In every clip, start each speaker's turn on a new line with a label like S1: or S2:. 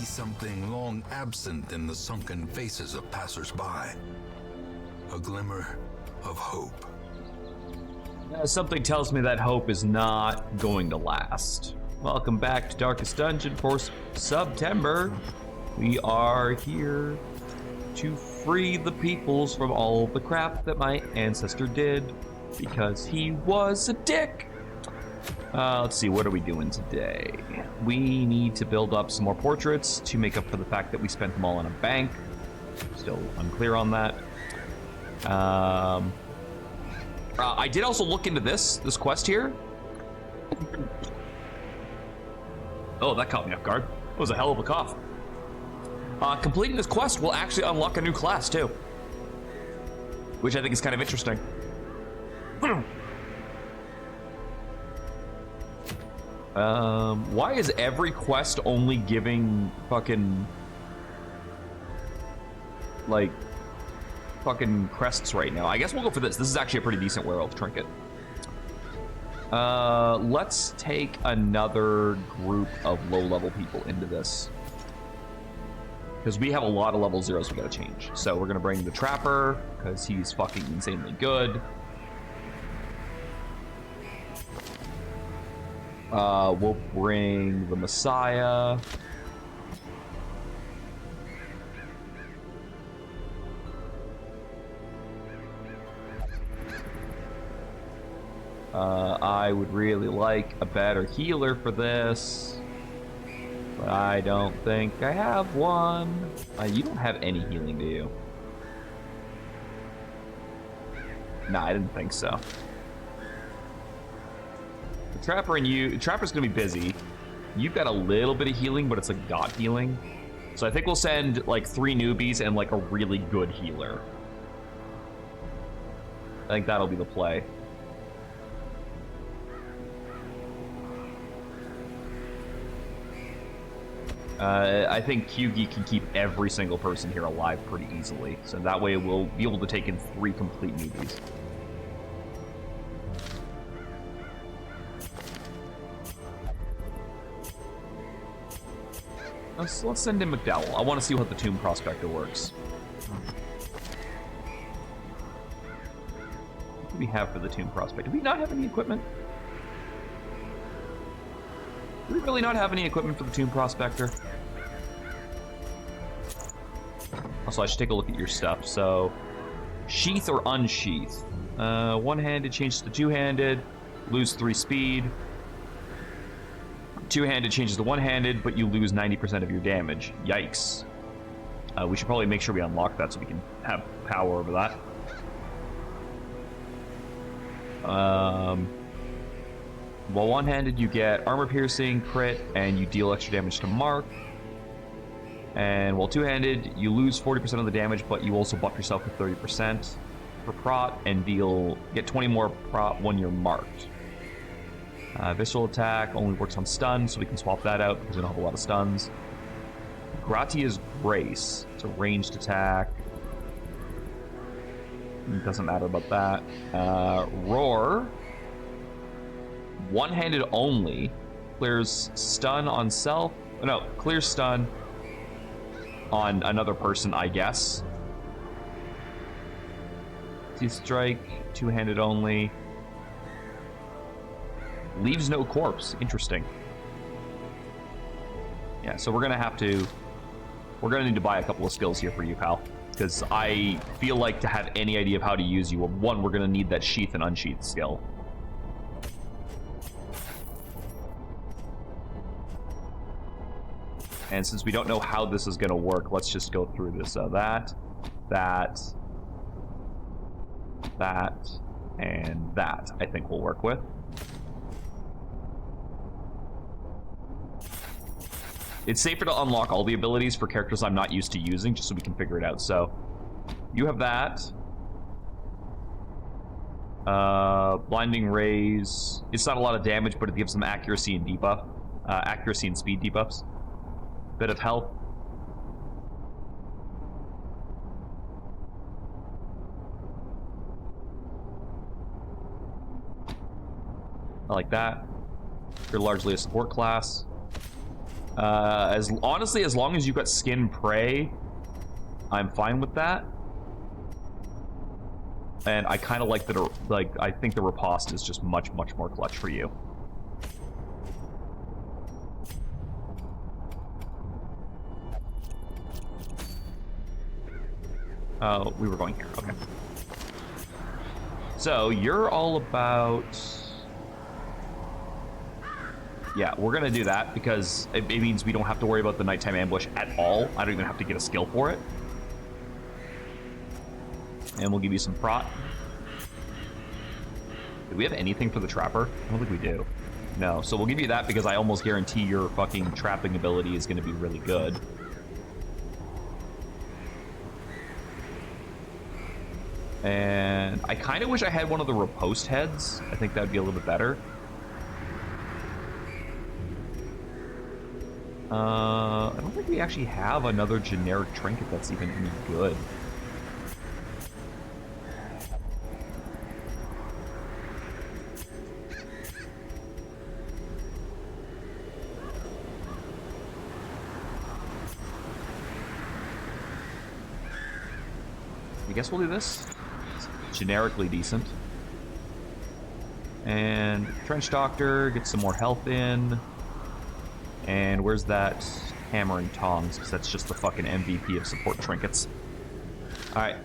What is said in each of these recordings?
S1: something long absent in the sunken faces of passers-by. A glimmer of hope.
S2: Something tells me that hope is not going to last. Welcome back to Darkest Dungeon for Subtember. We are here to free the peoples from all the crap that my ancestor did because he was a dick. Let's see, what are we doing today? We need to build up some more portraits to make up for the fact that we spent them all in a bank. Still unclear on that. I did also look into this quest here. Oh, that caught me off guard. That was a hell of a cough. Completing this quest will actually unlock a new class too, which I think is kind of interesting. Why is every quest only giving fucking crests right now? I guess we'll go for this. This is actually a pretty decent werewolf trinket. Let's take another group of low-level people into this, because we have a lot of level zeros we gotta change. So we're gonna bring the Trapper, because he's fucking insanely good. We'll bring the Messiah. I would really like a better healer for this, but I don't think I have one. You don't have any healing, do you? Nah, I didn't think so. The Trapper and you, Trapper's gonna be busy. You've got a little bit of healing, but it's like god healing. So I think we'll send like 3 newbies and like a really good healer. I think that'll be the play. I think Kyugi can keep every single person here alive pretty easily. So that way we'll be able to take in 3 complete newbies. Let's send in McDowell. I want to see what the Tomb Prospector works. What do we have for the Tomb Prospector? Do we not have any equipment? Do we really not have any equipment for the Tomb Prospector? Also, I should take a look at your stuff. So, sheath or unsheath? One-handed changes to two-handed, lose 3 speed. Two-handed changes to one-handed, but you lose 90% of your damage. Yikes. We should probably make sure we unlock that so we can have power over that. While one-handed, you get armor piercing, crit, and you deal extra damage to mark. And while two-handed, you lose 40% of the damage, but you also buff yourself with 30% for prot and get 20 more prot when you're marked. Visceral attack only works on stun, so we can swap that out because we don't have a lot of stuns. Gratia's Grace. It's a ranged attack. It doesn't matter about that. Roar. One-handed only. Clears stun on self. No, clears stun on another person, I guess. Strike. Two-handed only. Leaves no corpse. Interesting. Yeah, so we're gonna need to buy a couple of skills here for you, pal. Because I feel like to have any idea of how to use you, one, we're gonna need that sheath and unsheath skill. And since we don't know how this is gonna work, let's just go through this. So that, and that, I think we'll work with. It's safer to unlock all the abilities for characters I'm not used to using, just so we can figure it out. So, you have that. Blinding Rays. It's not a lot of damage, but it gives them accuracy and debuff. Accuracy and speed debuffs. Bit of health. I like that. You're largely a support class. Honestly, as long as you've got skin prey, I'm fine with that. And I kind of like that. Like, I think the riposte is just much more clutch for you. Oh, we were going here. Okay. So you're all about. Yeah, we're gonna do that because it means we don't have to worry about the nighttime ambush at all. I don't even have to get a skill for it. And we'll give you some prot. Do we have anything for the trapper? I don't think we do. No, so we'll give you that because I almost guarantee your fucking trapping ability is gonna be really good. And I kind of wish I had one of the riposte heads. I think that would be a little bit better. I don't think we actually have another generic trinket that's even any good. I guess we'll do this. It's generically decent. And Trench Doctor, get some more health in. And where's that hammer and tongs? Because that's just the fucking MVP of support trinkets. Alright,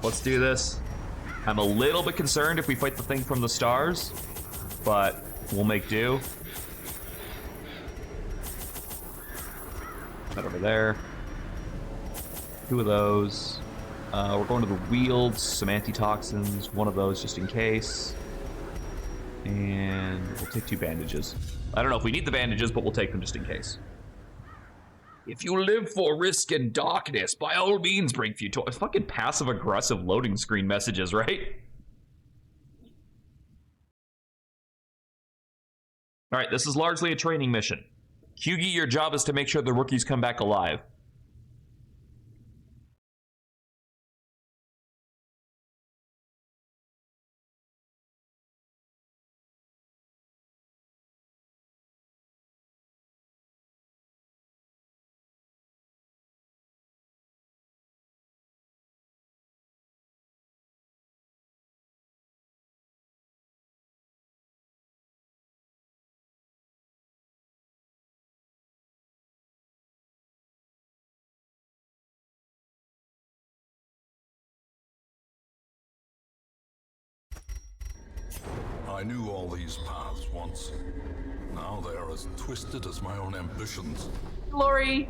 S2: let's do this. I'm a little bit concerned if we fight the thing from the stars, but we'll make do. Right over there. 2 of those. We're going to the wields, some antitoxins, 1 of those just in case. And we'll take 2 bandages. I don't know if we need the bandages, but we'll take them just in case. If you live for risk and darkness, by all means bring few toys. Fucking passive-aggressive loading screen messages, right? Alright, this is largely a training mission. Hughie, your job is to make sure the rookies come back alive.
S1: I knew all these paths once. Now they are as twisted as my own ambitions.
S2: Lori!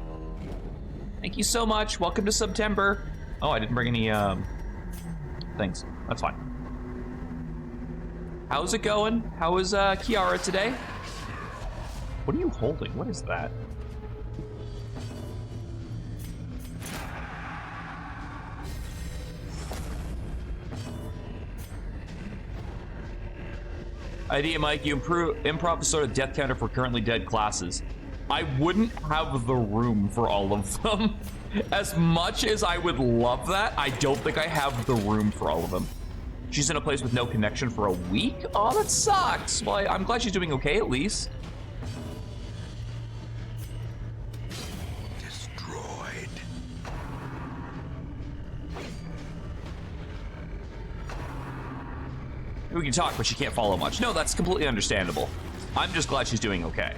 S2: Thank you so much. Welcome to Subtember. Oh, I didn't bring any, things. That's fine. How's it going? How is, Kiara today? What are you holding? What is that? Idea, Mike, you improv a sort of death counter for currently dead classes. I wouldn't have the room for all of them. As much as I would love that, I don't think I have the room for all of them. She's in a place with no connection for a week? Oh, that sucks. Well, I'm glad she's doing okay, at least.
S1: Destroyed.
S2: We can talk, but she can't follow much. No, that's completely understandable. I'm just glad she's doing okay.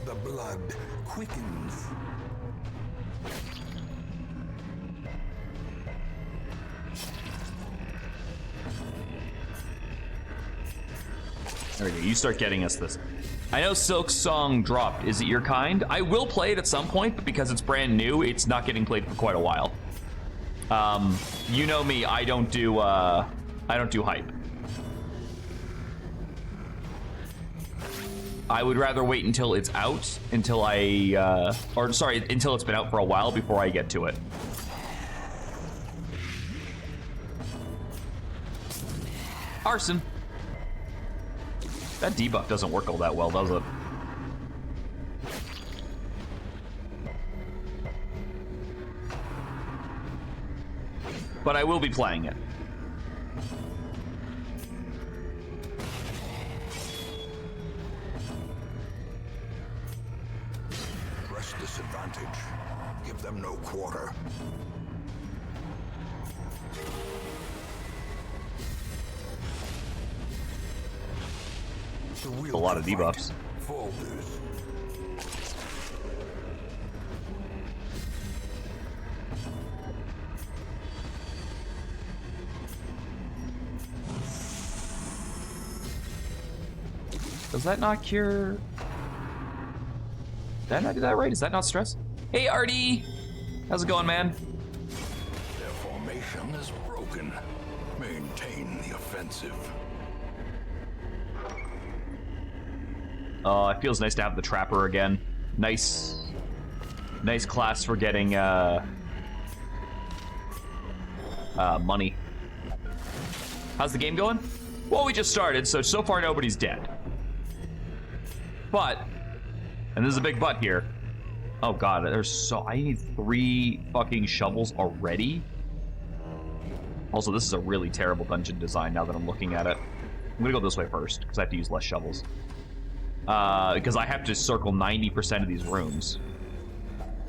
S1: The blood quickens.
S2: There we go. You start getting us this. I know Silk's song dropped. Is it your kind? I will play it at some point, but because it's brand new, it's not getting played for quite a while. You know me. I don't do hype. I would rather wait until it's out, until until it's been out for a while before I get to it. Arson. That debuff doesn't work all that well, does it? but I will be playing it.
S1: Press disadvantage. Give them no quarter.
S2: A lot of debuffs.
S1: Folders.
S2: Does that not cure? Did I not do that right? Is that not stress? Hey, Artie! How's it going, man?
S1: Their formation is broken. Maintain the offensive.
S2: Oh, it feels nice to have the Trapper again. Nice class for getting money. How's the game going? Well, we just started, so far nobody's dead. But, and there's a big but here. Oh god, I need 3 fucking shovels already? Also, this is a really terrible dungeon design now that I'm looking at it. I'm gonna go this way first, because I have to use less shovels. Because I have to circle 90% of these rooms.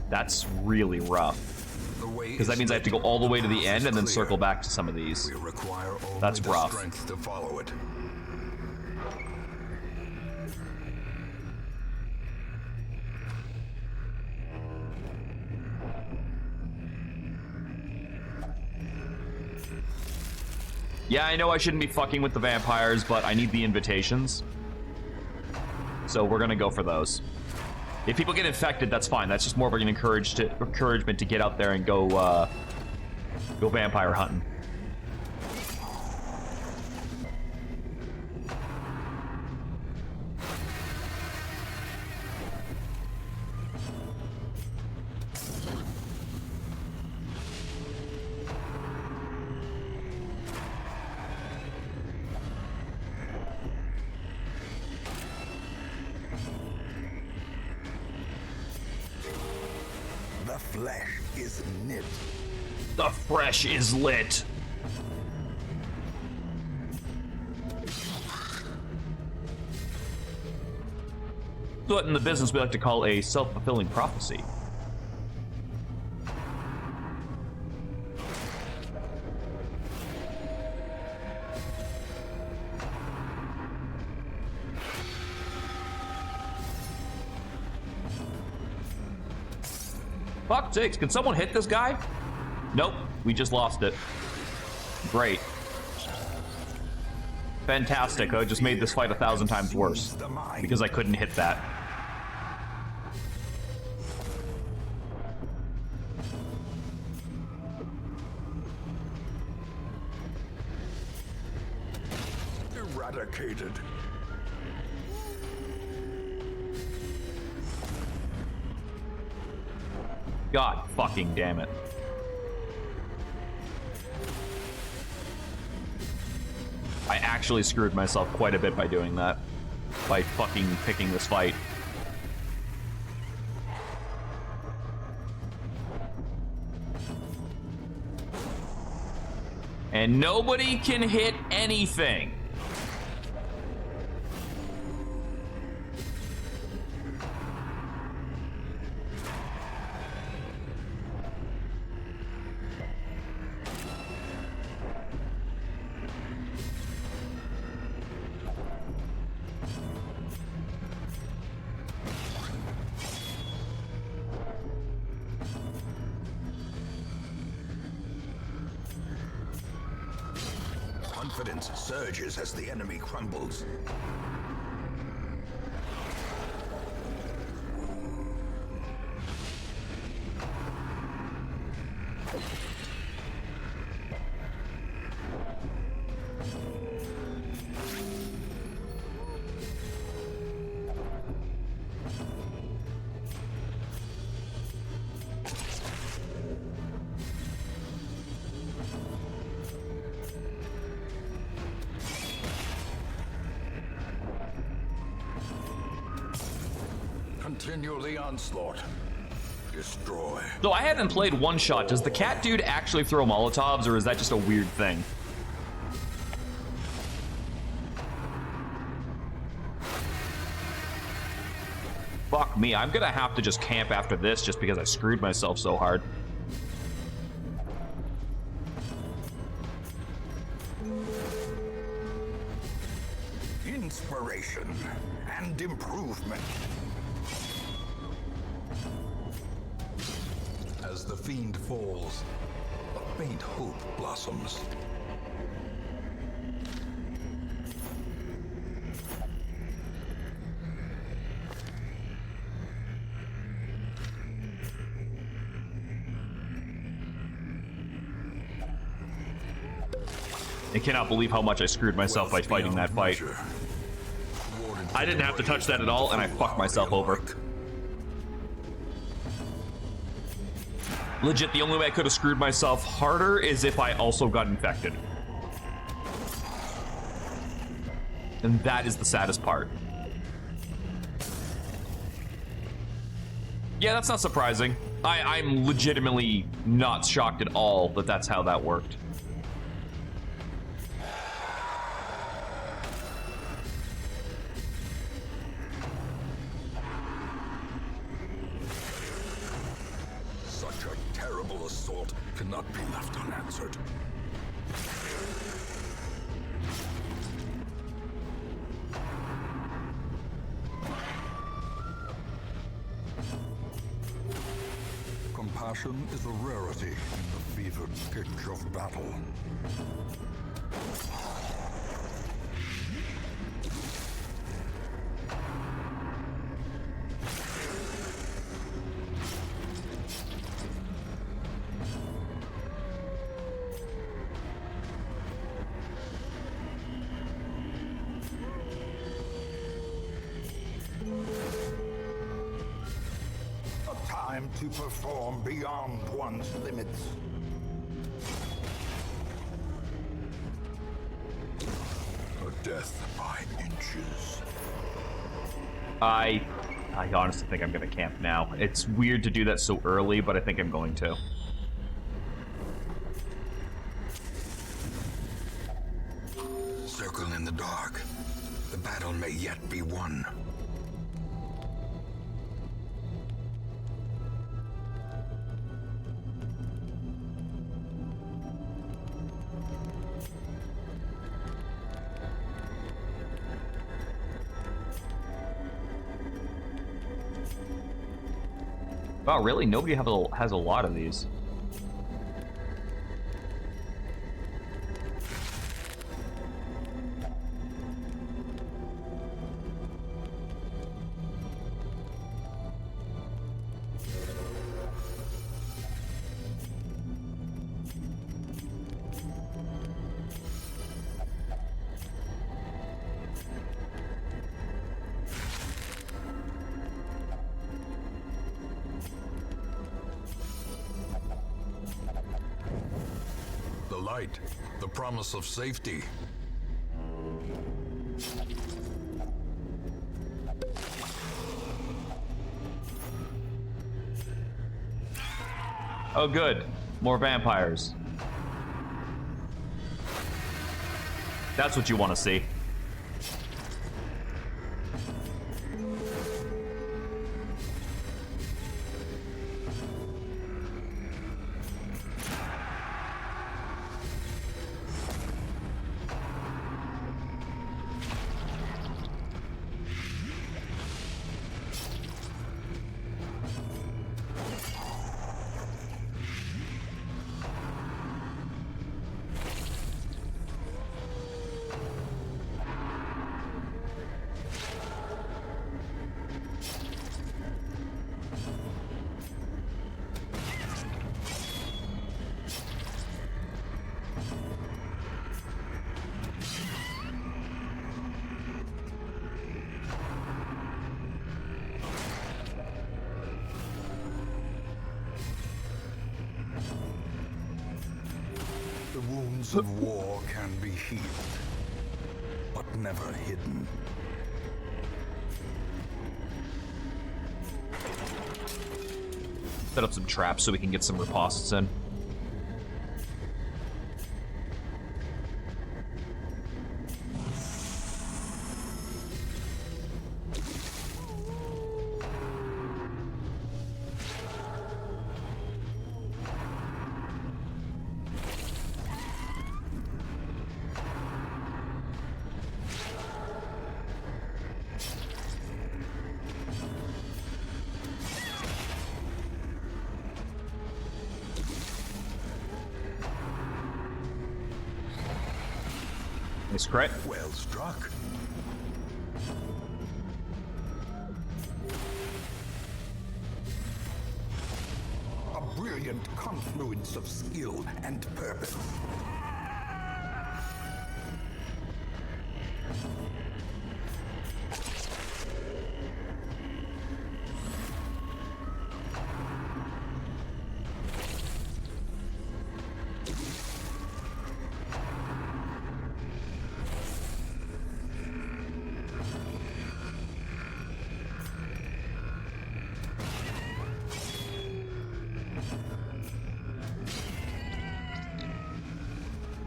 S2: That's really rough. Because that means I have to go all the way to the end and then circle back to some of these. That's rough.
S1: Strength to follow it.
S2: Yeah, I know I shouldn't be fucking with the vampires, but I need the invitations. So we're gonna go for those. If people get infected, that's fine. That's just more of an encouragement to get out there and go vampire hunting.
S1: The flesh is knit.
S2: The fresh is lit. What in the business we like to call a self-fulfilling prophecy. Fuck sakes, can someone hit this guy? Nope, we just lost it. Great. Fantastic, I just made this fight 1,000 times worse. Because I couldn't hit that.
S1: Eradicated.
S2: God fucking damn it. I actually screwed myself quite a bit by doing that. By fucking picking this fight. And nobody can hit anything.
S1: Confidence surges as the enemy crumbles. Continue the onslaught. destroy.
S2: So I haven't played One Shot. Does the cat dude actually throw Molotovs, or is that just a weird thing? Fuck me, I'm gonna have to just camp after this just because I screwed myself so hard.
S1: Inspiration and improvement. As the fiend falls, a faint hope blossoms.
S2: I cannot believe how much I screwed myself by fighting that fight. I didn't have to touch that at all, and I fucked myself over. Legit, the only way I could have screwed myself harder is if I also got infected. And that is the saddest part. Yeah, that's not surprising. I'm legitimately not shocked at all that that's how that worked.
S1: Cannot be left unanswered. Compassion is a rarity in the fevered pitch of battle. To perform beyond one's limits. A death by inches.
S2: I honestly think I'm gonna camp now. It's weird to do that so early, but I think I'm going to.
S1: Circle in the dark. The battle may yet be won.
S2: Wow, really? Nobody has a lot of these.
S1: Light, the promise of safety.
S2: Oh, good. More vampires. That's what you want to see.
S1: The wounds of war can be healed, but never hidden.
S2: Set up some traps so we can get some ripostes in. Nice crit.
S1: Well struck. A brilliant confluence of skill and purpose.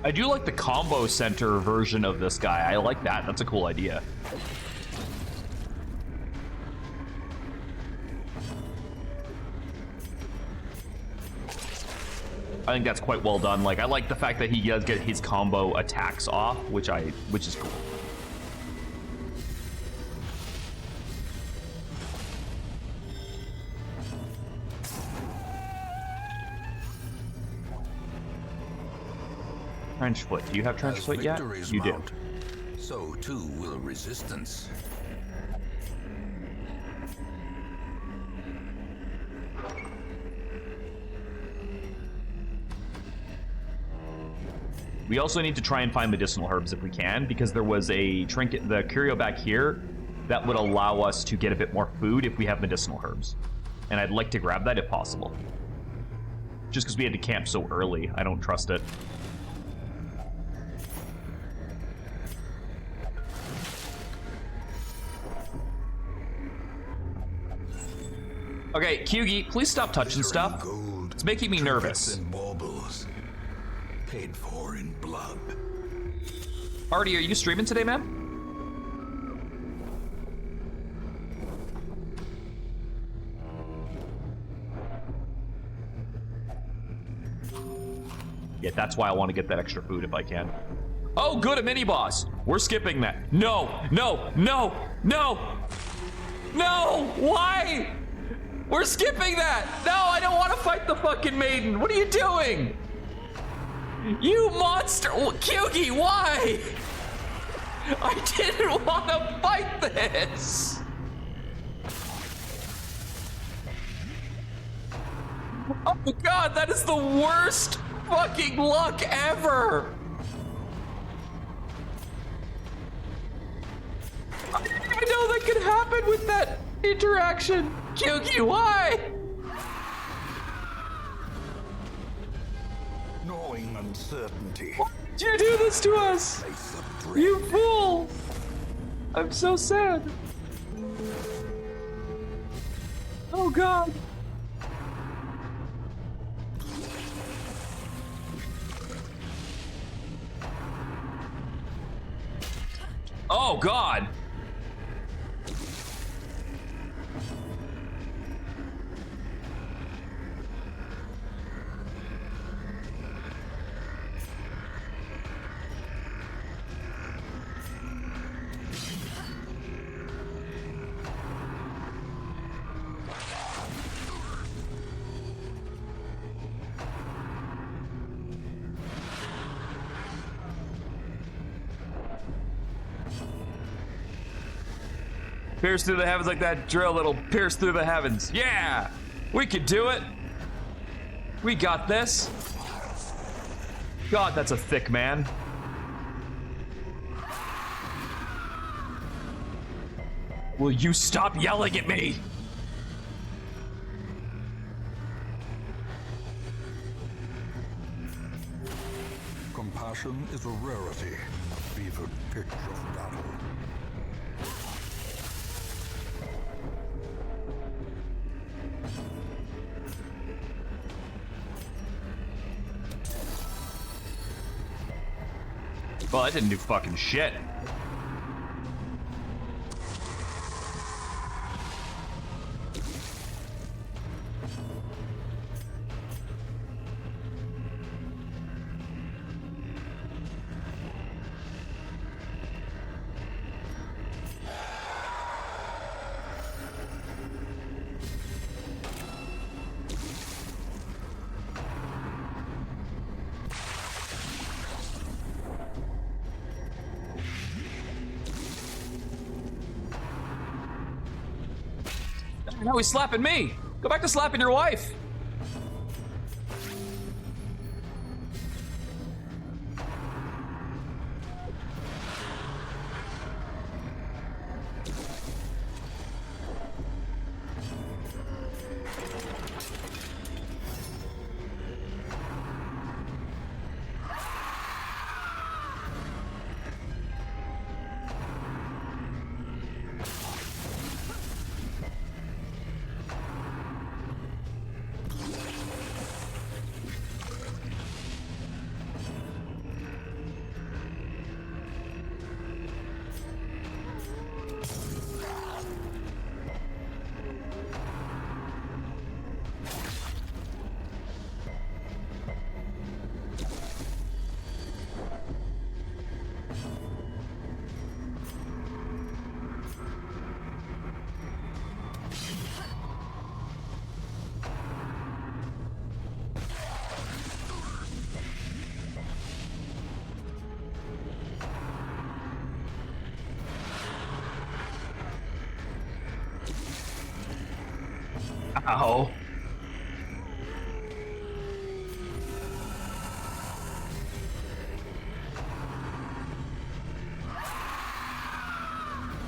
S2: I do like the combo center version of this guy. I like that. That's a cool idea. I think that's quite well done. Like, I like the fact that he does get his combo attacks off, which is cool. Trench foot. Do you have trench foot yet? You do.
S1: So too will resistance.
S2: We also need to try and find medicinal herbs if we can, because there was a trinket, the curio back here, that would allow us to get a bit more food if we have medicinal herbs. And I'd like to grab that if possible. Just because we had to camp so early, I don't trust it. Okay, Kyugi, please stop touching stuff. It's making me nervous.
S1: And baubles, paid for in blood.
S2: Artie, are you streaming today, man? Yeah, that's why I want to get that extra food if I can. Oh, good, a mini boss. We're skipping that. No, no, no, no, no, why? We're skipping that! No, I don't want to fight the fucking maiden! What are you doing? You monster! Kyugi, why? I didn't want to fight this! Oh god, that is the worst fucking luck ever! I know that could happen with that interaction! Kyugi, why?
S1: Knowing uncertainty.
S2: Why did you do this to us? You fool! I'm so sad. Oh god. Oh god. Pierce through the heavens like that drill that'll pierce through the heavens. Yeah! We could do it. We got this. God, that's a thick man. Will you stop yelling at me?
S1: Compassion is a rarity, a fevered pitch of battle.
S2: Well, that didn't do fucking shit. Now he's slapping me. Go back to slapping your wife. Ow.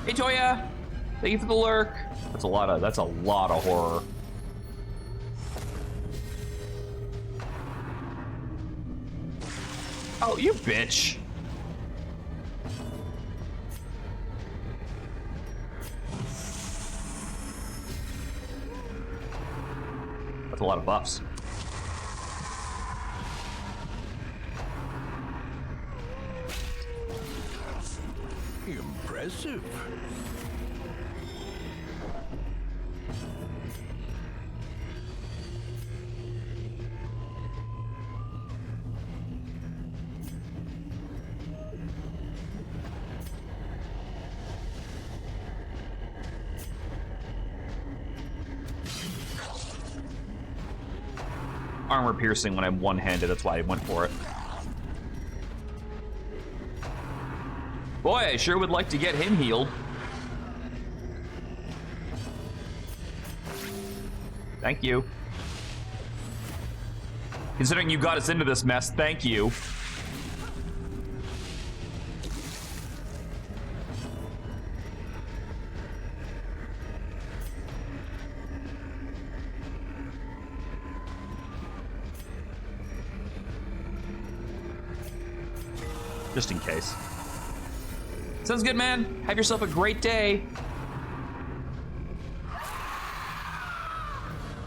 S2: Hey Toya, thank you for the lurk. That's a lot of horror. Oh, you bitch. That's a lot of buffs.
S1: Impressive.
S2: Armor piercing when I'm one-handed, that's why I went for it. Boy, I sure would like to get him healed. Thank you. Considering you got us into this mess, thank you. Just in case. Sounds good, man. Have yourself a great day.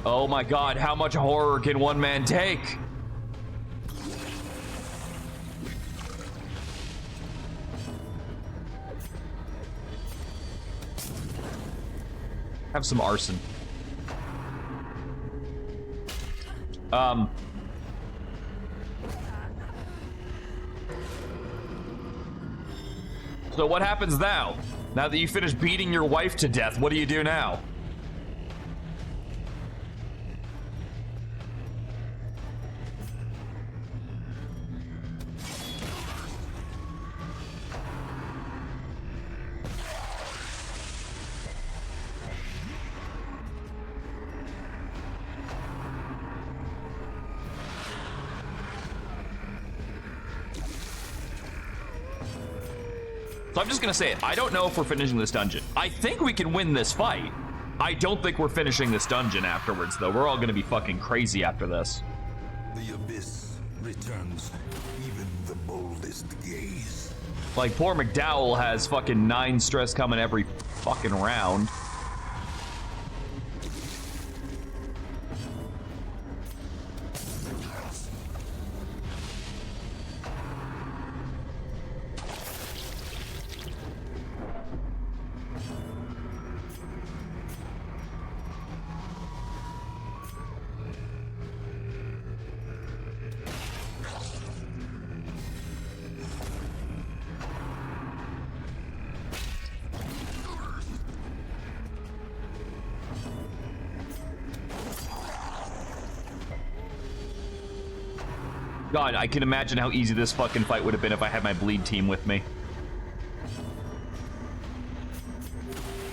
S2: Oh my god, how much horror can one man take? Have some arson. So what happens now? Now that you finish beating your wife to death, what do you do now? So I'm just gonna say it. I don't know if we're finishing this dungeon. I think we can win this fight. I don't think we're finishing this dungeon afterwards, though. We're all gonna be fucking crazy after this.
S1: The abyss returns even the boldest gaze.
S2: Like, poor McDowell has fucking 9 stress coming every fucking round. God, I can imagine how easy this fucking fight would have been if I had my bleed team with me.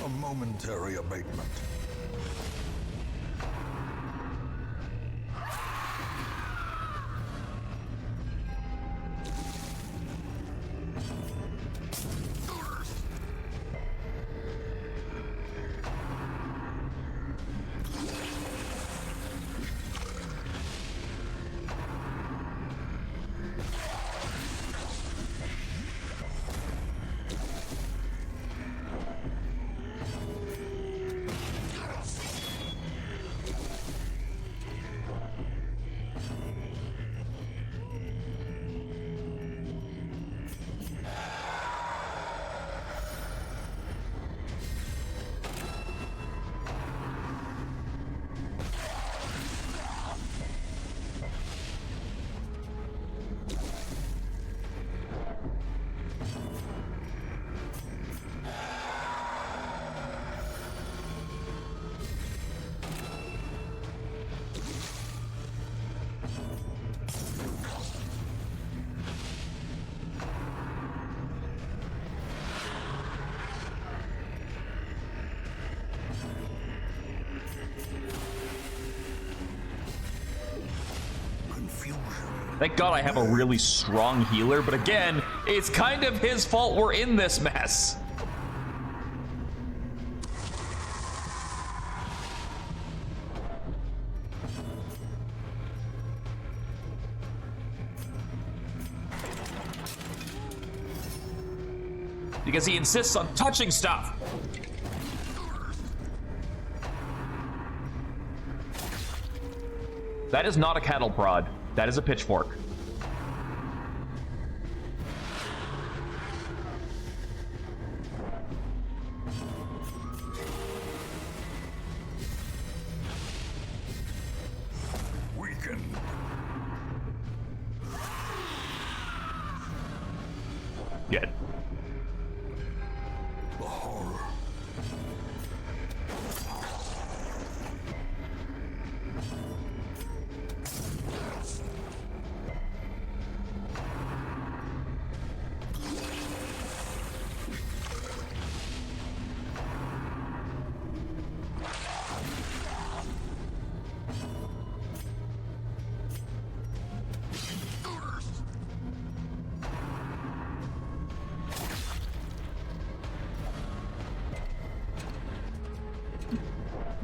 S1: A momentary abatement.
S2: Thank God I have a really strong healer, but again, it's kind of his fault we're in this mess. Because he insists on touching stuff. That is not a cattle prod. That is a pitchfork.
S1: Weakened.
S2: Good.
S1: The horror.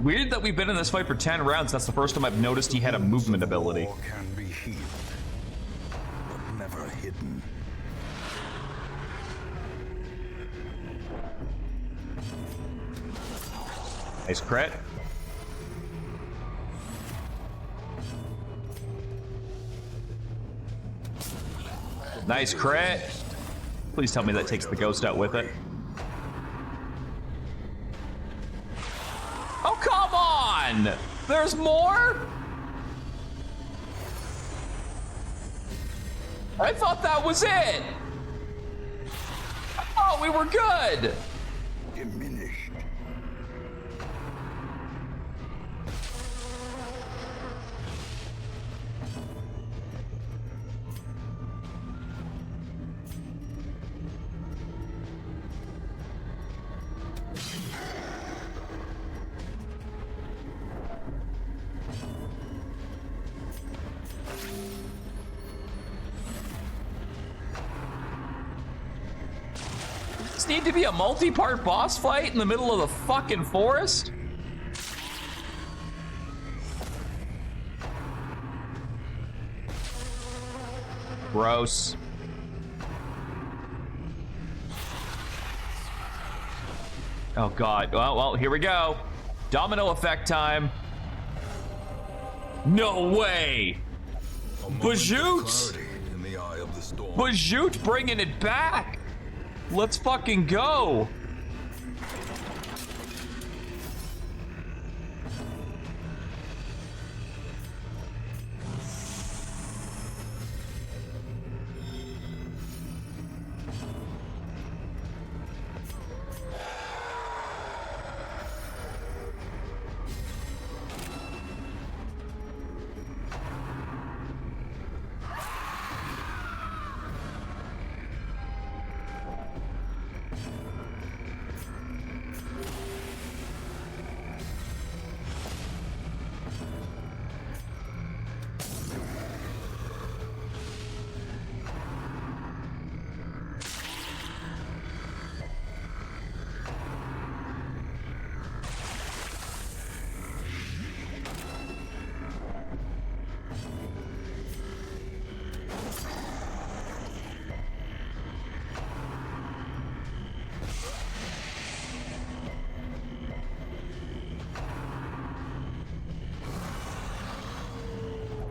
S2: Weird that we've been in this fight for 10 rounds. That's the first time I've noticed he had a movement ability.
S1: War can be healed, but never hidden.
S2: Nice crit. Nice crit. Please tell me that takes the ghost out with it. Oh, come on! There's more? I thought that was it. I thought we were good.
S1: Diminished.
S2: Does this need to be a multi-part boss fight in the middle of the fucking forest? Gross. Oh god. Well, here we go. Domino effect time. No way. Bajoot!
S1: In the eye of the storm.
S2: Bajoot bringing it back. Let's fucking go.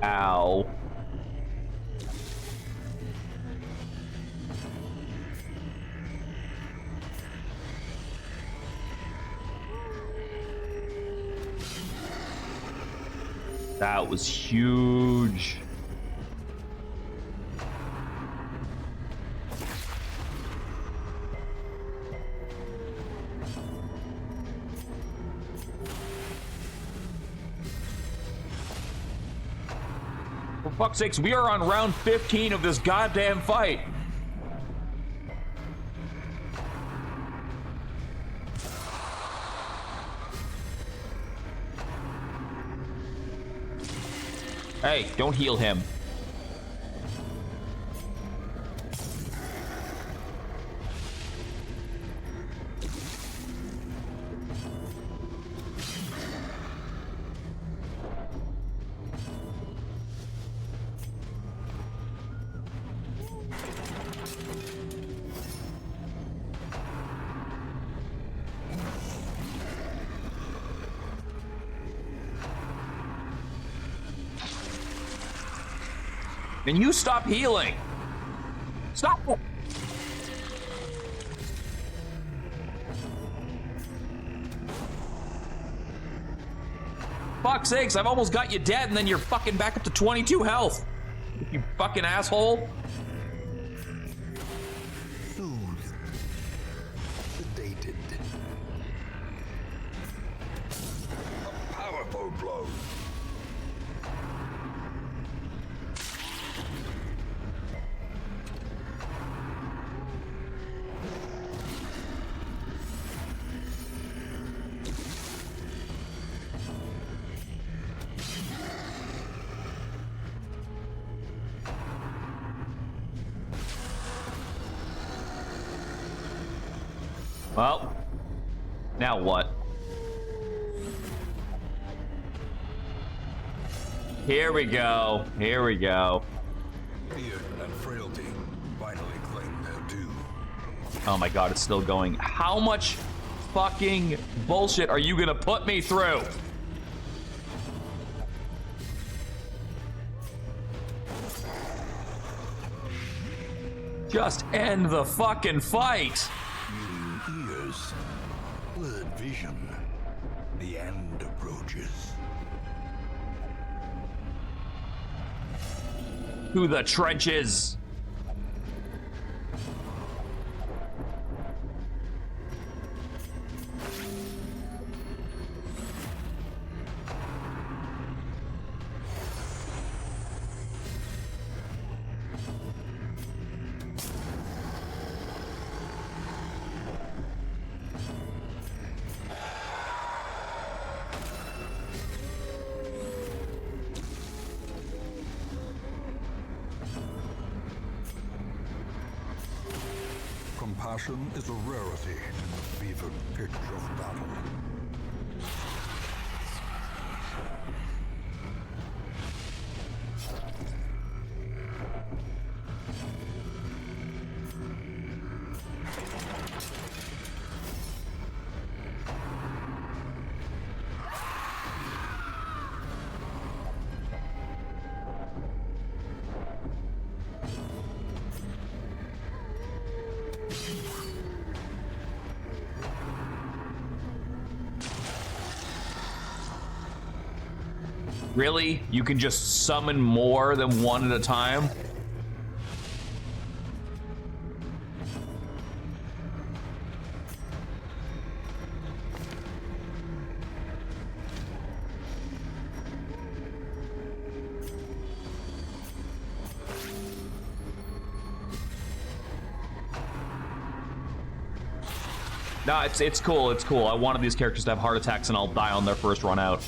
S2: Ow. That was huge. For fuck's sakes, we are on round 15 of this goddamn fight. Hey, don't heal him. And you stop healing. Stop. Fuck's sakes, I've almost got you dead and then you're fucking back up to 22 health. You fucking asshole.
S1: Soothed. Sedated. A powerful blow.
S2: Well, now what? Here we go. Here we go.
S1: Fear and frailty finally claim their due.
S2: Oh my god, it's still going. How much fucking bullshit are you gonna put me through? Just end the fucking fight.
S1: New ears, blurred vision. The end approaches.
S2: To the trenches.
S1: Compassion is a rarity in the fevered pitch of battle.
S2: Really? You can just summon more than one at a time? No, it's cool, it's cool. I wanted these characters to have heart attacks and I'll die on their first run out.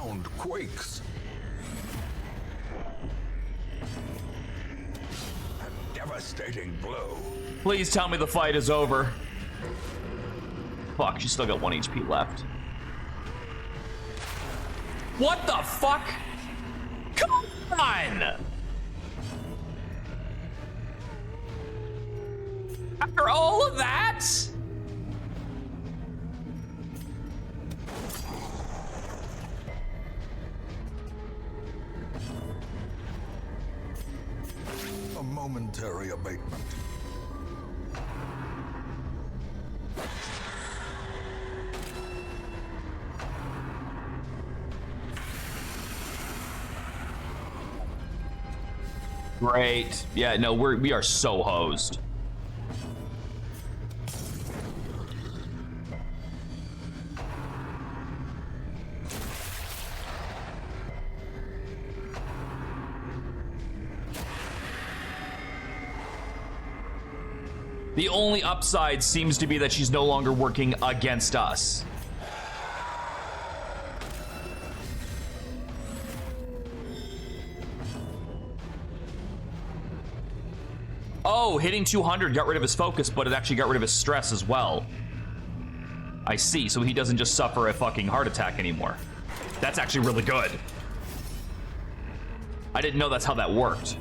S1: ground quakes. A devastating blow.
S2: Please tell me the fight is over. Fuck, she's still got 1 HP left. What the fuck? Come on! After all of that?
S1: A momentary abatement.
S2: Great. Yeah, no, we are so hosed. The only upside seems to be that she's no longer working against us. Oh, hitting 200 got rid of his focus, but it actually got rid of his stress as well. I see, so he doesn't just suffer a fucking heart attack anymore. That's actually really good. I didn't know that's how that worked.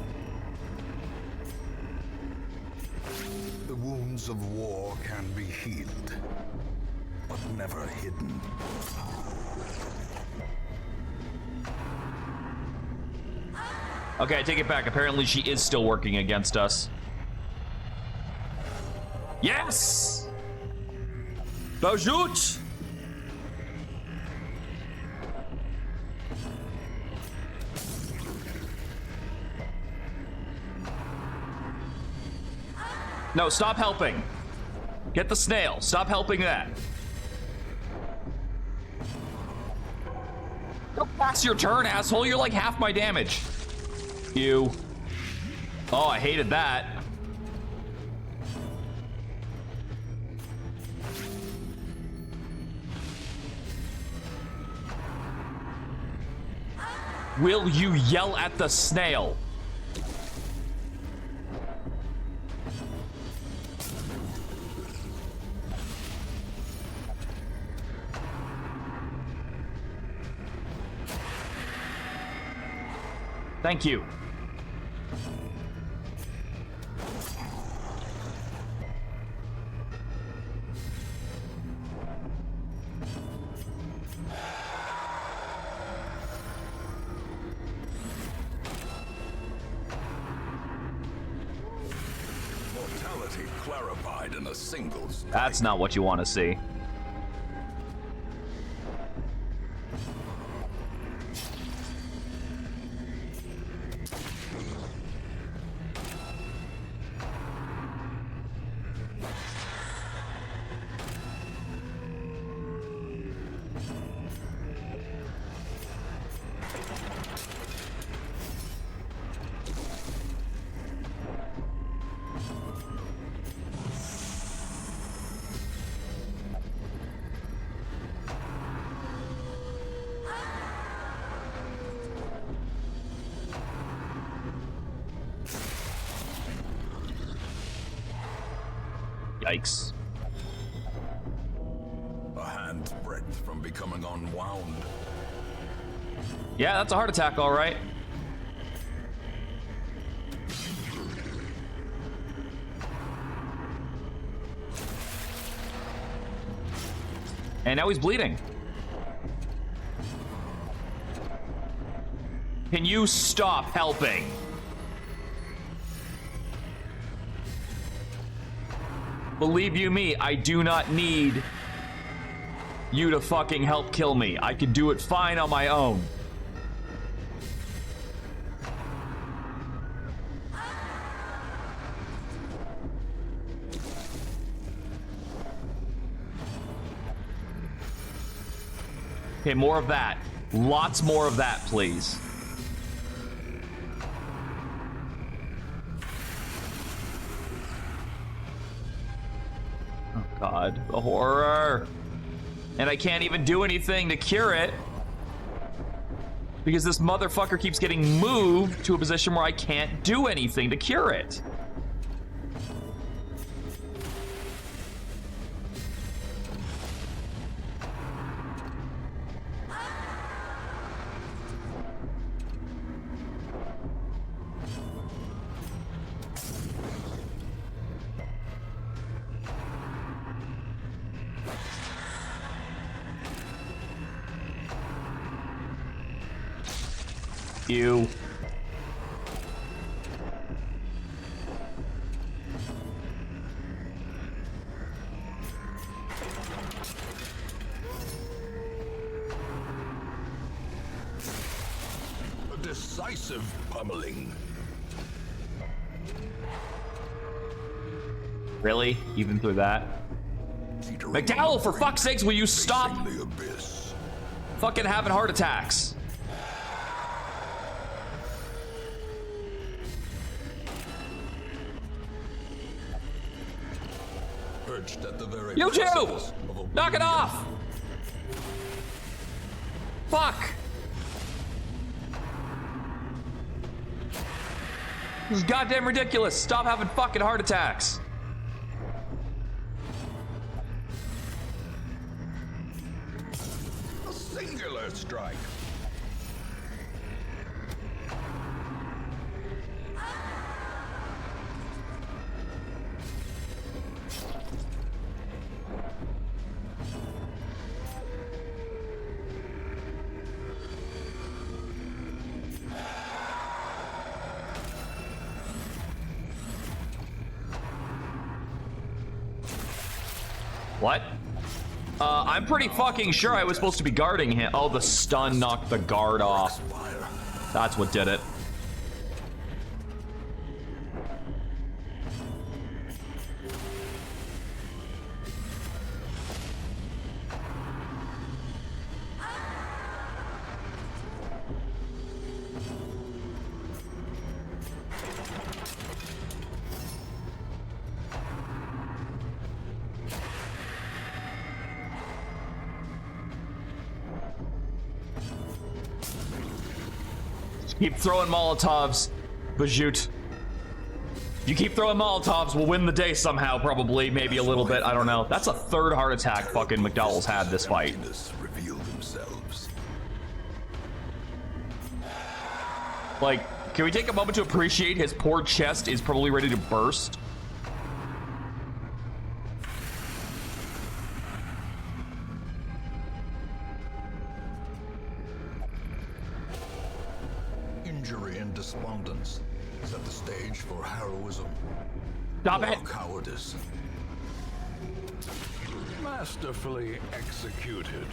S1: The wounds of war can be healed, but never hidden.
S2: Okay, I take it back. Apparently she is still working against us. Yes! Bajut! No, stop helping. Get the snail. Stop helping that. Don't pass your turn, asshole. You're like half my damage. You. Oh, I hated that. Will you yell at the snail? Thank you.
S1: Mortality clarified in a single strike.
S2: That's not what you want to see. Yikes.
S1: A hand's breadth from becoming unwound.
S2: Yeah, that's a heart attack, all right. And now he's bleeding. Can you stop helping? Believe you me, I do not need you to fucking help kill me. I could do it fine on my own. Okay, more of that. Lots more of that, please. Oh god, the horror. And I can't even do anything to cure it. because this motherfucker keeps getting moved to a position where I can't do anything to cure it. You.
S1: A decisive pummeling.
S2: Really? Even through that? McDowell, for fuck's sakes, will you stop fucking having heart attacks? You too! Knock it off! Fuck! This is goddamn ridiculous. Stop having fucking heart attacks.
S1: A singular strike.
S2: What? I'm pretty fucking sure I was supposed to be guarding him. Oh, the stun knocked the guard off. That's what did it. Keep throwing Molotovs, Bajut. You keep throwing Molotovs, we'll win the day somehow, probably, maybe a little bit, I don't know. That's a third heart attack fucking McDowell's had this fight. Like, can we take a moment to appreciate his poor chest is probably ready to burst?
S1: Injury and despondence set the stage for heroism.
S2: Stop it!
S1: Cowardice.
S3: Masterfully executed.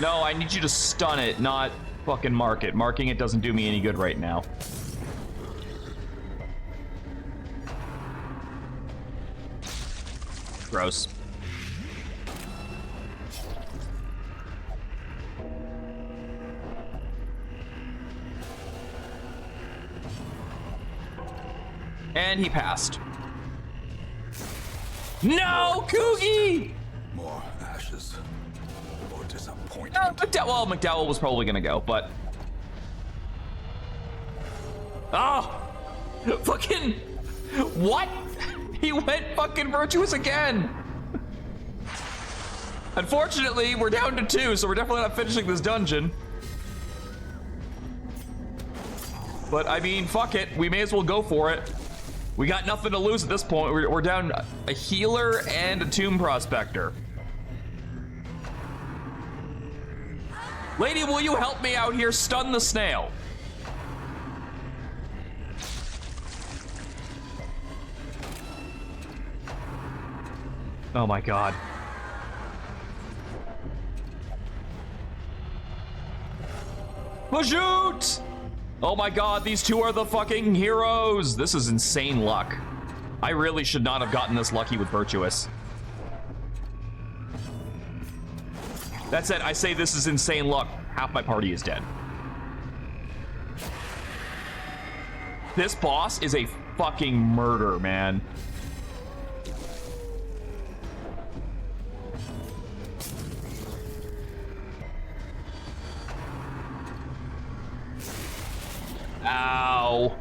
S2: No, I need you to stun it, not fucking mark it. Marking it doesn't do me any good right now. Gross. And he passed. No, Coogie!
S1: More ashes. More disappointment.
S2: Well, McDowell was probably gonna go, but... Oh! Fucking... What? He went fucking virtuous again! Unfortunately, we're down to 2, so we're definitely not finishing this dungeon. But, I mean, fuck it. We may as well go for it. We got nothing to lose at this point. We're down a healer and a tomb prospector. Lady, will you help me out here? Stun the snail. Oh my god. Shoot! Oh my god, these two are the fucking heroes! This is insane luck. I really should not have gotten this lucky with Virtuous. That said, I say this is insane luck. Half my party is dead. This boss is a fucking murder, man. Ow.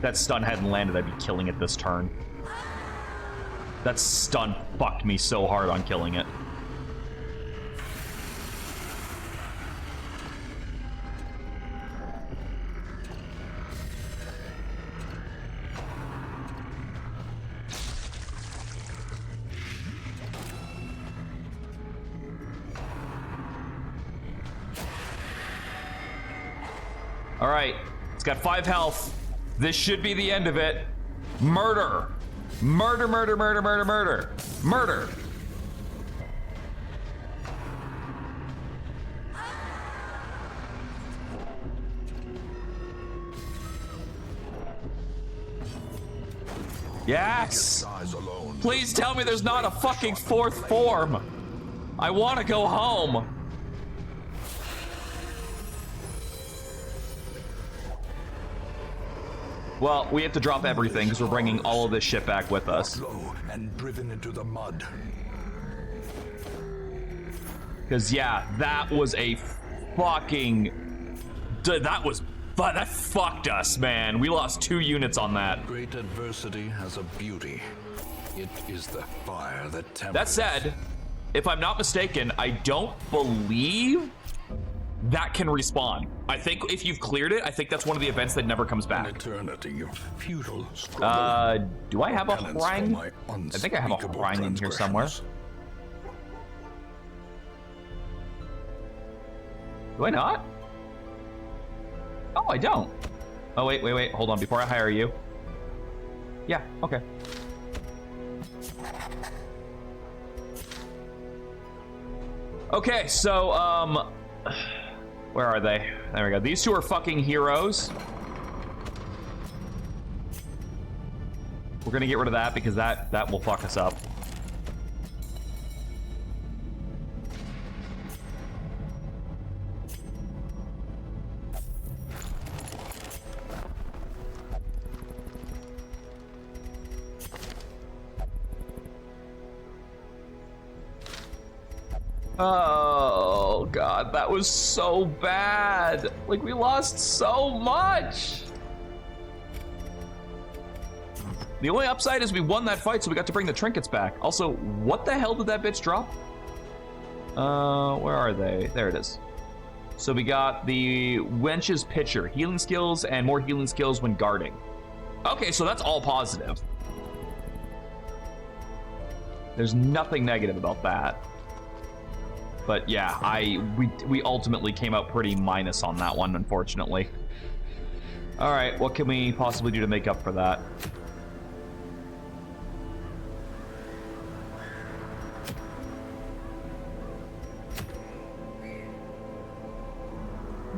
S2: That stun hadn't landed, I'd be killing it this turn. That stun fucked me so hard on killing it. All right, it's got 5 health. This should be the end of it. Murder. Murder, murder, murder, murder, murder. Murder. Yes! Please tell me there's not a fucking 4th form. I want to go home. Well, we have to drop everything because we're bringing all of this shit back with us.
S3: And driven into the mud.
S2: Because yeah, that was a fucking... That fucked us, man. We lost 2 units on that.
S3: Great adversity has a beauty. It is the fire that tempers.
S2: That said, if I'm not mistaken, I don't believe that can respawn. I think if you've cleared it, I think that's one of the events that never comes back.
S3: An eternity of futile struggle.
S2: Do I have a Hrang? I think I have a Hrang in here somewhere. Do I not? Oh, I don't. Oh, wait. Hold on. Before I hire you. Yeah, okay. Okay, so, where are they? There we go. These 2 are fucking heroes. We're gonna get rid of that because that will fuck us up. Oh, God, that was so bad. Like, we lost so much. The only upside is we won that fight, so we got to bring the trinkets back. Also, what the hell did that bitch drop? Where are they? There it is. So we got the Wench's Pitcher. Healing skills and more healing skills when guarding. Okay, so that's all positive. There's nothing negative about that. But yeah, we ultimately came out pretty minus on that one, unfortunately. All right, what can we possibly do to make up for that?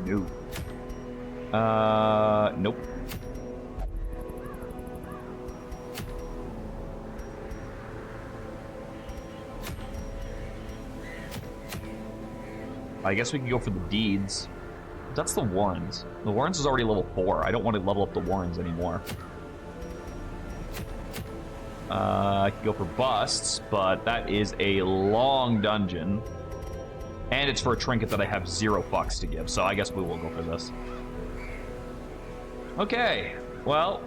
S2: No. Nope. I guess we could go for the deeds. That's the Warrens. The Warrens is already level 4. I don't want to level up the Warrens anymore. I could go for busts, but that is a long dungeon. And it's for a trinket that I have 0 fucks to give, so I guess we will go for this. Okay, well,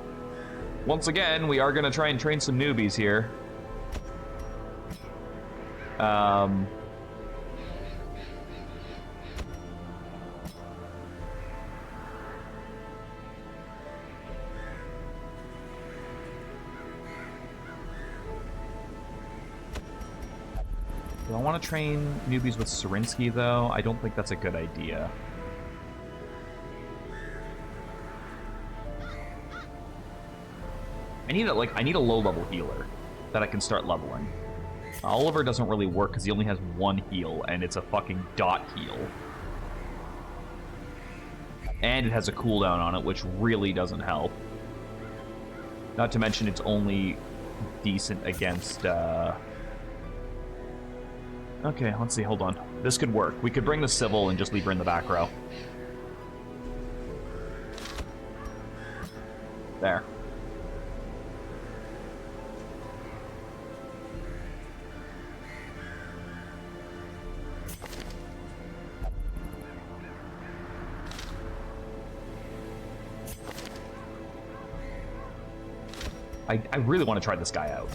S2: once again, we are going to try and train some newbies here. Do I want to train newbies with Sarinsky, though? I don't think that's a good idea. I need a low-level healer that I can start leveling. Oliver doesn't really work because he only has 1 heal, and it's a fucking dot heal. And it has a cooldown on it, which really doesn't help. Not to mention it's only decent against... Okay, let's see, hold on. This could work. We could bring the Civil and just leave her in the back row. There. I really want to try this guy out.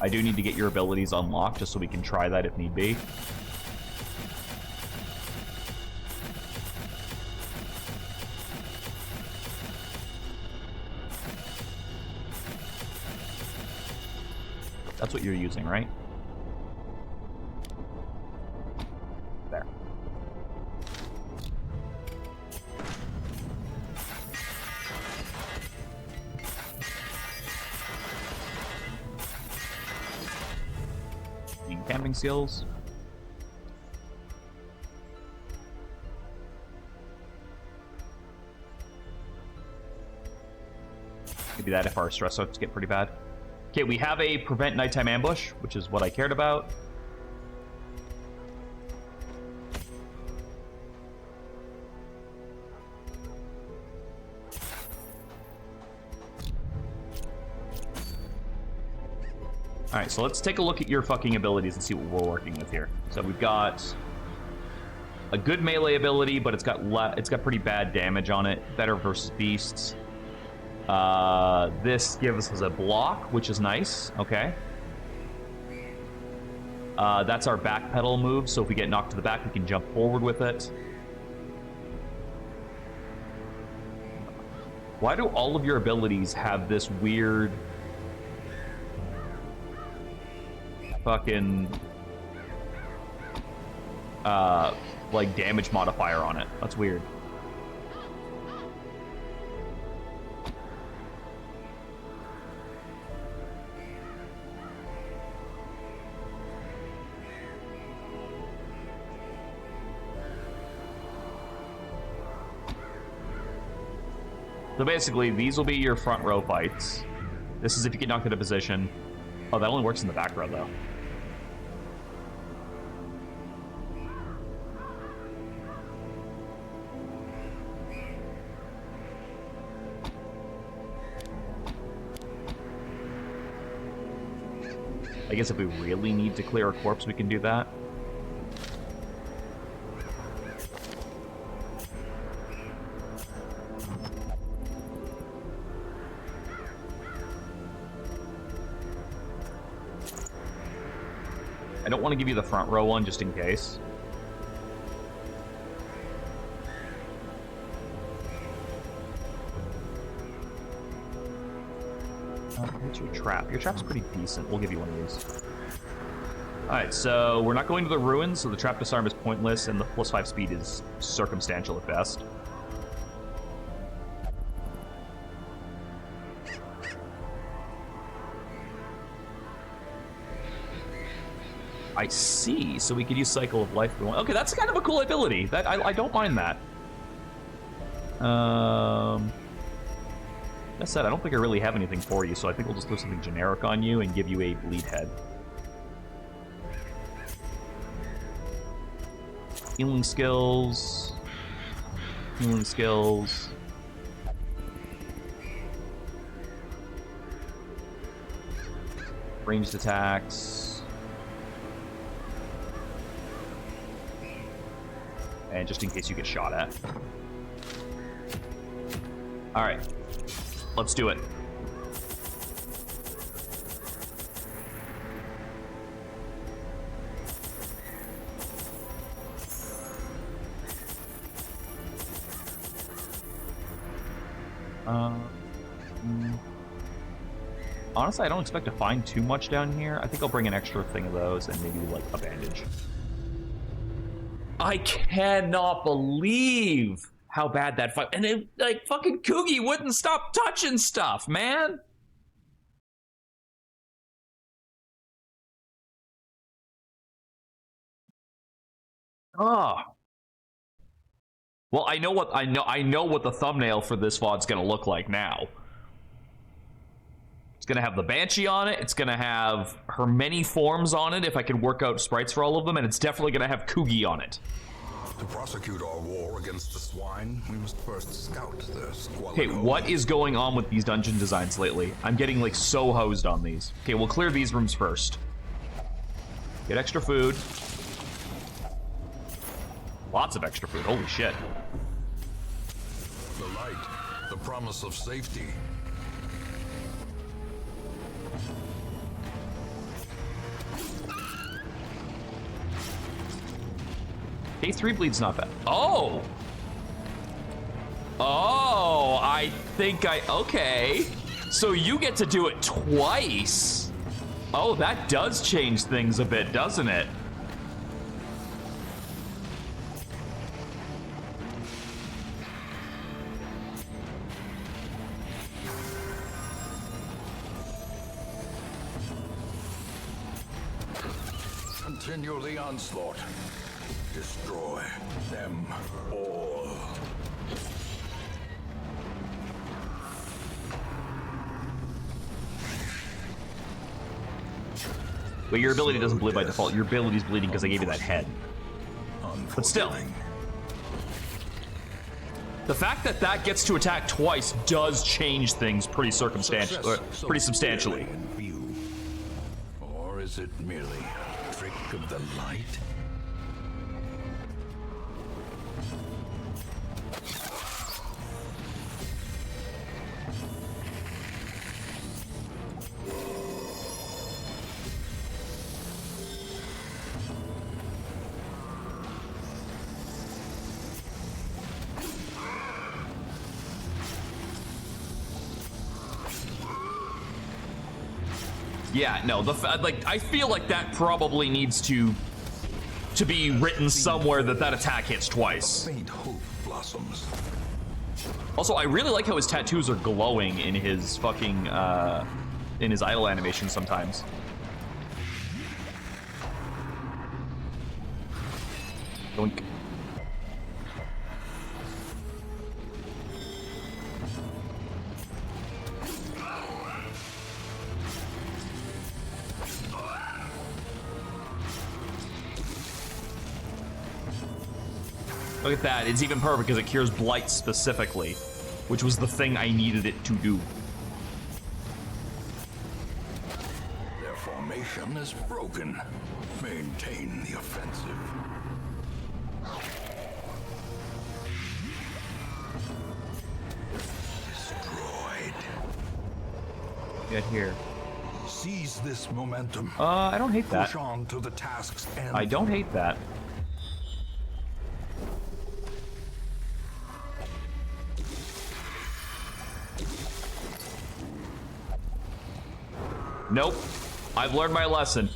S2: I do need to get your abilities unlocked just so we can try that if need be. That's what you're using, right? There. Camping seals. Maybe that if our stress starts to get pretty bad. Okay, we have a prevent nighttime ambush, which is what I cared about. Alright, so let's take a look at your fucking abilities and see what we're working with here. So we've got a good melee ability, but it's got pretty bad damage on it. Better versus beasts. This gives us a block, which is nice. Okay. That's our backpedal move, so if we get knocked to the back, we can jump forward with it. Why do all of your abilities have this weird... fucking like damage modifier on it? That's weird. So basically, these will be your front row fights. This is if you get knocked into position. Oh, that only works in the back row, though. I guess if we really need to clear a corpse, we can do that. I don't want to give you the front row one just in case. What's your trap? Your trap's pretty decent. We'll give you one of these. Alright, so we're not going to the ruins, so the trap disarm is pointless, and the +5 speed is circumstantial at best. I see. So we could use Cycle of Life. Okay, that's kind of a cool ability. That I don't mind that. That said, I don't think I really have anything for you, so I think we'll just throw something generic on you and give you a bleed head. Healing skills. Healing skills. Ranged attacks. And just in case you get shot at. Alright. Let's do it. Honestly, I don't expect to find too much down here. I think I'll bring an extra thing of those and maybe like a bandage. I cannot believe how bad that fight. And it, like, fucking Kugi wouldn't stop touching stuff, man. Ah. Well, I know what the thumbnail for this VOD's gonna look like now. It's gonna have the Banshee on it, it's gonna have her many forms on it if I can work out sprites for all of them, and it's definitely gonna have Kugi on it.
S1: To prosecute our war against the swine, we must first scout their squalid
S2: Okay, what is going on with these dungeon designs lately? I'm getting like so hosed on these. Okay, we'll clear these rooms first. Get extra food. Lots of extra food, holy shit.
S1: The light, the promise of safety.
S2: Phase 3 bleed's not bad. Oh! Oh, I think okay. So you get to do it twice. Oh, that does change things a bit, doesn't it?
S3: Continue the onslaught. Destroy them all.
S2: But your ability doesn't bleed by default. Your ability's bleeding because I gave you that head. But still. The fact that that gets to attack twice does change things pretty substantially.
S3: Or is it merely a trick of the light?
S2: Yeah, no, like I feel like that probably needs to be written somewhere that attack hits twice.
S1: Faint hope blossoms.
S2: Also, I really like how his tattoos are glowing in his fucking in his idle animation sometimes. Doink. Look at that, it's even perfect because it cures Blight specifically, which was the thing I needed it to do.
S3: Their formation is broken. Maintain the offensive. Destroyed.
S2: Get here.
S1: Seize this momentum.
S2: I don't hate that.
S1: Push on to the task's end.
S2: I don't hate that. Nope. I've learned my lesson.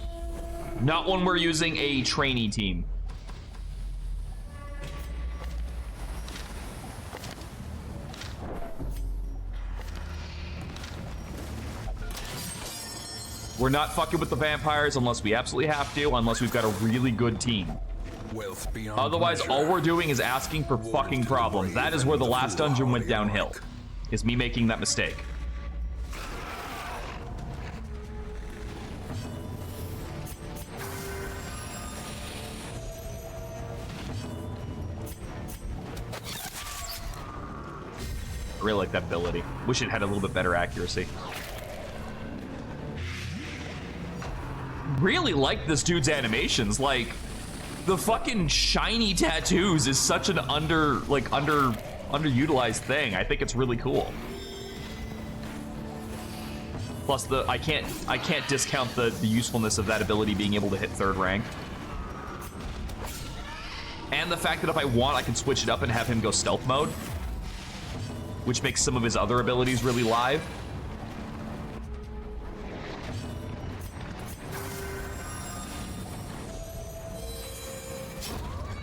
S2: Not when we're using a trainee team. We're not fucking with the vampires unless we absolutely have to, unless we've got a really good team.
S1: Wealth beyond
S2: Otherwise,
S1: measure.
S2: all we're doing is asking for fucking problems. That is where the last dungeon went downhill. Is me making that mistake. I really like that ability. Wish it had a little bit better accuracy. Really like this dude's animations. Like, the fucking shiny tattoos is such an underutilized thing. I think it's really cool. Plus, I can't discount the usefulness of that ability being able to hit 3rd rank. And the fact that if I want, I can switch it up and have him go stealth mode, which makes some of his other abilities really live.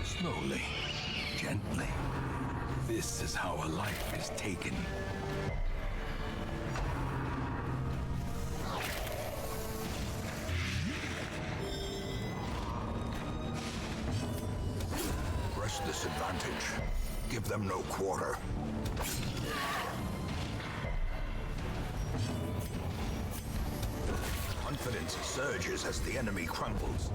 S3: Slowly, gently. This is how a life is taken.
S1: this advantage. Give them no quarter. Confidence surges as the enemy crumbles.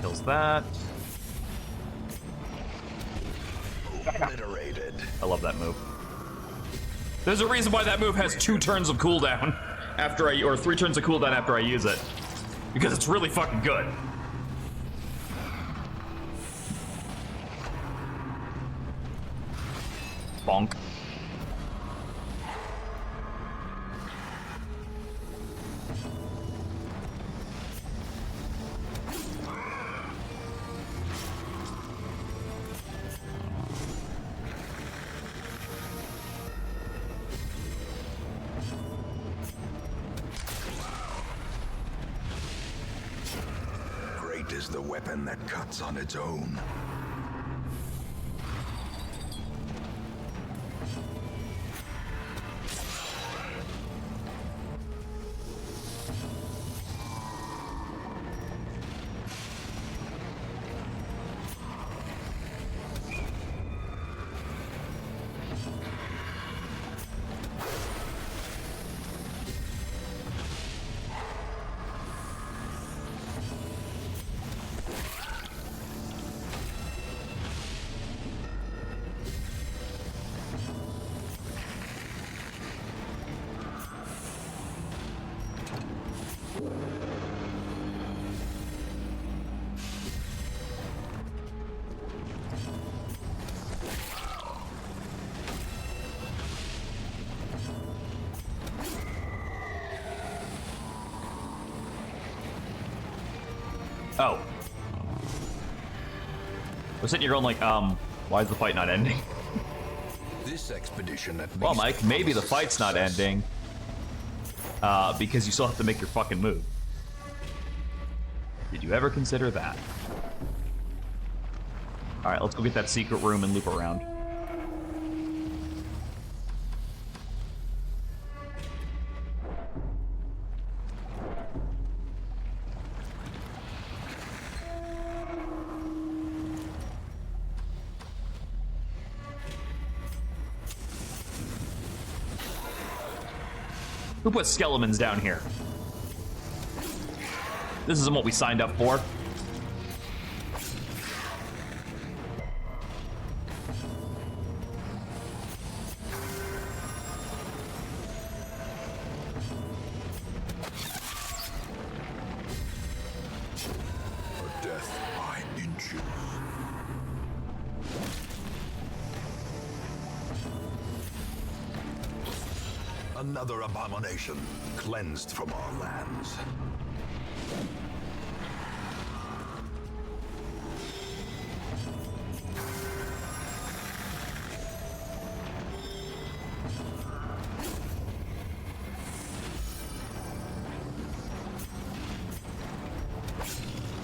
S2: Kills that.
S1: Obliterated.
S2: I love that move. There's a reason why that move has 2 turns of cooldown after or 3 turns of cooldown after I use it. Because it's really fucking good. Bonk.
S1: Great is the weapon that cuts on its own.
S2: Oh. I was sitting here going like, why is the fight not ending?
S1: This expedition at
S2: Well,
S1: least
S2: Mike, maybe the
S1: promises
S2: fight's not
S1: success.
S2: ending. Because you still have to make your fucking move. Did you ever consider that? Alright, let's go get that secret room and loop around. Who put skeletons down here? This isn't what we signed up for.
S1: A death by inches. Another abomination cleansed from our lands.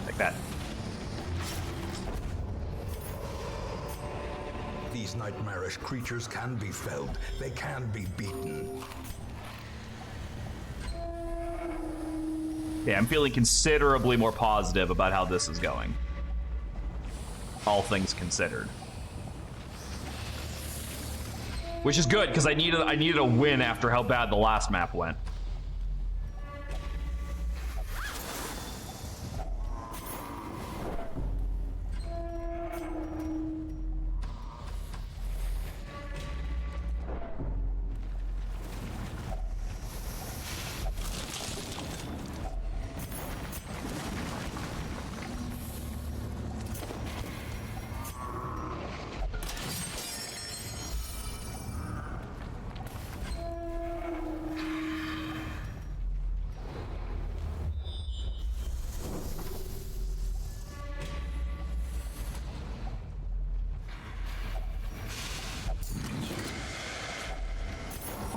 S2: Like that.
S1: These nightmarish creatures can be felled. They can be beaten.
S2: Yeah, I'm feeling considerably more positive about how this is going. All things considered. Which is good, because I needed a win after how bad the last map went.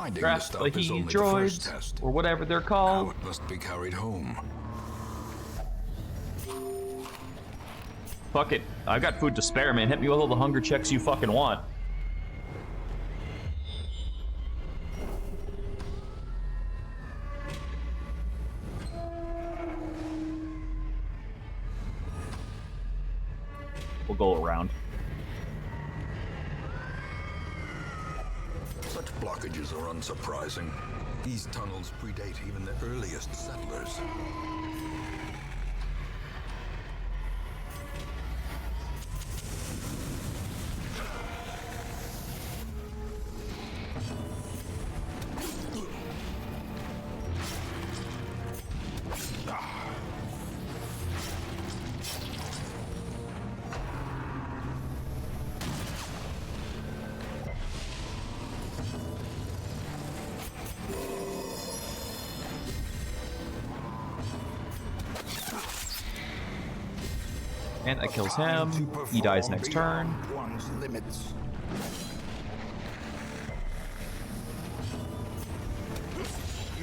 S1: Finding the
S2: Grasp
S1: stuff
S2: the
S1: is
S2: He
S1: only the first
S2: droids,
S1: test.
S2: or whatever they're
S1: Now
S2: called.
S1: it must be carried home.
S2: Fuck it. I've got food to spare, man. Hit me with all the hunger checks you fucking want. We'll go around.
S1: Such blockages are unsurprising. These tunnels predate even the earliest settlers.
S2: And that kills him. He dies next turn.
S3: One's limits.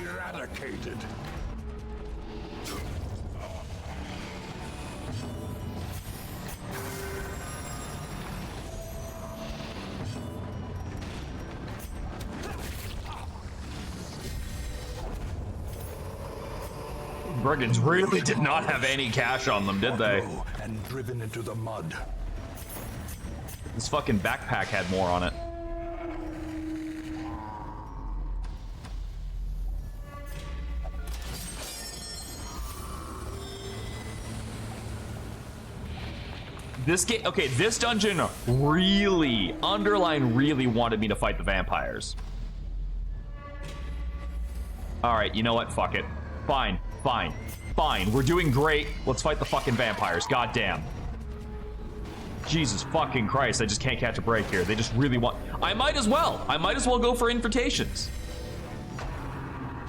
S3: Eradicated.
S2: Brigands really did not have any cash on them, did they?
S3: And driven into the mud.
S2: This fucking backpack had more on it. This game, okay, this dungeon really, underline really wanted me to fight the vampires. Alright, you know what? Fuck it. Fine, fine, fine. We're doing great. Let's fight the fucking vampires. Goddamn. Jesus fucking Christ, I just can't catch a break here. They just really want... I might as well go for invitations.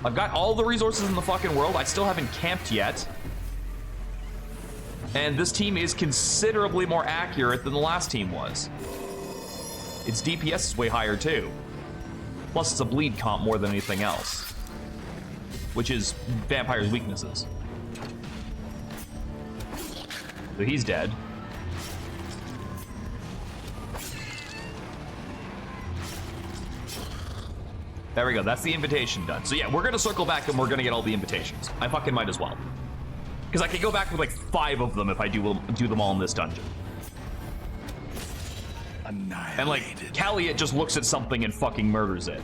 S2: I've got all the resources in the fucking world. I still haven't camped yet. And this team is considerably more accurate than the last team was. Its DPS is way higher too. Plus it's a bleed comp more than anything else. Which is Vampire's weaknesses. So he's dead. There we go, that's the invitation done. So yeah, we're gonna circle back and we're gonna get all the invitations. I fucking might as well. Because I could go back with like 5 of them if I do them all in this dungeon. And like, Calliot just looks at something and fucking murders it.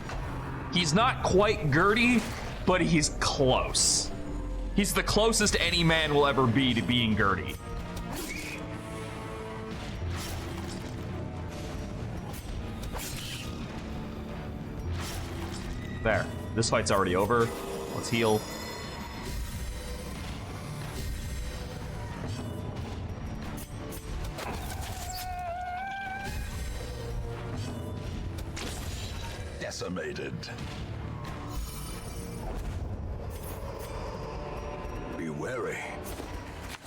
S2: He's not quite Gertie, but he's close. He's the closest any man will ever be to being Gertie. There. This fight's already over. Let's heal.
S3: Decimated. Be wary.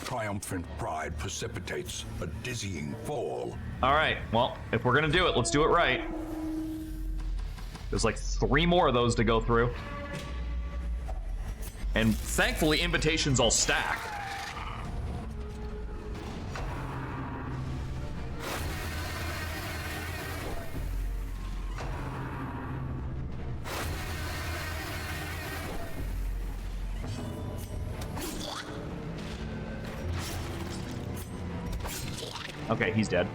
S3: Triumphant pride precipitates a dizzying fall.
S2: All right, well, if we're gonna do it, let's do it right. There's like 3 more of those to go through. And thankfully, invitations all stack. Okay, he's dead.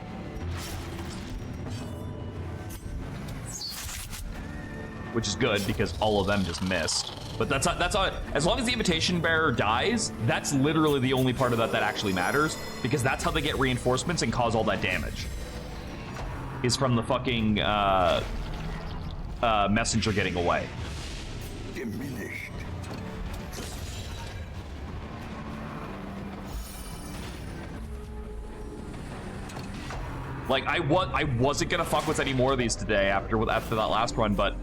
S2: Which is good because all of them just missed. But that's all. As long as the invitation bearer dies, that's literally the only part of that that actually matters, because that's how they get reinforcements and cause all that damage. Is from the fucking messenger getting away.
S3: Diminished.
S2: Like I wasn't gonna fuck with any more of these today after that last run, but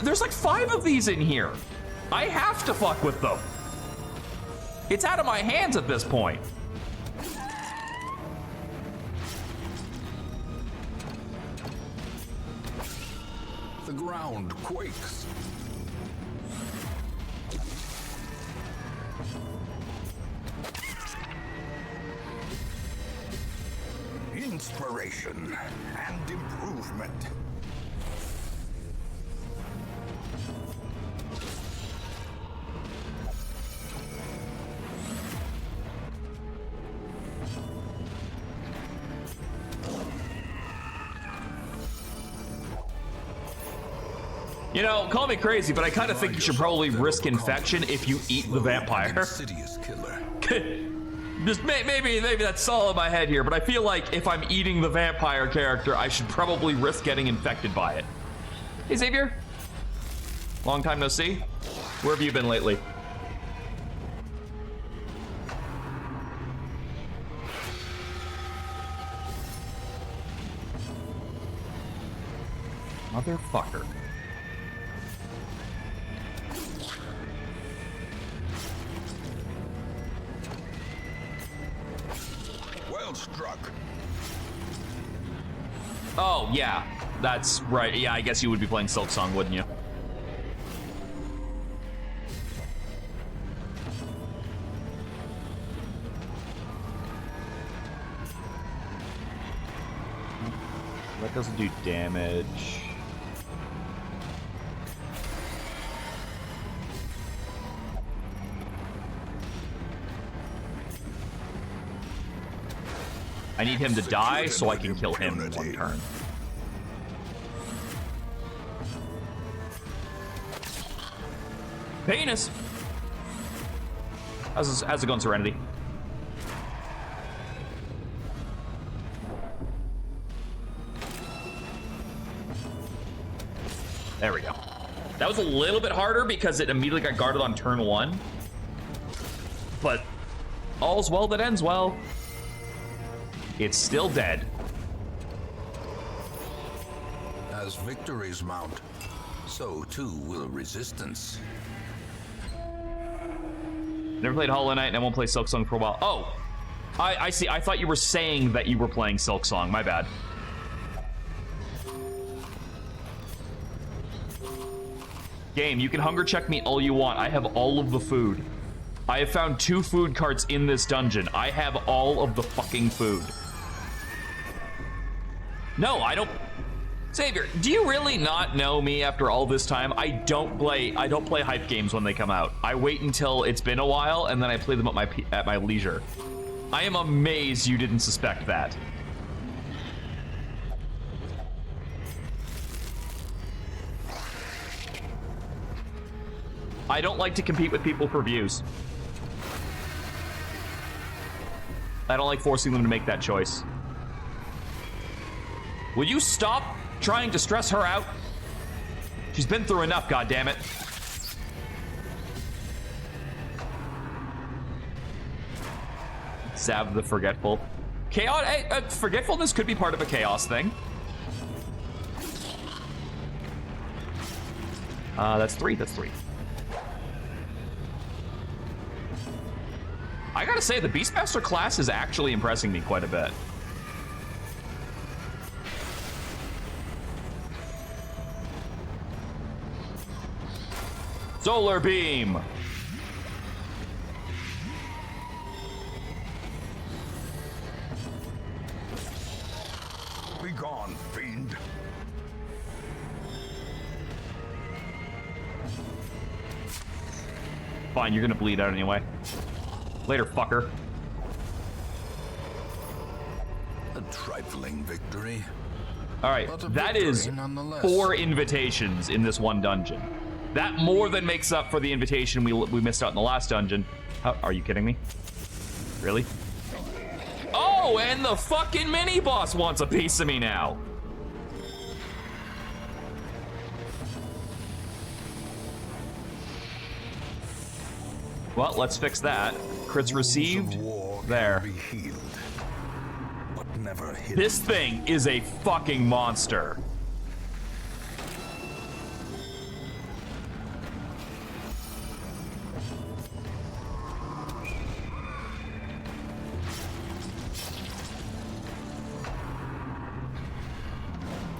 S2: there's like 5 of these in here. I have to fuck with them. It's out of my hands at this point.
S1: The ground quakes. Inspiration and improvement.
S2: You know, call me crazy, but I kind of think you should probably risk infection if you eat the vampire.
S1: Insidious killer.
S2: Just maybe that's all in my head here, but I feel like if I'm eating the vampire character, I should probably risk getting infected by it. Hey, Xavier. Long time no see. Where have you been lately? Motherfucker.
S1: Well struck.
S2: Oh, yeah. That's right. Yeah, I guess you would be playing Silksong, wouldn't you? That doesn't do damage. I need him to die so I can kill him in one turn. Penis! How's it going, Serenity? There we go. That was a little bit harder because it immediately got guarded on turn 1. But all's well that ends well. It's still dead.
S1: As victories mount, so too will resistance.
S2: Never played Hollow Knight and I won't play Silksong for a while. Oh, I see. I thought you were saying that you were playing Silksong. My bad. Game, you can hunger check me all you want. I have all of the food. I have found 2 food carts in this dungeon. I have all of the fucking food. No, I don't... Xavier, do you really not know me after all this time? I don't play hype games when they come out. I wait until it's been a while, and then I play them at my leisure. I am amazed you didn't suspect that. I don't like to compete with people for views. I don't like forcing them to make that choice. Will you stop trying to stress her out? She's been through enough, goddammit. Sav the Forgetful. Chaos, forgetfulness could be part of a chaos thing. That's 3, that's 3. I gotta say, the Beastmaster class is actually impressing me quite a bit. Solar Beam!
S1: Be gone, fiend.
S2: Fine, you're gonna bleed out anyway. Later, fucker.
S1: A trifling victory.
S2: Alright, that is 4 invitations in this one dungeon. That more than makes up for the invitation we missed out in the last dungeon. Are you kidding me? Really? Oh, and the fucking mini-boss wants a piece of me now. Well, let's fix that. Crits received. There. This thing is a fucking monster.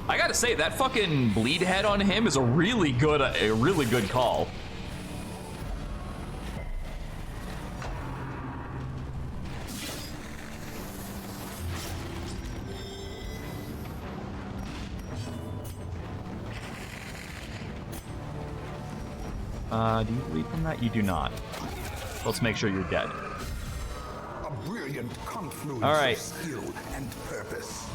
S2: I gotta say, that fucking bleed head on him is a really good call. Do you bleed from that? You do not. Let's make sure you're dead.
S3: A brilliant confluence
S2: All right.
S3: of skill and purpose.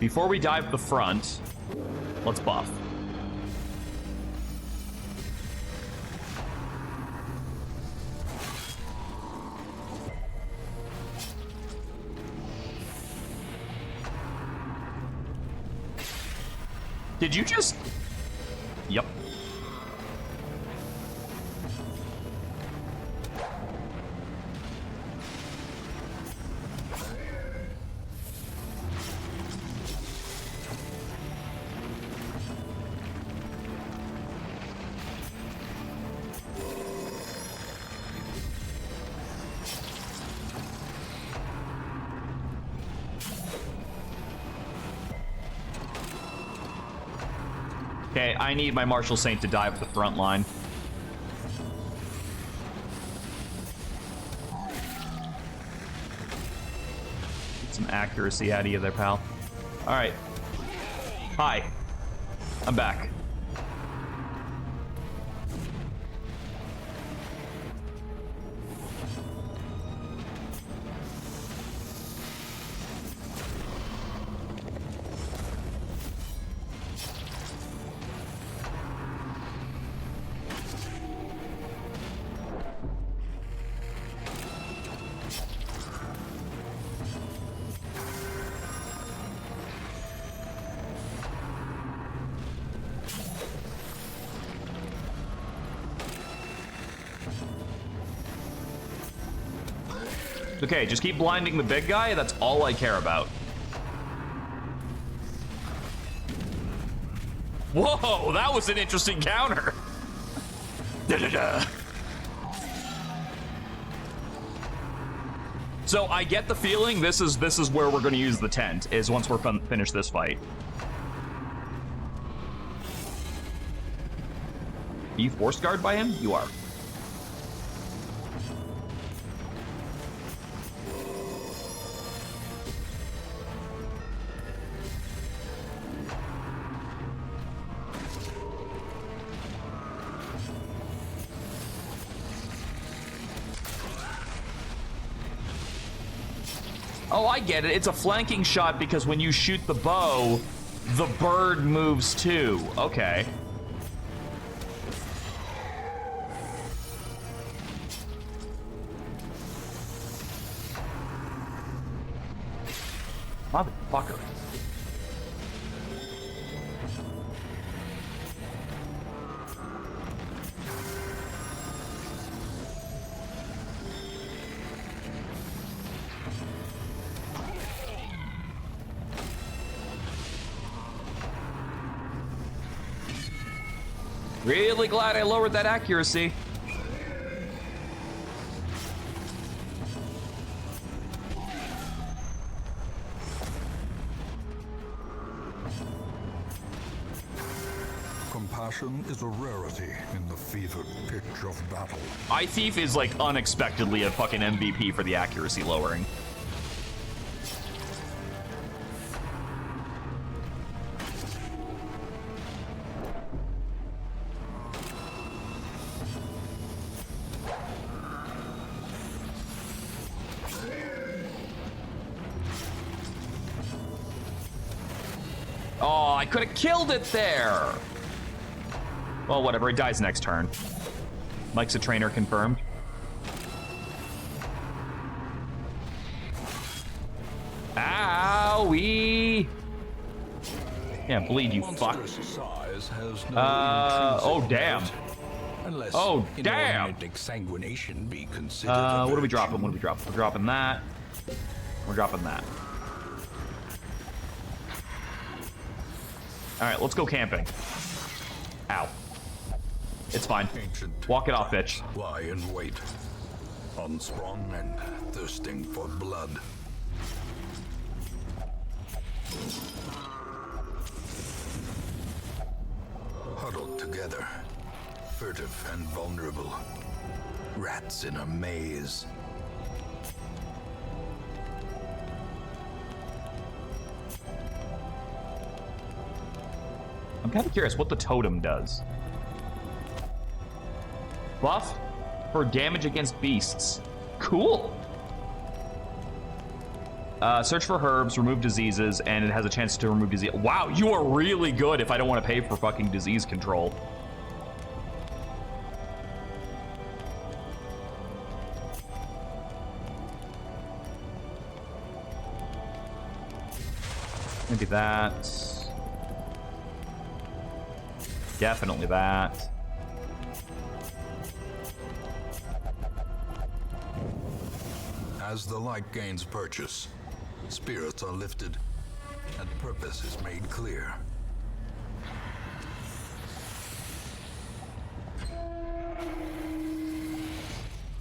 S2: Before we dive the front, let's buff. Did you just... Yep. Okay, I need my Martial Saint to dive the front line. Get some accuracy out of you there, pal. All right. Hi. I'm back. Okay, just keep blinding the big guy. That's all I care about. Whoa, that was an interesting counter. Da-da-da. So I get the feeling this is where we're going to use the tent, is once we're finished this fight. Are you force guard by him? You are. Oh, I get it. It's a flanking shot because when you shoot the bow, the bird moves too. Okay. Motherfucker. Really glad I lowered that accuracy.
S3: Compassion is a rarity in the fevered pitch of battle.
S2: Eye Thief is like unexpectedly a fucking MVP for the accuracy lowering. Oh, I could have killed it there. Well, whatever. It dies next turn. Mike's a trainer confirmed. Owie! Yeah, bleed, you fuck. Oh, damn. Oh, damn!
S3: Exsanguination be considered
S2: what are we dropping? What are we dropping? We're dropping that. We're dropping that. All right, let's go camping. Ow. It's fine. Walk it off, bitch.
S3: Lie in wait.
S1: Unsprung and thirsting for blood. Huddled together, furtive and vulnerable. Rats in a maze.
S2: I'm kind of curious what the totem does. Buff for damage against beasts. Cool. Search for herbs, remove diseases, and it has a chance to remove disease. Wow, you are really good if I don't want to pay for fucking disease control. Maybe that. Definitely that.
S1: As the light gains purchase, spirits are lifted and purpose is made clear.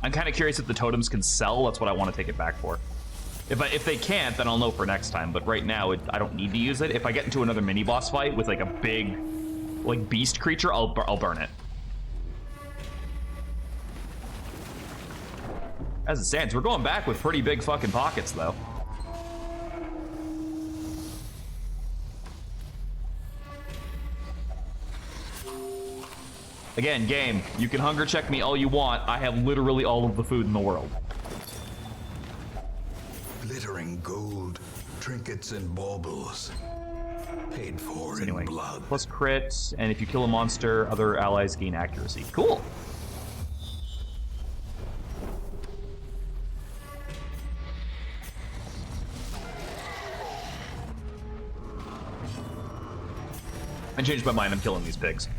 S2: I'm kind of curious if the totems can sell. That's what I want to take it back for. If they can't, then I'll know for next time. But right now, I don't need to use it. If I get into another mini boss fight with like a big, like beast creature, I'll burn it. As it stands, we're going back with pretty big fucking pockets, though. Again, game, you can hunger check me all you want. I have literally all of the food in the world.
S1: Glittering gold, trinkets and baubles. Paid for
S2: So anyway,
S1: in blood.
S2: plus crits, and if you kill a monster, other allies gain accuracy. Cool. I changed my mind, I'm killing these pigs.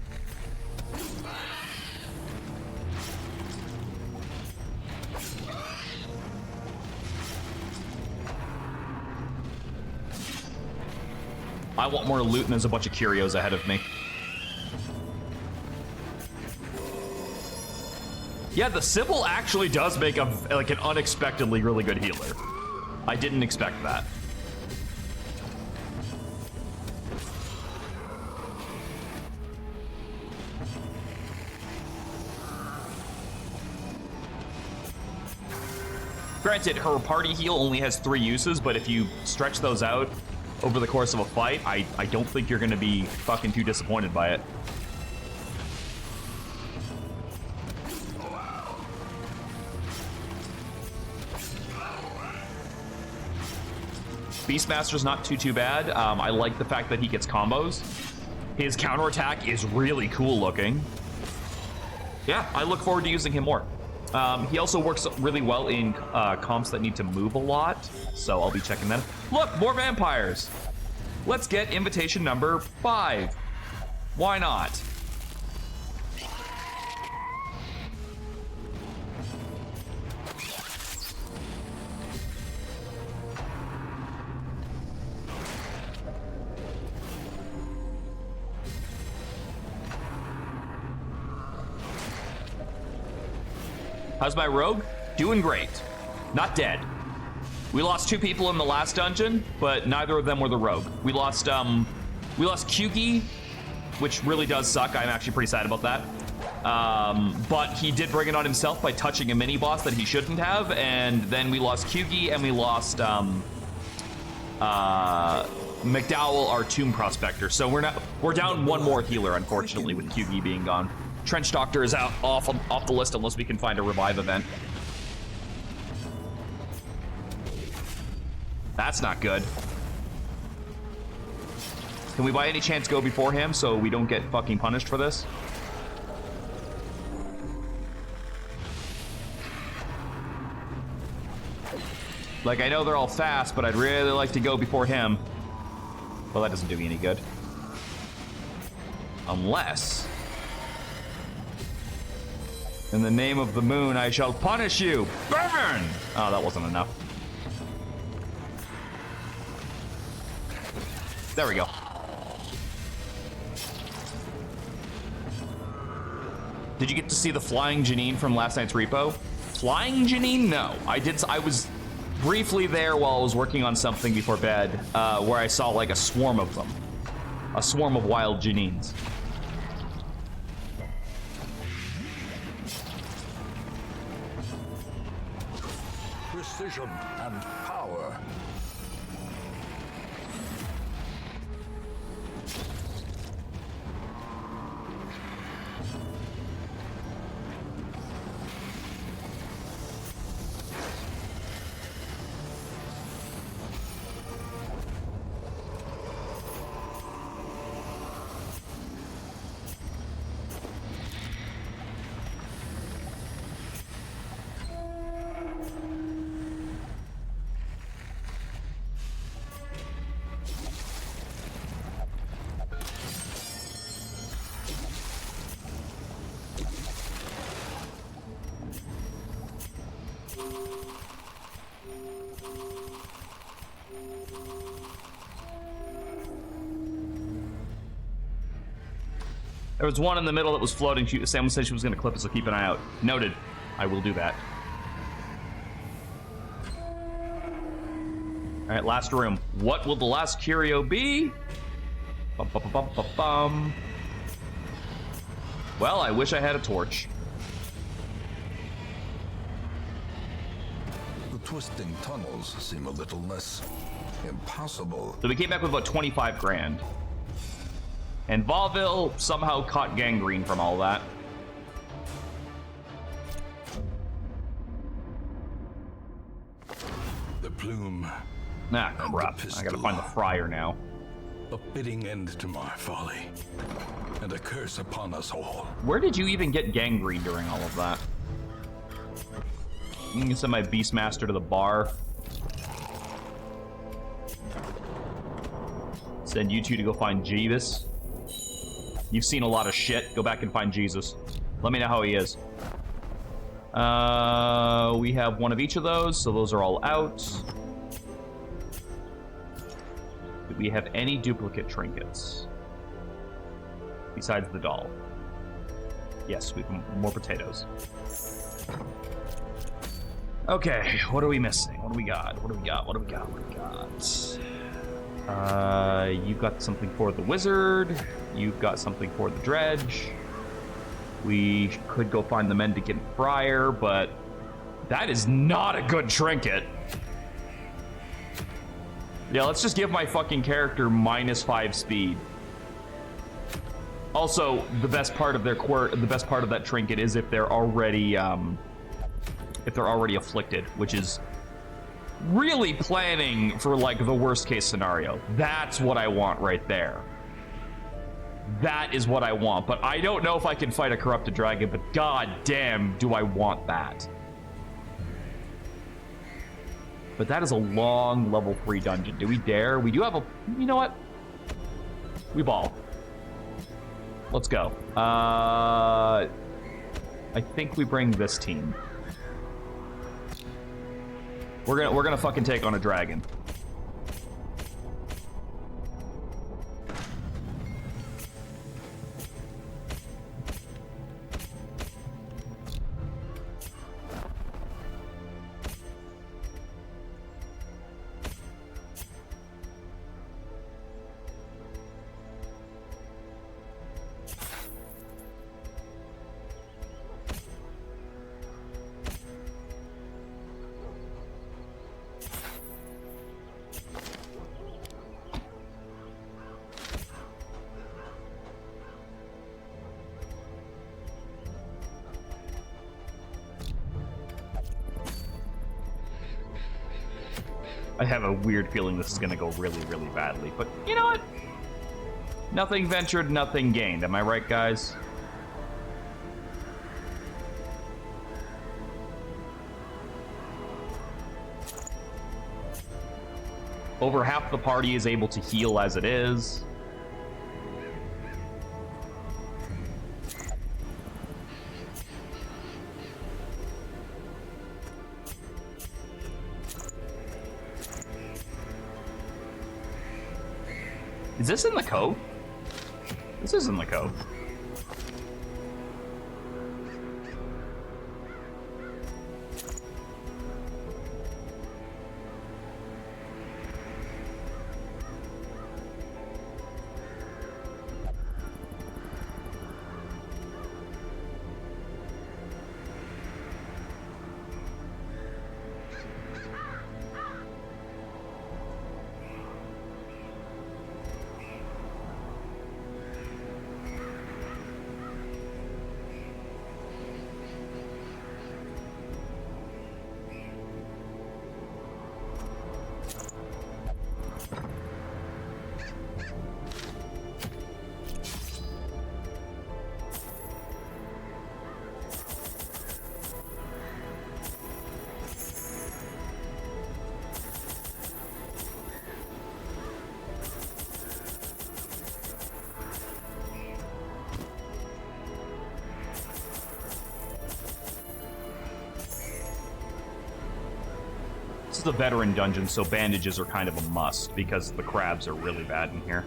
S2: I want more loot and there's a bunch of curios ahead of me. Yeah, the Sybil actually does make like an unexpectedly really good healer. I didn't expect that. Granted, her party heal only has 3 uses, but if you stretch those out over the course of a fight, I don't think you're going to be fucking too disappointed by it. Beastmaster's not too bad. I like the fact that he gets combos. His counterattack is really cool looking. Yeah, I look forward to using him more. He also works really well in comps that need to move a lot, so I'll be checking that. Look, more vampires! Let's get invitation number 5. Why not? How's my rogue? Doing great. Not dead. We lost 2 people in the last dungeon, but neither of them were the rogue. We lost Kyugi, which really does suck. I'm actually pretty sad about that. But he did bring it on himself by touching a mini boss that he shouldn't have, and then we lost Kyugi and we lost McDowell, our tomb prospector. So we're down 1 more healer, unfortunately, with Kyugi being gone. Trench Doctor is out off the list unless we can find a revive event. That's not good. Can we by any chance go before him so we don't get fucking punished for this? Like, I know they're all fast, but I'd really like to go before him. Well, that doesn't do me any good. Unless... in the name of the moon, I shall punish you! Burn! Oh, that wasn't enough. There we go. Did you get to see the flying Janine from last night's repo? flying Janine? No. I was briefly there while I was working on something before bed, where I saw like a swarm of them. A swarm of wild Janines.
S1: Precision and power.
S2: There was one in the middle that was floating. Sam said she was going to clip it, so keep an eye out. Noted. I will do that. All right, last room. What will the last curio be? Bum, bum, bum, bum, bum. Well, I wish I had a torch.
S1: The twisting tunnels seem a little less impossible.
S2: So we came back with about 25 grand. And Vauville somehow caught gangrene from all that.
S3: The plume.
S2: Ah, crap. I gotta find the friar now.
S3: A fitting end to my folly. And a curse upon us all.
S2: Where did you even get gangrene during all of that? You can send my Beastmaster to the bar. Send you two to go find Jeeves. You've seen a lot of shit. Go back and find Jesus. Let me know how he is. We have one of each of those, so those are all out. Do we have any duplicate trinkets? Besides the doll. Yes, we have more potatoes. Okay, what are we missing? What do we got? What do we got? What do we got? What do we got? You've got something for the wizard. You've got something for the dredge. We could go find the mendicant friar, but that is not a good trinket. Yeah, let's just give my fucking character -5 speed. Also, the best part of that trinket is if they're already afflicted, which is really planning for like the worst case scenario. That's what I want right there. That is what I want, but I don't know if I can fight a corrupted dragon, but god damn do I want that. But that is a long level 3 dungeon. Do we dare? We do have a... You know what? We ball. Let's go. I think we bring this team. We're gonna fucking take on a dragon. I have a weird feeling this is going to go really, really badly. But you know what? Nothing ventured, nothing gained. Am I right, guys? Over half the party is able to heal as it is. Is this in the cove? This is in the cove. is a veteran dungeon, so bandages are kind of a must because the crabs are really bad in here.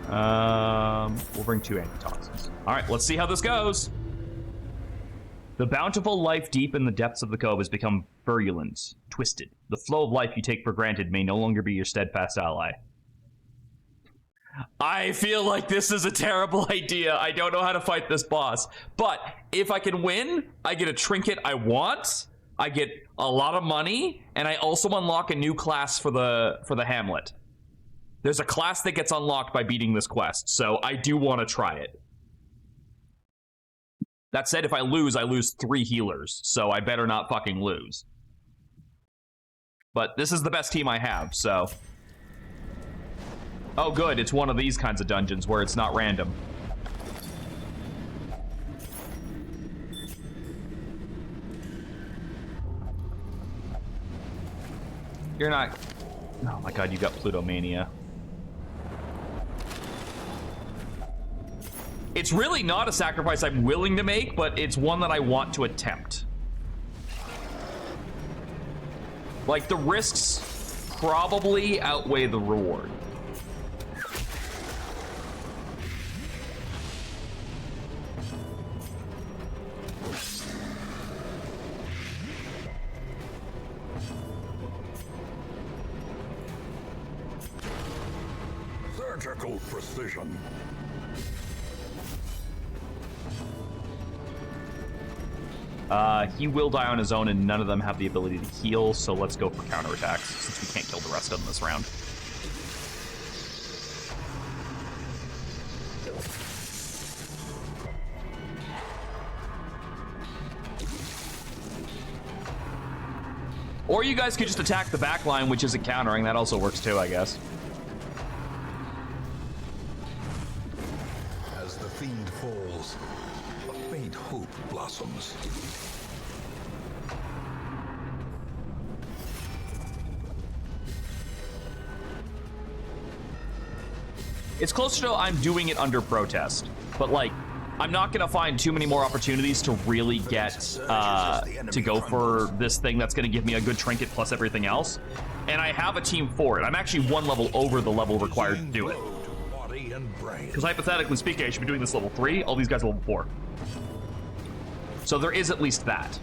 S2: We'll bring 2 antitoxins. All right, let's see how this goes. The bountiful life deep in the depths of the cove has become virulent, twisted. The flow of life you take for granted may no longer be your steadfast ally. I feel like this is a terrible idea. I don't know how to fight this boss. But if I can win, I get a trinket I want, I get a lot of money, and I also unlock a new class for the Hamlet. There's a class that gets unlocked by beating this quest, so I do want to try it. That said, if I lose 3 healers, so I better not fucking lose. But this is the best team I have, so... Oh good, it's one of these kinds of dungeons where it's not random. You're not... Oh my god, you got Plutomania. It's really not a sacrifice I'm willing to make, but it's one that I want to attempt. Like, the risks probably outweigh the reward.
S3: Surgical precision.
S2: He will die on his own, and none of them have the ability to heal, so let's go for counterattacks, since we can't kill the rest of them this round. Or you guys could just attack the back line, which isn't countering. That also works too, I guess.
S1: As the fiend falls, a faint hope blossoms.
S2: It's closer to I'm doing it under protest, but like, I'm not gonna find too many more opportunities to really get to go for this thing that's gonna give me a good trinket plus everything else. And I have a team for it. I'm actually 1 level over the level required to do it. Because hypothetically speaking, I should be doing this level 3, all these guys are level 4. So there is at least that.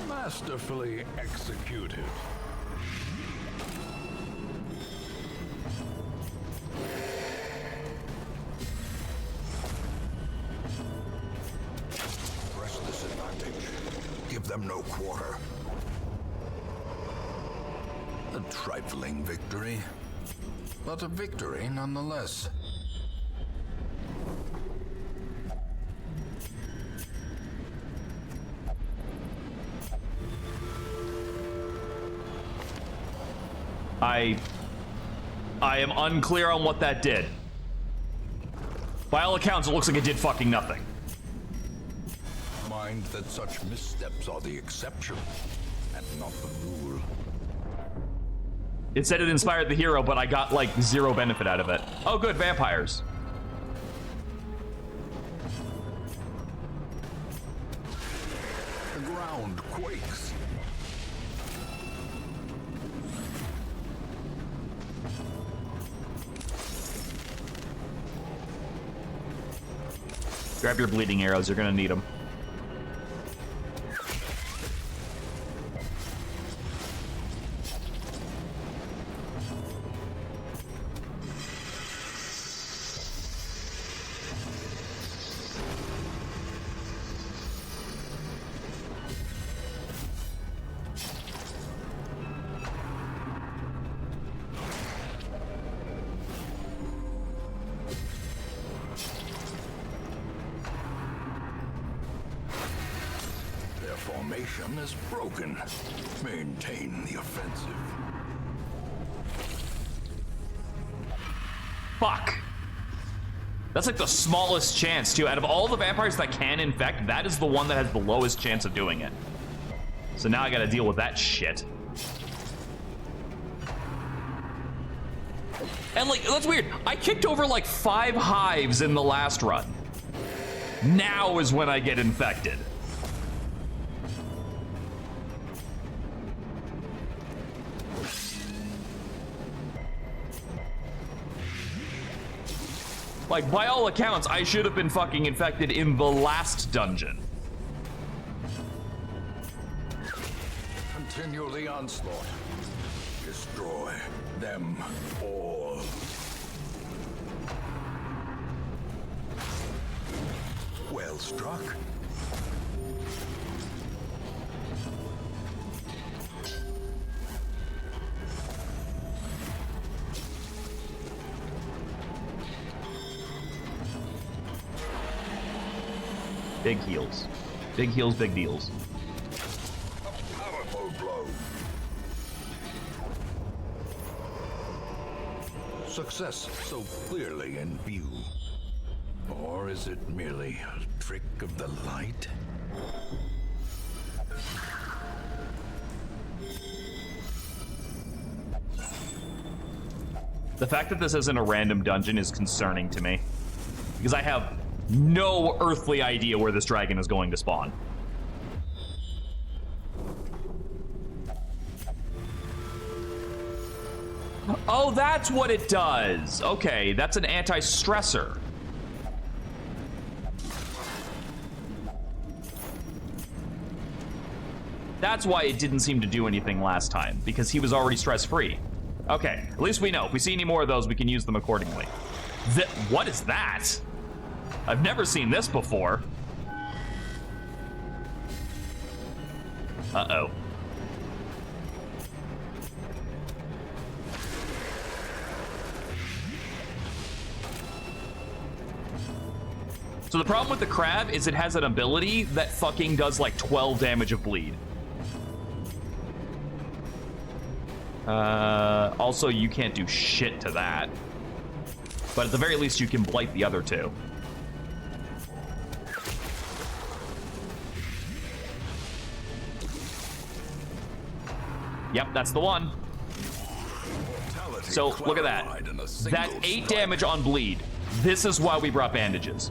S3: Masterfully executed.
S1: Press this advantage. Give them no quarter. A trifling victory, but a victory nonetheless.
S2: I am unclear on what that did. By all accounts, it looks like it did fucking nothing.
S1: Mind that such missteps are the exception and not the rule.
S2: It said it inspired the hero, but I got like 0 benefit out of it. Oh good, vampires.
S1: The ground quakes.
S2: Grab your bleeding arrows, you're gonna need them.
S1: Formation is broken. Maintain the offensive.
S2: Fuck. That's like the smallest chance, too. Out of all the vampires that can infect, that is the one that has the lowest chance of doing it. So now I gotta deal with that shit. And like, that's weird. I kicked over like 5 hives in the last run. Now is when I get infected. Like, by all accounts, I should have been fucking infected in the last dungeon.
S1: Continue the onslaught. Destroy them all. Well struck.
S2: Big heals. Big heals, big deals.
S1: A powerful blow. Success so clearly in view. Or is it merely a trick of the light?
S2: The fact that this isn't a random dungeon is concerning to me. Because I have no earthly idea where this dragon is going to spawn. Oh, that's what it does. Okay, that's an anti-stressor. That's why it didn't seem to do anything last time, because he was already stress-free. Okay, at least we know. If we see any more of those, we can use them accordingly. What is that? I've never seen this before. Uh-oh. So the problem with the crab is it has an ability that fucking does like 12 damage of bleed. Also, you can't do shit to that. But at the very least, you can blight the other two. Yep, that's the one. So, look at that. That's 8 damage on bleed. This is why we brought bandages.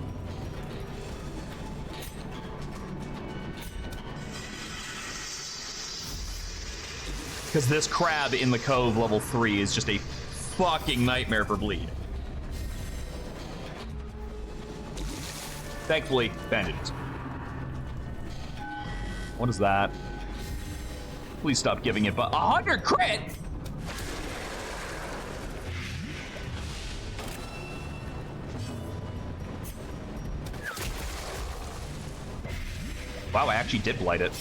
S2: Because this crab in the cove level 3 is just a fucking nightmare for bleed. Thankfully, bandages. What is that? Please stop giving it, but 100 crit! Wow, I actually did blight it.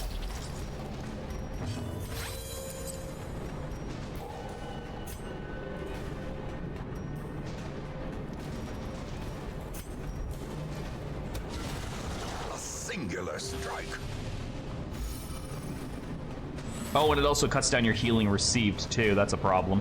S1: A singular strike.
S2: Oh, and it also cuts down your healing received, too. That's a problem.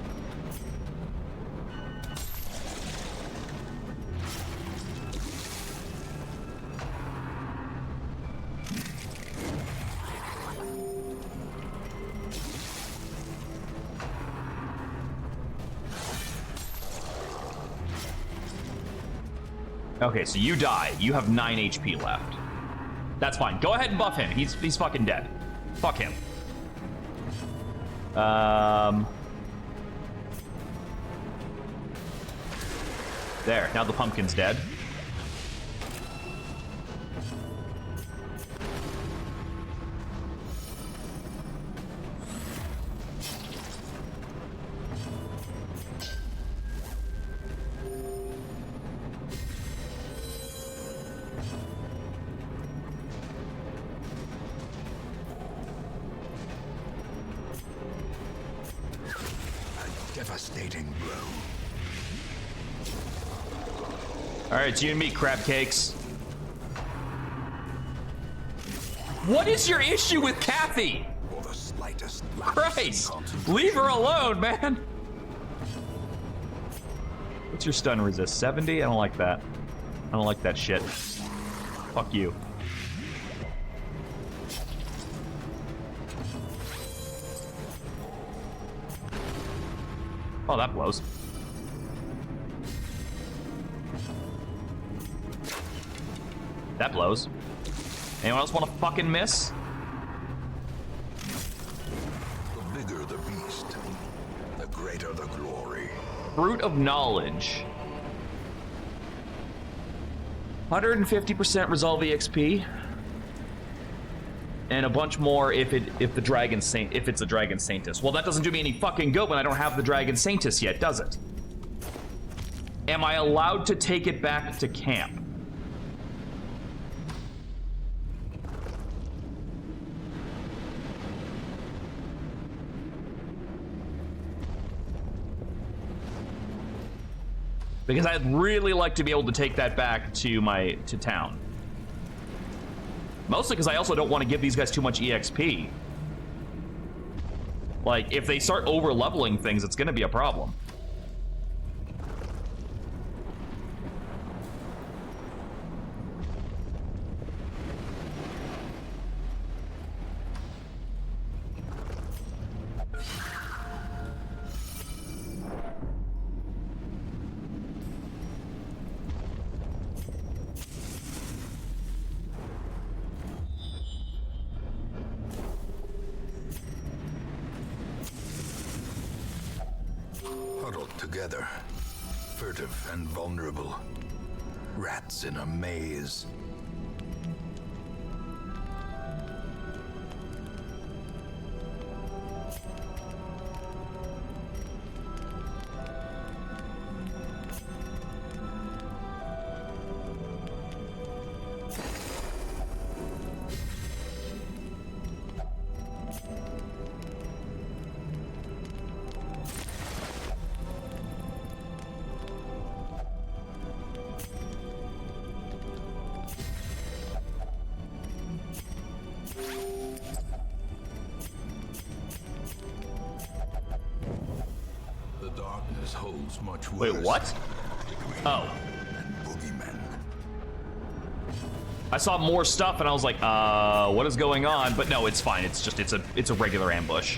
S2: Okay, so you die. You have 9 HP left. That's fine. Go ahead and buff him. He's fucking dead. Fuck him. There, now the pumpkin's dead.
S1: Devastating blow.
S2: All right, it's you and me, crab cakes. What is your issue with Kathy?
S1: For the slightest lapse in
S2: Christ,
S1: concentration.
S2: leave her alone, man. What's your stun resist? 70? I don't like that. I don't like that shit. Fuck you. Oh, that blows. That blows. Anyone else want to fucking miss?
S1: The bigger the beast, the greater the glory.
S2: Fruit of Knowledge. 150% resolve EXP. And a bunch more if it's a Dragon Saintus. Well, that doesn't do me any fucking good when I don't have the Dragon Saintus yet, does it? Am I allowed to take it back to camp? Because I'd really like to be able to take that back to town. Mostly because I also don't want to give these guys too much EXP. Like, if they start over-leveling things, it's gonna be a problem.
S1: Huddled together, furtive and vulnerable. Rats in a maze. The darkness holds much worse.
S2: Wait, what? Oh.
S1: And boogeymen.
S2: I saw more stuff and I was like, what is going on? But no, it's fine. It's just, it's a regular ambush.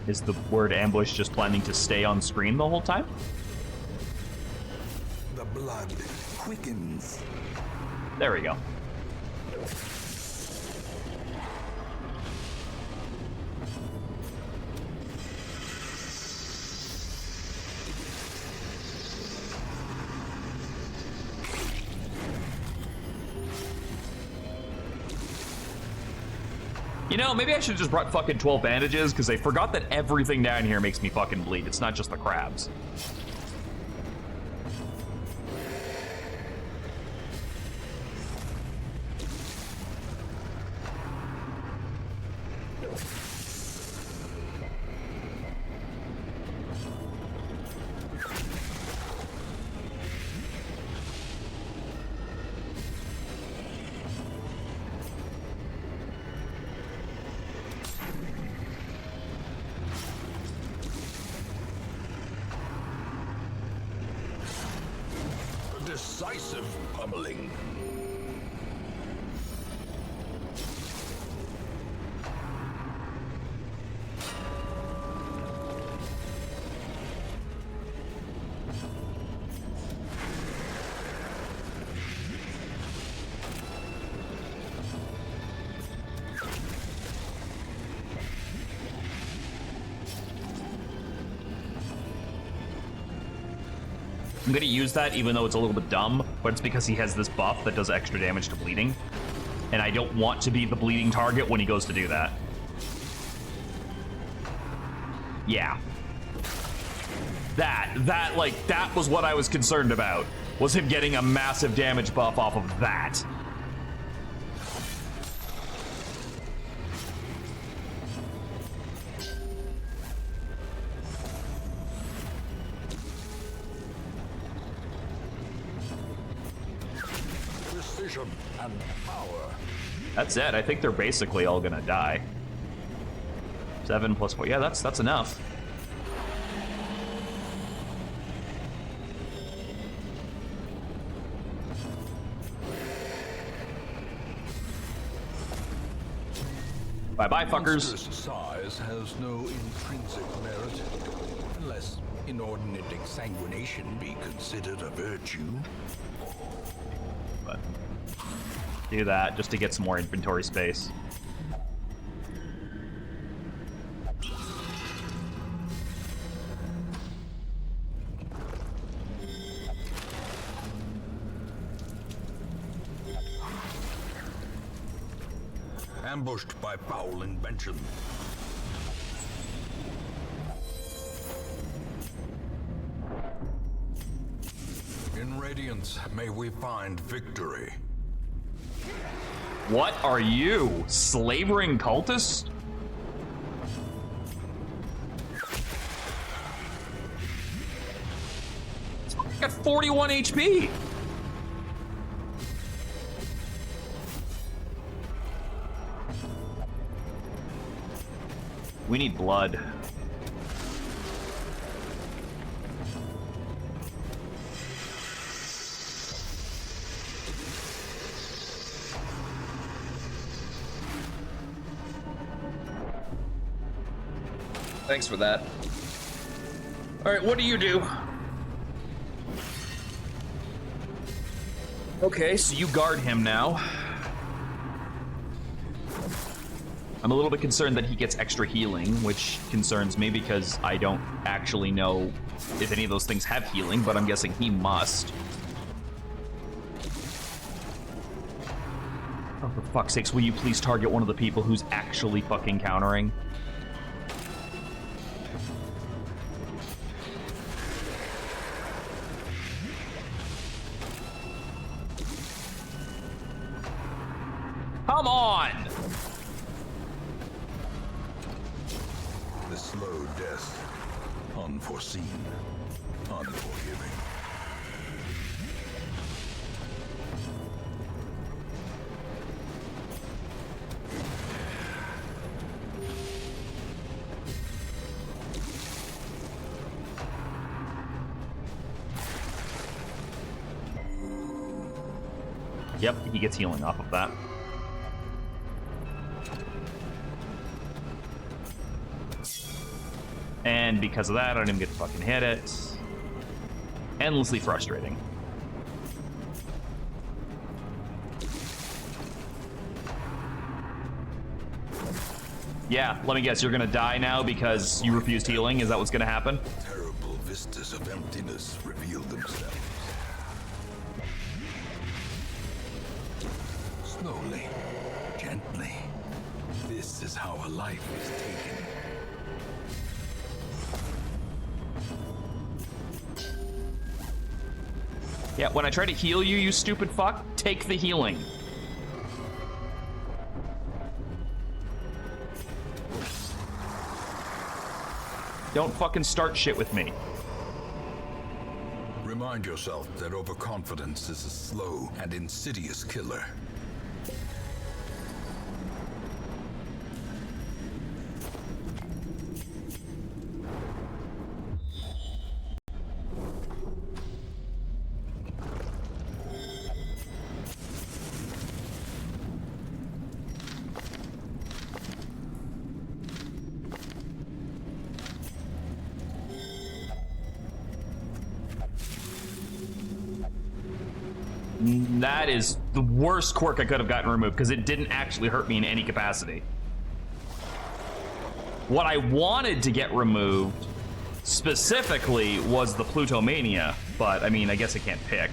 S2: Is the word ambush just planning to stay on screen the whole time?
S3: The blood quickens.
S2: There we go. You know, maybe I should have just brought fucking 12 bandages, because they forgot that everything down here makes me fucking bleed. It's not just the crabs.
S1: Decisive pummeling.
S2: I'm gonna use that even though it's a little bit dumb, but it's because he has this buff that does extra damage to bleeding. And I don't want to be the bleeding target when he goes to do that. Yeah. That was what I was concerned about, was him getting a massive damage buff off of that.
S1: Precision and power.
S2: That's it. I think they're basically all gonna die. 7 plus 4. Yeah, that's enough. Bye-bye, fuckers.
S1: Monstrous size has no intrinsic merit, unless inordinate exsanguination be considered a virtue.
S2: But do that just to get some more inventory space.
S1: Ambushed by foul invention. In Radiance, may we find victory.
S2: What are you? Slavering cultist? Got 41 HP. We need blood. Thanks for that. All right, what do you do? Okay, so you guard him now. I'm a little bit concerned that he gets extra healing, which concerns me because I don't actually know if any of those things have healing, but I'm guessing he must. Oh, for fuck's sakes, will you please target one of the people who's actually fucking countering? Come on!
S1: The slow death, unforeseen, unforgiving.
S2: Yep, he gets healing off of that. And because of that, I don't even get to fucking hit it. Endlessly frustrating. Yeah, let me guess, you're gonna die now because you refused healing? Is that what's gonna happen?
S1: Terrible vistas of emptiness reveal themselves. Slowly, gently. This is how a life is taken.
S2: Yeah, when I try to heal you, you stupid fuck, take the healing. Don't fucking start shit with me.
S1: Remind yourself that overconfidence is a slow and insidious killer.
S2: That is the worst quirk I could have gotten removed because it didn't actually hurt me in any capacity. What I wanted to get removed specifically was the Plutomania, but I mean, I guess I can't pick.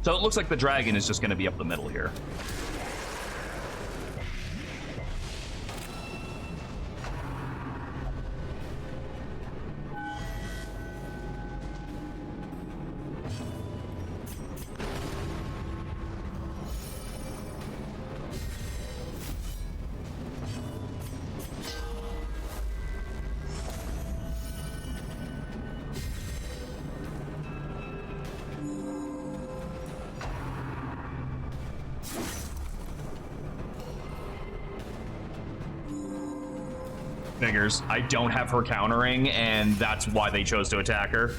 S2: So it looks like the dragon is just going to be up the middle here. Figures. I don't have her countering, and that's why they chose to attack her.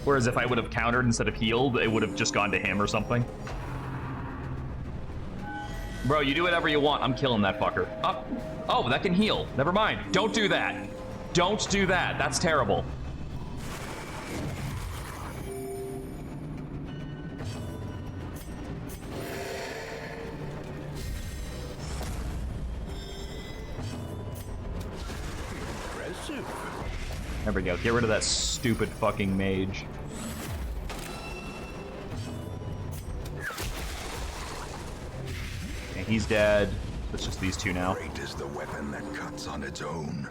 S2: Whereas if I would have countered instead of healed, it would have just gone to him or something. Bro, you do whatever you want. I'm killing that fucker. Oh, that can heal. Never mind. Don't do that. Don't do that. That's terrible. There we go. Get rid of that stupid fucking mage. Okay, he's dead. It's just these two now.
S1: Great is the weapon that cuts on its own.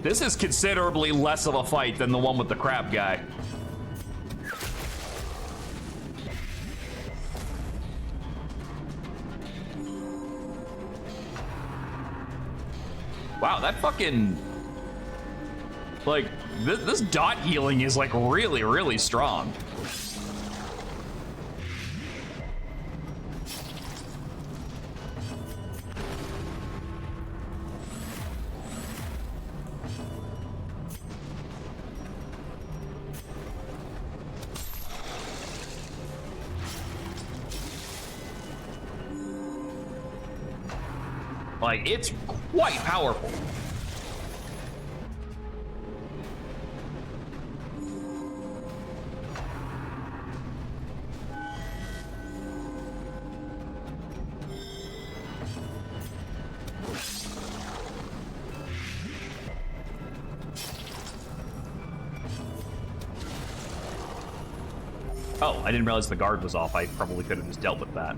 S2: This is considerably less of a fight than the one with the crab guy. Wow, that fucking... Like, this dot healing is like really, really strong. Like, it's quite powerful. Oh, I didn't realize the guard was off. I probably could have just dealt with that.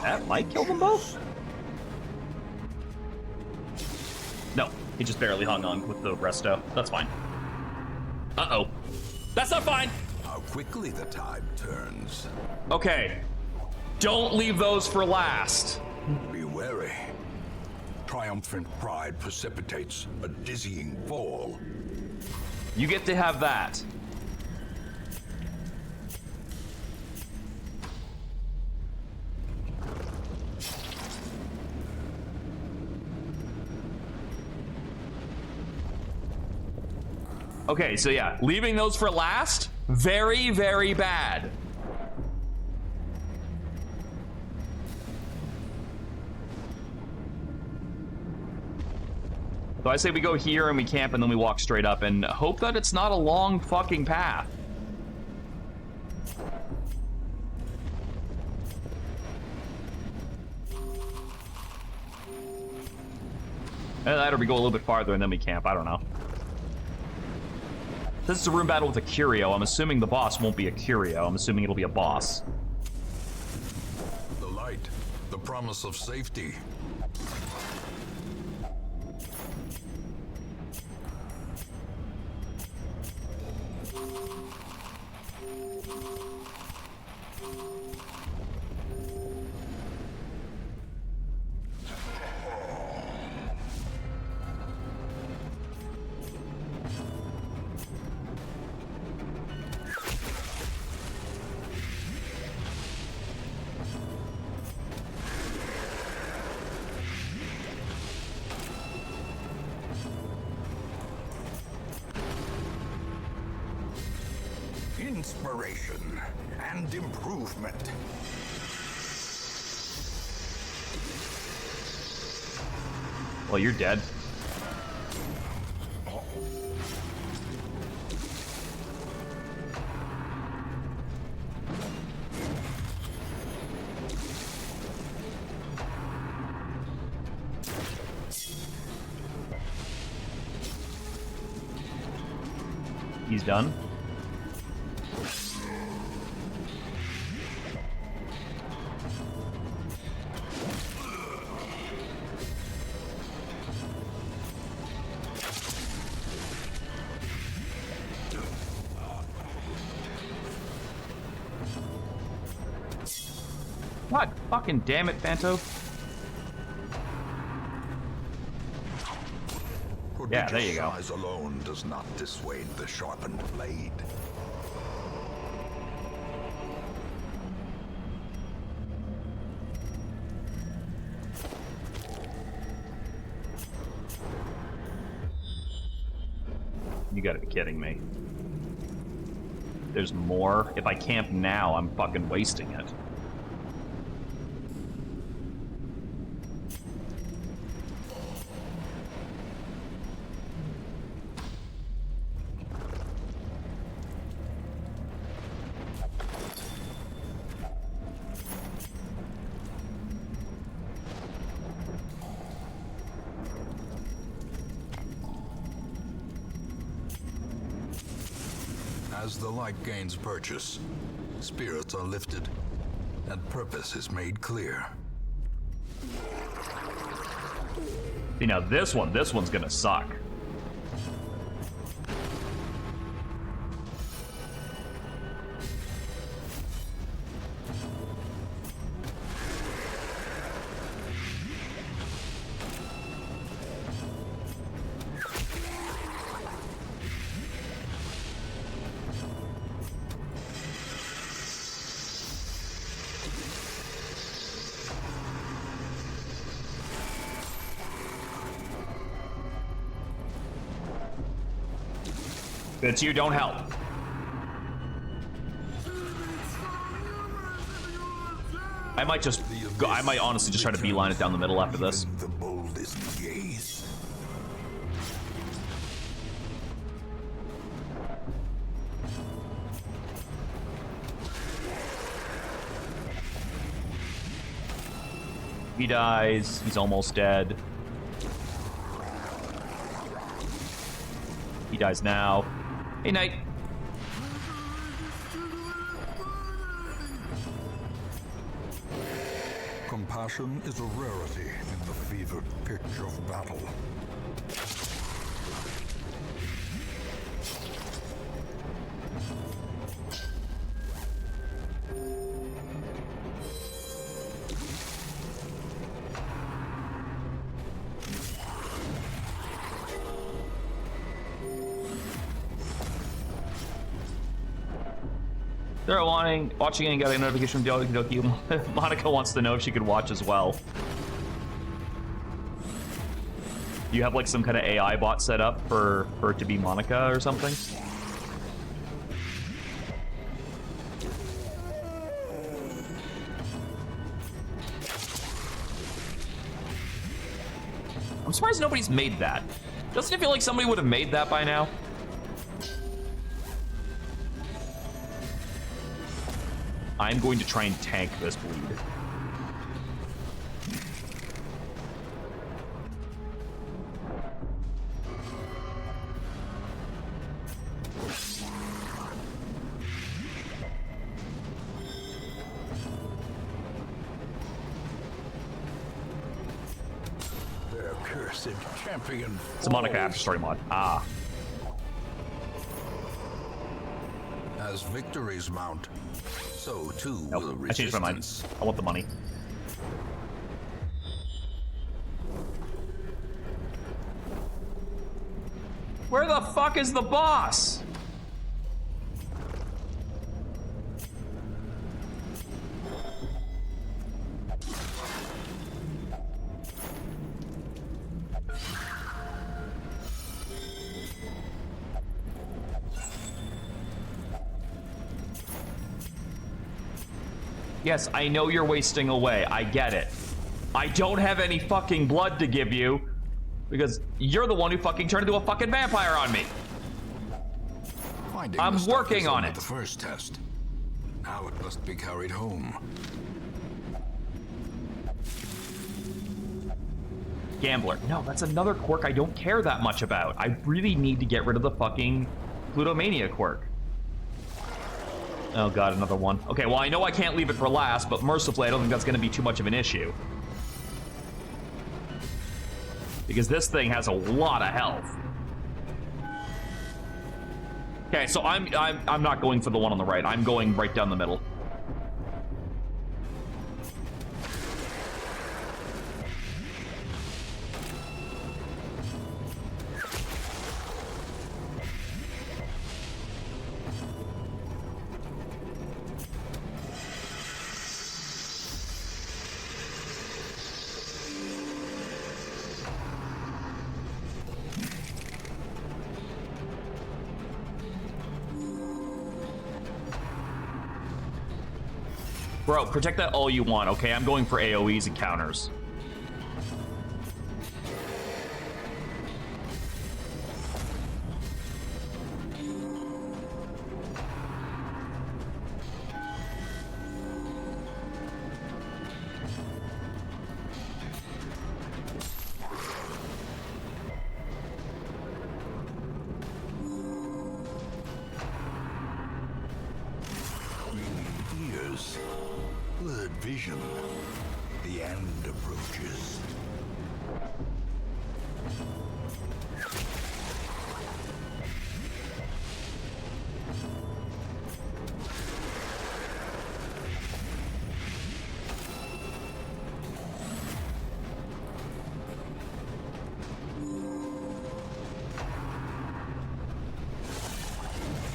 S2: That might kill them both? No, he just barely hung on with the resto. That's fine. Uh-oh. That's not fine!
S1: How quickly the tide turns.
S2: Okay. Don't leave those for last.
S1: Be wary. Triumphant pride precipitates a dizzying fall.
S2: You get to have that. Okay, so yeah, leaving those for last, very, very bad. So I say we go here and we camp and then we walk straight up and hope that it's not a long fucking path. That or we go a little bit farther and then we camp, I don't know. This is a room battle with a curio. I'm assuming the boss won't be a curio. I'm assuming it'll be a boss.
S1: The light, the promise of safety. Inspiration and improvement.
S2: Well, you're dead. He's done. God fucking damn it, Fanto. Yeah, there you go.
S1: Size alone does not dissuade the sharpened blade.
S2: You gotta be kidding me. There's more? If I camp now, I'm fucking wasting it.
S1: As the light gains purchase, spirits are lifted, and purpose is made clear.
S2: You know, this one's gonna suck. It's you, don't help. I might just go, I might honestly just try to beeline it down the middle after this.
S1: The boldest gaze.
S2: He dies, he's almost dead. He dies now. Hey, Knight.
S1: Compassion is a rarity in the fevered pitch of battle.
S2: They're watching and got a notification from Doki. Monica wants to know if she could watch as well. You have like some kind of AI bot set up for it to be Monica or something? I'm surprised nobody's made that. Doesn't it feel like somebody would have made that by now? I'm going to try and tank this bleed.
S1: Their cursed champion.
S2: It's a Monica after story mod. Ah.
S1: As victories mount, so too will
S2: Nope, I
S1: resistance.
S2: changed my mind. I want the money. Where the fuck is the boss? Yes, I know you're wasting away. I get it. I don't have any fucking blood to give you because you're the one who fucking turned into a fucking vampire on me.
S1: Finding
S2: I'm
S1: the stuff
S2: working
S1: is
S2: on
S1: only
S2: it.
S1: The first test. Now it must be carried home.
S2: Gambler. No, that's another quirk I don't care that much about. I really need to get rid of the fucking Plutomania quirk. Oh god, another one. Okay, well, I know I can't leave it for last, but mercifully, I don't think that's going to be too much of an issue. Because this thing has a lot of health. Okay, so I'm not going for the one on the right. I'm going right down the middle. Bro, protect that all you want, okay? I'm going for AoEs and counters.
S1: Ears, blurred vision. The end approaches.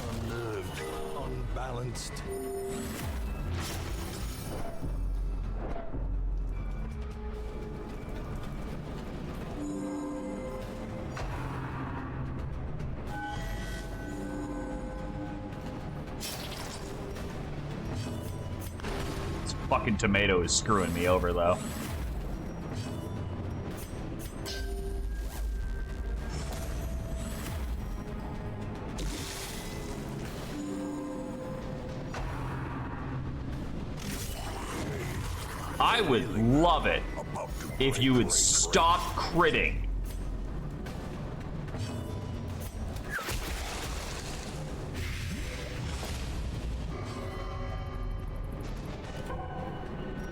S1: Unnerved, unbalanced.
S2: This fucking tomato is screwing me over, though. I would love it if you would stop critting.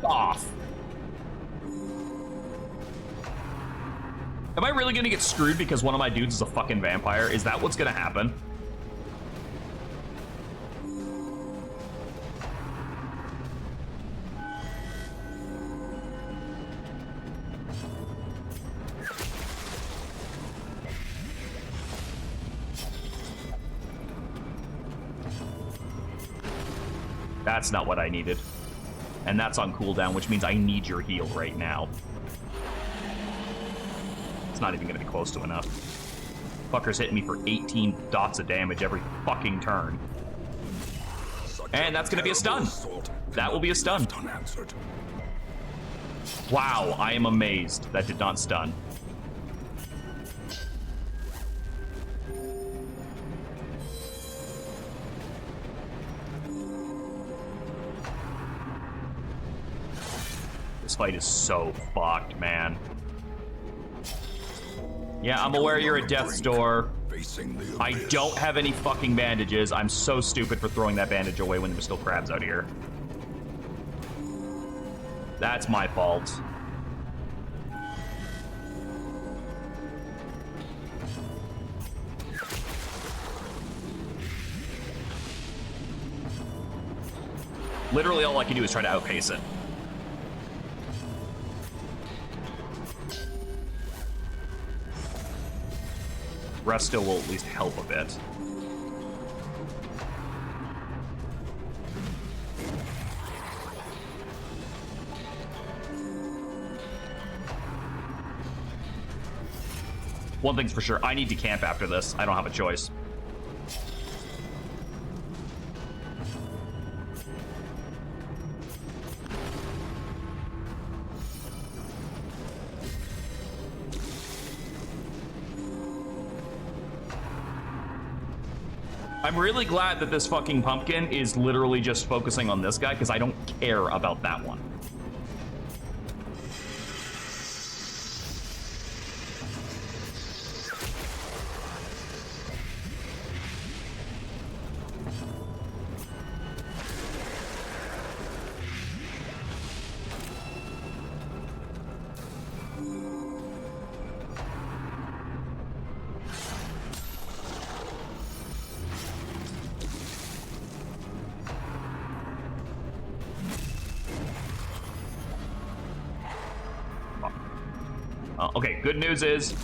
S2: Off. Am I really gonna get screwed because one of my dudes is a fucking vampire? Is that what's gonna happen? That's not what I needed. And that's on cooldown, which means I need your heal right now. It's not even gonna be close to enough. Fucker's hitting me for 18 dots of damage every fucking turn. And that's gonna be a stun. That will be a stun. Wow, I am amazed that did not stun. This fight is so fucked, man. Yeah, I'm aware you're a death's door. I don't have any fucking bandages. I'm so stupid for throwing that bandage away when there's still crabs out here. That's my fault. Literally all I can do is try to outpace it. Resto will at least help a bit. One thing's for sure, I need to camp after this. I don't have a choice. I'm really glad that this fucking pumpkin is literally just focusing on this guy, because I don't care about that one. Okay, good news is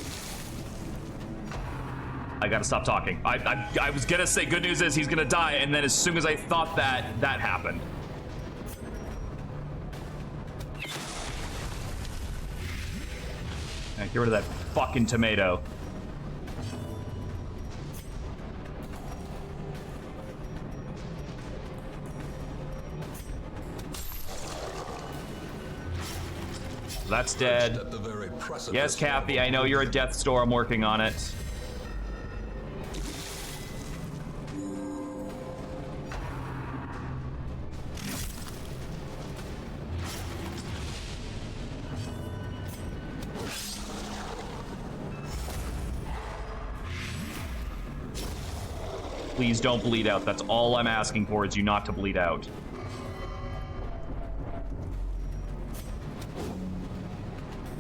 S2: I gotta stop talking. I was gonna say good news is he's gonna die, and then as soon as I thought that, that happened. Alright, get rid of that fucking tomato. That's dead.
S1: At the very precipice
S2: Yes, Kathy, I know you're a death store. I'm working on it. Please don't bleed out. That's all I'm asking for, is you not to bleed out.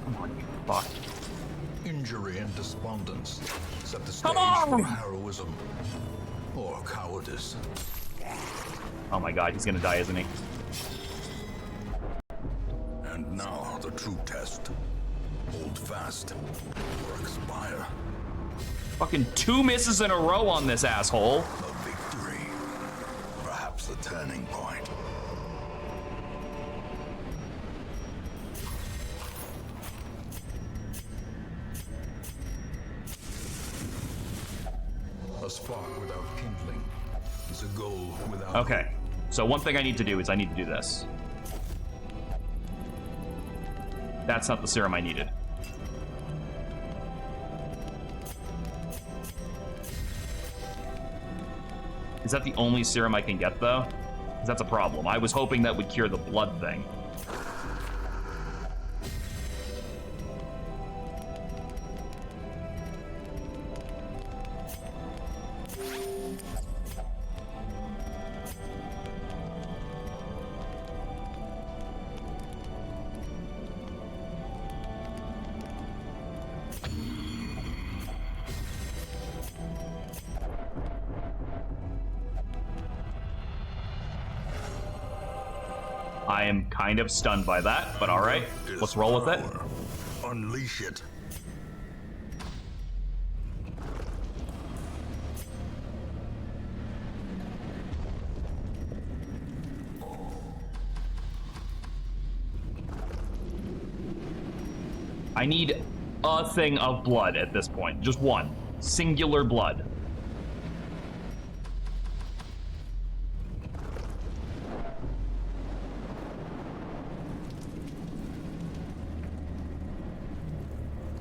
S2: Come on, you fuck.
S1: Injury and despondence set the stage
S2: Come on!
S1: for heroism or cowardice.
S2: Oh my god, he's gonna die, isn't he?
S1: And now the true test. Hold fast or expire.
S2: Fucking 2 misses in a row on this asshole.
S1: A victory. Perhaps a turning point. A spark without kindling is a goal without
S2: Okay, so one thing I need to do is I need to do this. That's not the serum I needed. Is that the only serum I can get, though? 'Cause that's a problem. I was hoping that would cure the blood thing. I am kind of stunned by that, but all right, let's roll with it.
S1: Unleash it.
S2: I need a thing of blood at this point. Just one. Singular blood.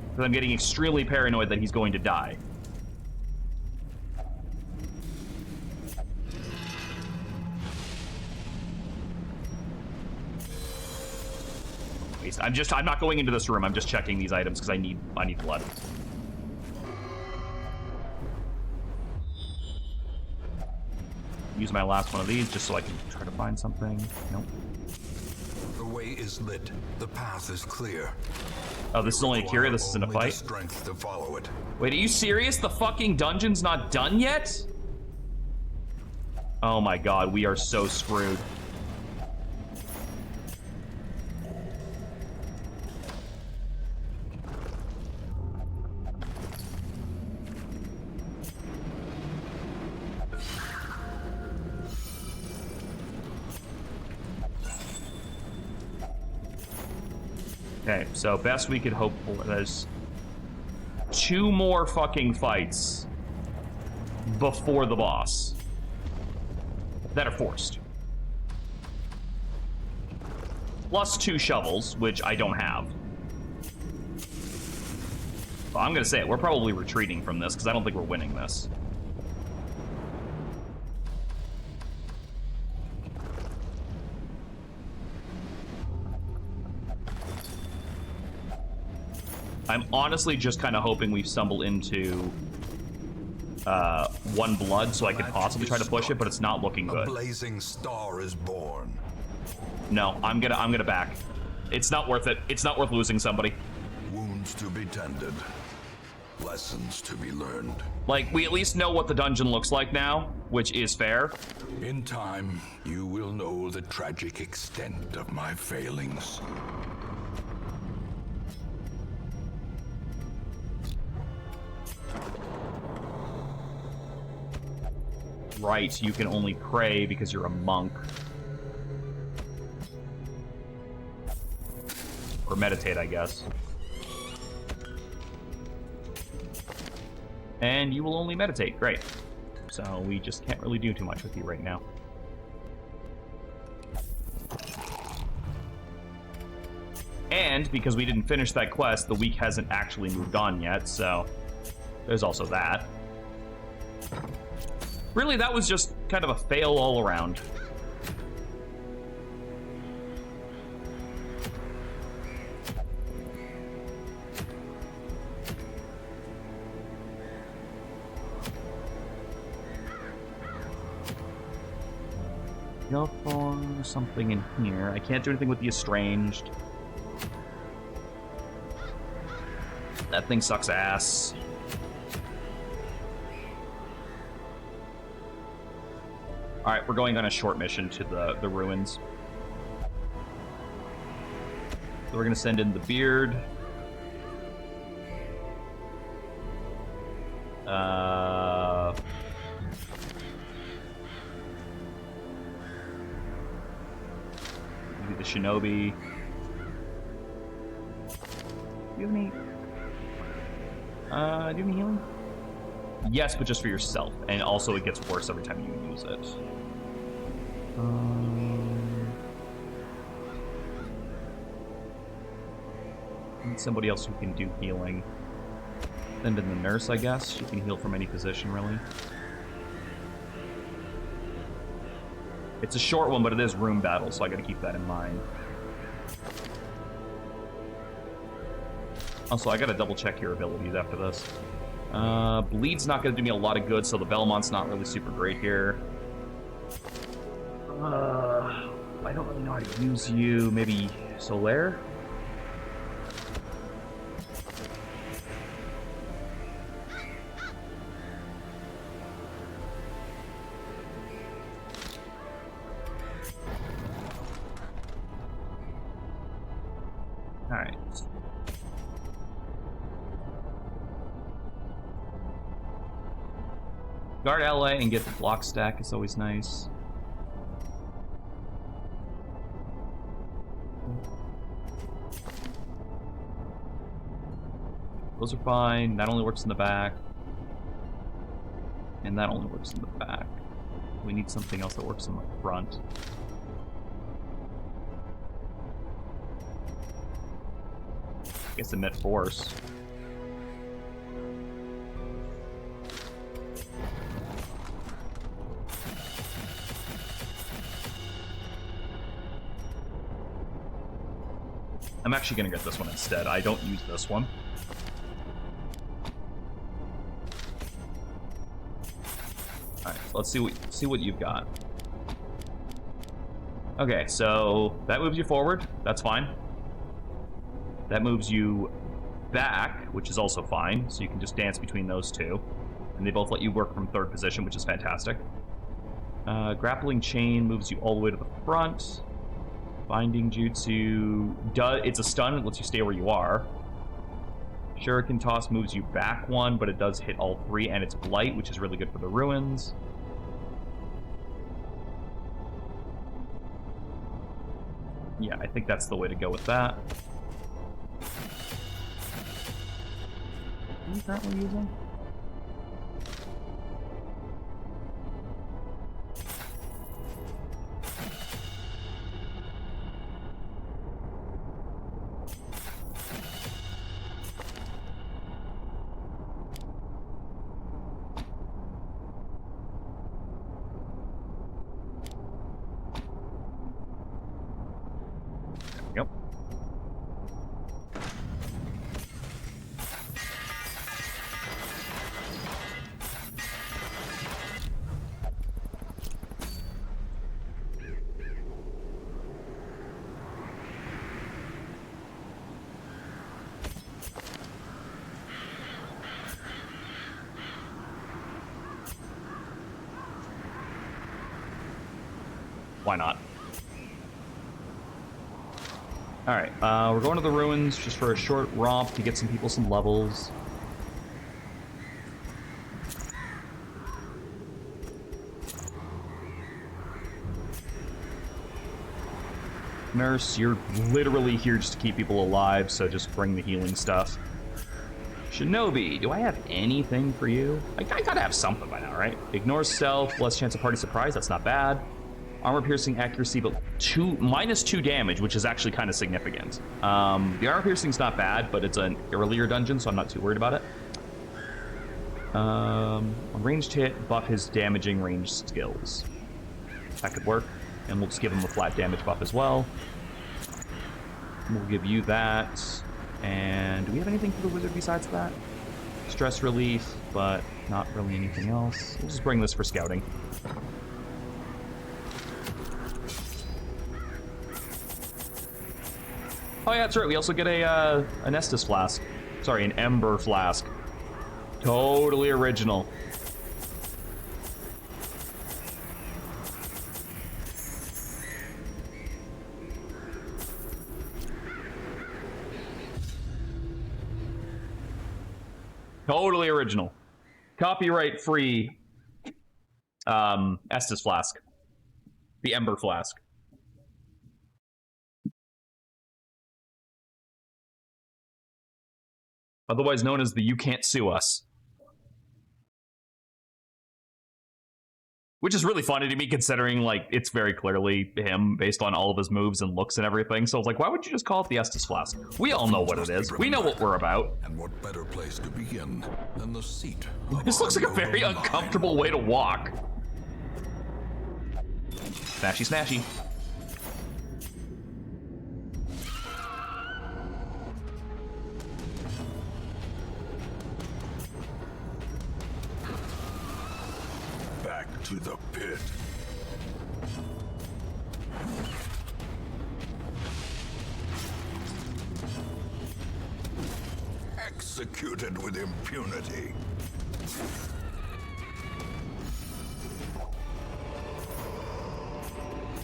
S2: Because I'm getting extremely paranoid that he's going to die. I'm not going into this room. I'm just checking these items because I need blood. Use my last one of these just so I can try to find something. Nope.
S1: The way is lit. The path is clear.
S2: Oh, this is only a Kyria? This isn't a
S1: Only the
S2: fight?
S1: strength to follow it.
S2: Wait, are you serious? The fucking dungeon's not done yet? Oh my god, we are so screwed. Okay, so best we could hope for, there's 2 more fucking fights before the boss that are forced. Plus 2 shovels, which I don't have. Well, I'm gonna say it, we're probably retreating from this because I don't think we're winning this. I'm honestly just kind of hoping we stumble into 1 blood so I could possibly try to push it, but it's not looking good.
S1: A blazing star is born.
S2: No, I'm gonna back. It's not worth it. It's not worth losing somebody.
S1: Wounds to be tended. Lessons to be learned.
S2: Like, we at least know what the dungeon looks like now, which is fair.
S1: In time, you will know the tragic extent of my failings.
S2: Right, you can only pray because you're a monk. Or meditate, I guess. And you will only meditate, great. So we just can't really do too much with you right now. And because we didn't finish that quest, the week hasn't actually moved on yet, so there's also that. Really, that was just kind of a fail all around. Go for something in here. I can't do anything with the Estranged. That thing sucks ass. Alright, we're going on a short mission to the ruins. So we're gonna send in the Beard. Maybe the Shinobi. Do you have any... do you have any healing? Yes, but just for yourself. And also it gets worse every time you use it. Need somebody else who can do healing. Send in the nurse, I guess. She can heal from any position, really. It's a short one, but it is room battle, so I gotta keep that in mind. Also, I gotta double check your abilities after this. Bleed's not gonna do me a lot of good, so the Belmont's not really super great here. I don't really know how to use you. Maybe Solaire? Alright. Guard ally and get the block stack is always nice. Those are fine. That only works in the back. And that only works in the back. We need something else that works in the front. I guess emit force. I'm actually gonna get this one instead. I don't use this one. Alright, so let's see what you've got. Okay, so that moves you forward. That's fine. That moves you back, which is also fine. So you can just dance between those two. And they both let you work from third position, which is fantastic. Grappling chain moves you all the way to the front. Binding jutsu, it's a stun, it lets you stay where you are. Shuriken toss moves you back one, but it does hit all three, and it's blight, which is really good for the ruins. Yeah, I think that's the way to go with that. What are you currently using? Yep. Why not? Alright, we're going to the ruins just for a short romp to get some people some levels. Nurse, you're literally here just to keep people alive, so just bring the healing stuff. Shinobi, do I have anything for you? I gotta have something by now, right? Ignore stealth, less chance of party surprise, that's not bad. Armor piercing accuracy, but -2 damage, which is actually kind of significant. The armor piercing's not bad, but it's an earlier dungeon, so I'm not too worried about it. A ranged hit, buff his damaging ranged skills. That could work. And we'll just give him a flat damage buff as well. We'll give you that. And do we have anything for the wizard besides that? Stress relief, but not really anything else. We'll just bring this for scouting. Oh yeah, that's right. We also get an Estus flask. Sorry, an Ember flask. Totally original. Totally original. Copyright free Estus flask. The Ember flask. Otherwise known as the You Can't Sue Us. Which is really funny to me considering, like, it's very clearly him based on all of his moves and looks and everything. So I was like, why would you just call it the Estus Flask? We all know what it is. We know what we're about.
S1: And what better place to begin than the seat?
S2: This looks like a very uncomfortable way to walk. Smashy, smashy.
S1: To the pit. Executed with impunity.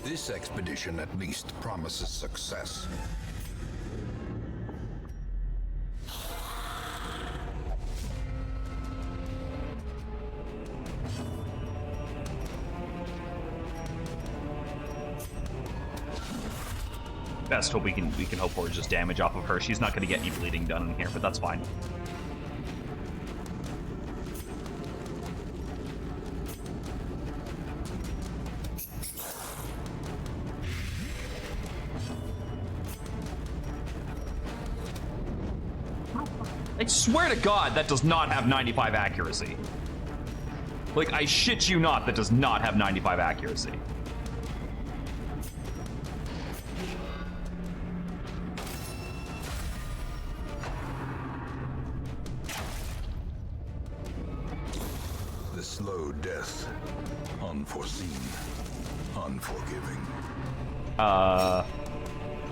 S1: This expedition at least promises success.
S2: Best hope we can hope for is just damage off of her. She's not going to get any bleeding done in here, but that's fine. I swear to God, that does not have 95 accuracy. Like, I shit you not, that does not have 95 accuracy.
S1: Slow death. Unforeseen. Unforgiving.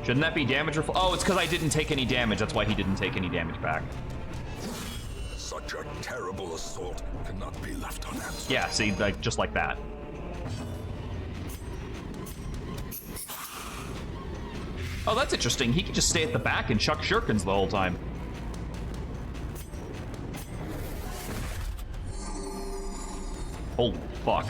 S2: Shouldn't that be damage or... Oh, it's because I didn't take any damage. That's why he didn't take any damage back.
S1: Such a terrible assault cannot be left unanswered.
S2: Yeah, see, like, just like that. Oh, that's interesting. He can just stay at the back and chuck shurikens the whole time. Holy fuck.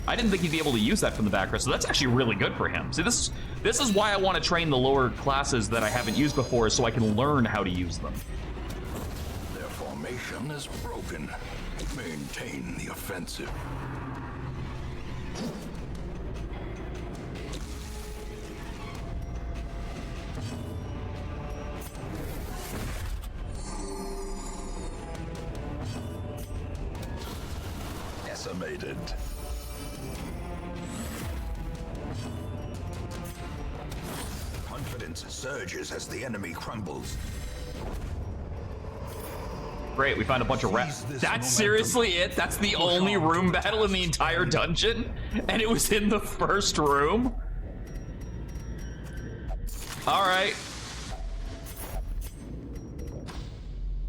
S2: I didn't think he'd be able to use that from the back row, so that's actually really good for him. See, this is why I want to train the lower classes that I haven't used before, so I can learn how to use them.
S1: Their formation is broken. Maintain the offensive. Decimated. Confidence surges as the enemy crumbles.
S2: Great, we found a bunch of rats. That's seriously it? That's the only room battle in the entire dungeon? And it was in the first room? Alright.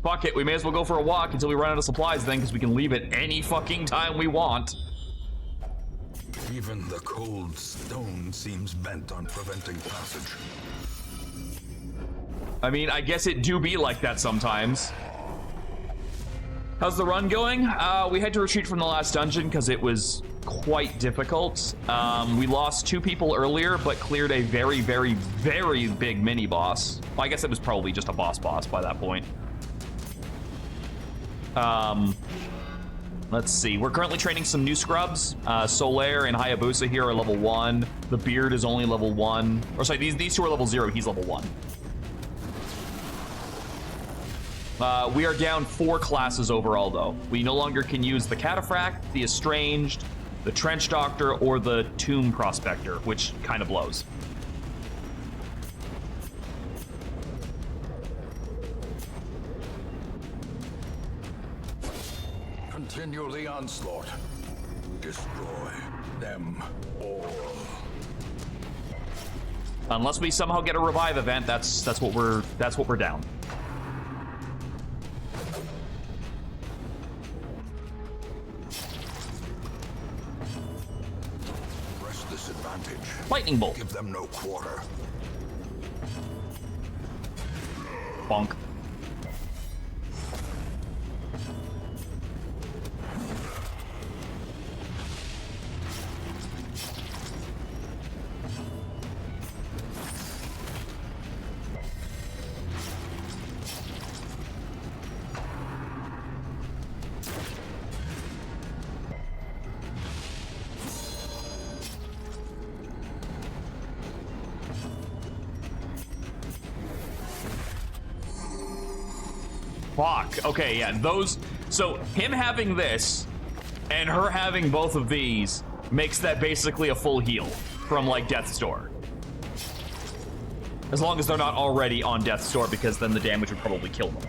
S2: Fuck it, we may as well go for a walk until we run out of supplies then, because we can leave at any fucking time we want.
S1: Even the cold stone seems bent on preventing passage.
S2: I mean, I guess it do be like that sometimes. How's the run going? We had to retreat from the last dungeon because it was quite difficult. We lost 2 people earlier, but cleared a very, very, very big mini-boss. Well, I guess it was probably just a boss by that point. Let's see. We're currently training some new scrubs. Solaire and Hayabusa here are level 1. The Beard is only level 1. Or sorry, these two are level 0. He's level 1. We are down 4 classes overall, though. We no longer can use the Cataphract, the Estranged, the Trench Doctor, or the Tomb Prospector, which kind of blows.
S1: Continue the onslaught. Destroy them all.
S2: Unless we somehow get a revive event, that's what we're down.
S1: Press this advantage.
S2: Lightning bolt.
S1: Give them no quarter.
S2: Bonk. Fuck. Okay, yeah, those... So, him having this, and her having both of these, makes that basically a full heal from, like, Death's Door. As long as they're not already on Death's Door, because then the damage would probably kill them.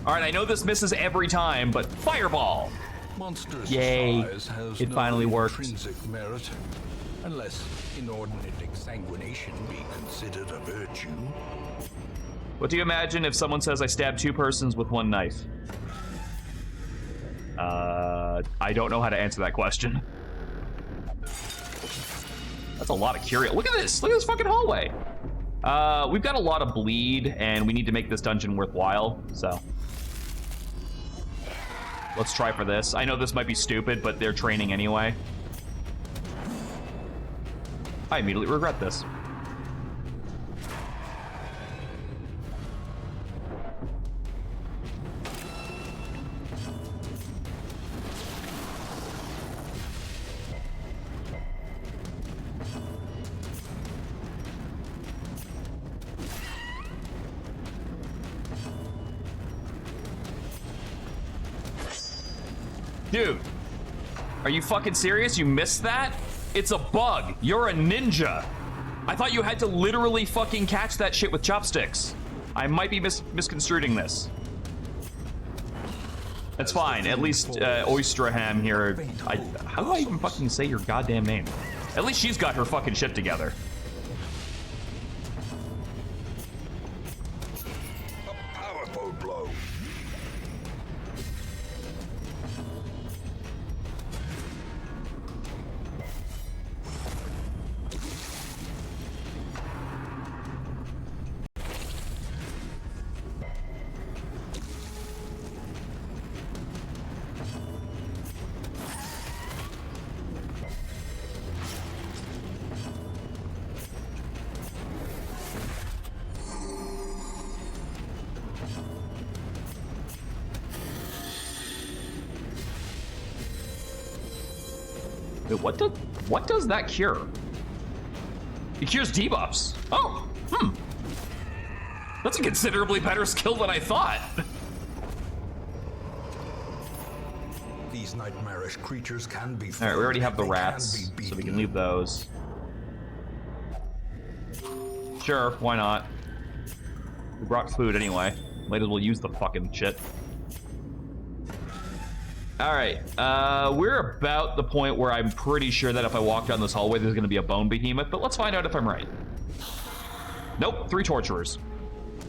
S2: Alright, I know this misses every time, but Fireball!
S1: Monstrous
S2: Yay.
S1: size has
S2: It
S1: no
S2: finally worked.
S1: intrinsic merit, unless inordinate exsanguination be considered a virtue.
S2: What do you imagine if someone says I stabbed 2 persons with 1 knife? I don't know how to answer that question. That's a lot of curio. Look at this! Look at this fucking hallway! We've got a lot of bleed, and we need to make this dungeon worthwhile, so... Let's try for this. I know this might be stupid, but they're training anyway. I immediately regret this. Dude, are you fucking serious? You missed that? It's a bug. You're a ninja. I thought you had to literally fucking catch that shit with chopsticks. I might be misconstruing this. That's fine. At least Oysterham here. How do I even fucking say your goddamn name? At least she's got her fucking shit together.
S1: A powerful blow.
S2: What does that cure? It cures debuffs. Oh, That's a considerably better skill than I thought.
S1: These nightmarish creatures can be.
S2: All right, we already have the rats, so we can leave those. Sure, why not? We brought food anyway. Might as well use the fucking shit. All right, we're about the point where I'm pretty sure that if I walk down this hallway, there's gonna be a bone behemoth, but let's find out if I'm right. Nope, 3 torturers.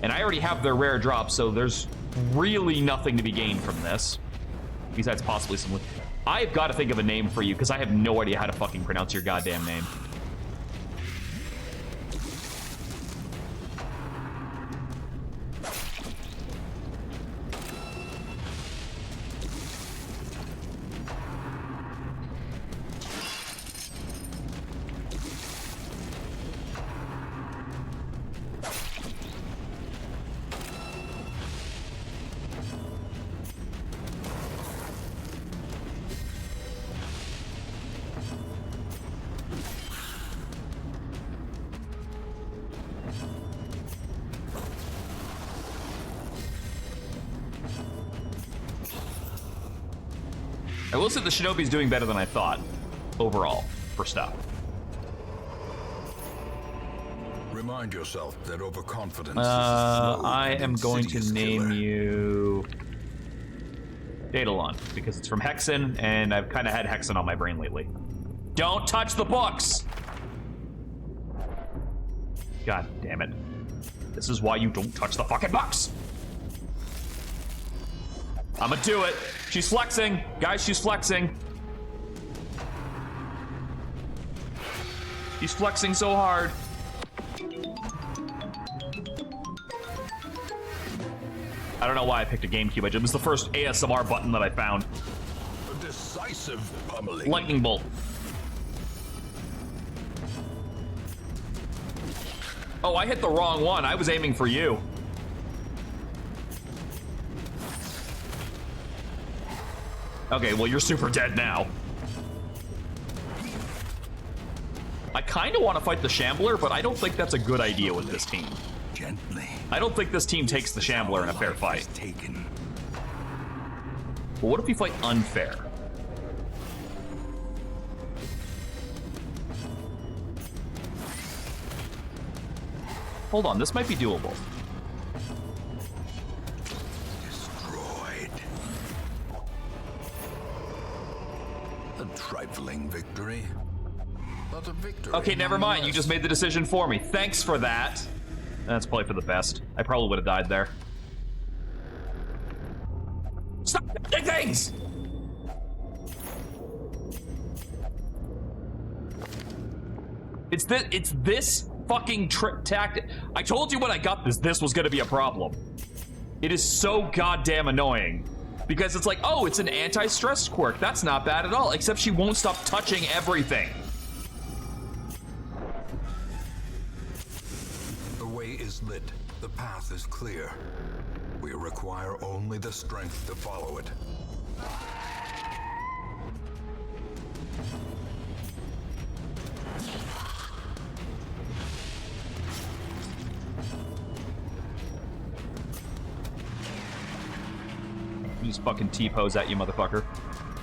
S2: And I already have their rare drops, so there's really nothing to be gained from this. Besides possibly some... I've got to think of a name for you, because I have no idea how to fucking pronounce your goddamn name. will say the Shinobi's doing better than I thought, overall, for stuff.
S1: Remind yourself that overconfidence is a slow
S2: I
S1: and
S2: am going to
S1: insidious
S2: name
S1: killer.
S2: you Daedalon, because it's from Hexen, and I've kind of had Hexen on my brain lately. Don't touch the books! God damn it. This is why you don't touch the fucking books! I'ma do it. She's flexing. Guys, she's flexing. She's flexing so hard. I don't know why I picked a GameCube. It was the first ASMR button that I found.
S1: A decisive pummeling.
S2: Lightning bolt. Oh, I hit the wrong one. I was aiming for you. Okay, well, you're super dead now. I kind of want to fight the Shambler, but I don't think that's a good idea with this team.
S3: Gently.
S2: I don't think this team takes the Shambler in a fair fight.
S3: Taken.
S2: But what if we fight unfair? Hold on, this might be doable.
S3: Destroyed.
S1: A trifling victory. But a victory.
S2: Okay, never mind. You
S1: nonetheless.
S2: just made the decision for me. Thanks for that. That's probably for the best. I probably would have died there. Stop touching things! It's this fucking tactic. I told you when I got this was gonna be a problem. It is so goddamn annoying. Because it's like, oh, it's an anti-stress quirk. That's not bad at all, except she won't stop touching everything.
S1: The way is lit. The path is clear. We require only the strength to follow it.
S2: Just fucking T-pose at you, motherfucker.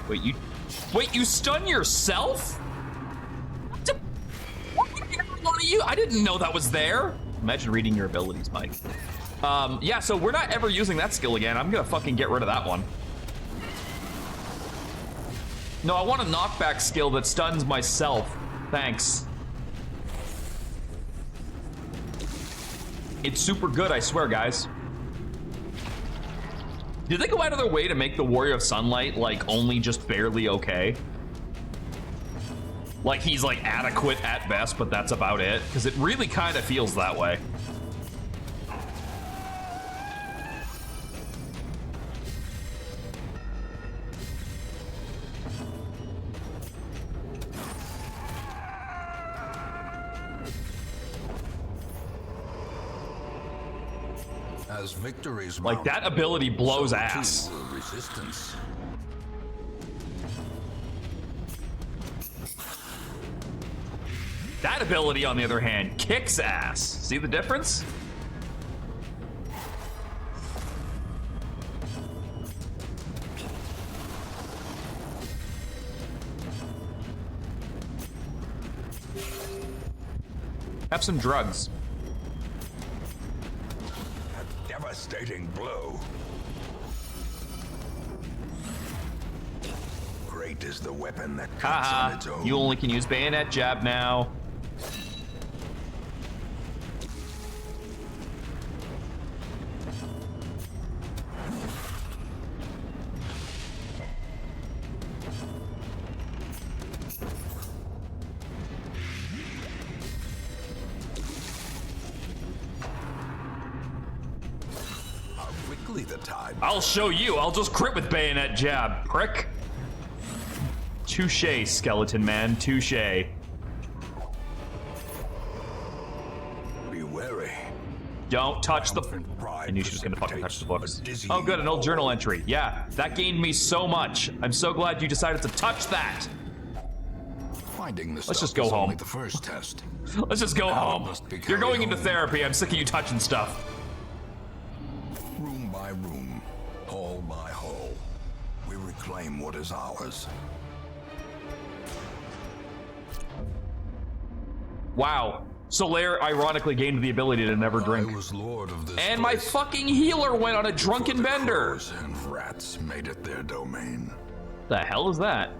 S2: Wait, you stun yourself? What are you? I didn't know that was there. Imagine reading your abilities, Mike. Yeah, so we're not ever using that skill again. I'm gonna fucking get rid of that one. No, I want a knockback skill that stuns myself. Thanks. It's super good, I swear, guys. Did they go out of their way to make the Warrior of Sunlight, like, only just barely okay? Like, he's, like, adequate at best, but that's about it? Because it really kind of feels that way.
S1: As victories
S2: Like, that ability blows ass.
S1: So too will resistance.
S2: That ability, on the other hand, kicks ass. See the difference? Have some drugs.
S1: A devastating blow. Great is the weapon that cuts on its
S2: Haha,
S1: own.
S2: you only can use bayonet jab now.
S1: How quickly the tide.
S2: I'll show you. I'll just crit with bayonet jab, prick. Touche, skeleton man. Touche.
S1: Be wary.
S2: Don't touch the...
S1: Triumphant pride
S2: I knew she was gonna fucking touch the books.
S1: precipitates a
S2: Oh good, an old
S1: dizzying
S2: journal entry. Yeah, that gained me so much. I'm so glad you decided to touch that.
S1: Finding the
S2: Let's just
S1: stuff
S2: go
S1: is
S2: home.
S1: only the first test.
S2: Let's just go
S1: Now
S2: home.
S1: must be
S2: You're going
S1: carried
S2: into
S1: home.
S2: therapy. I'm sick of you touching stuff.
S1: Room by room, hall by hall, we require reclaim what is ours.
S2: Wow. Solaire ironically gained the ability to never drink.
S1: I was lord of this
S2: And my
S1: place
S2: fucking healer went on a drunken
S1: before the
S2: bender.
S1: crows and rats made it their domain.
S2: The hell is that?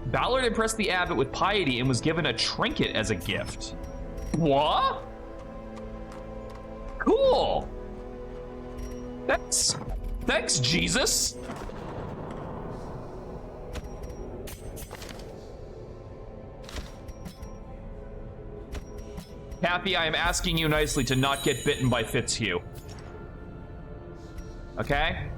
S2: Ballard impressed the abbot with piety and was given a trinket as a gift. What? Cool. Thanks, Jesus. Kathy, I am asking you nicely to not get bitten by Fitzhugh. Okay?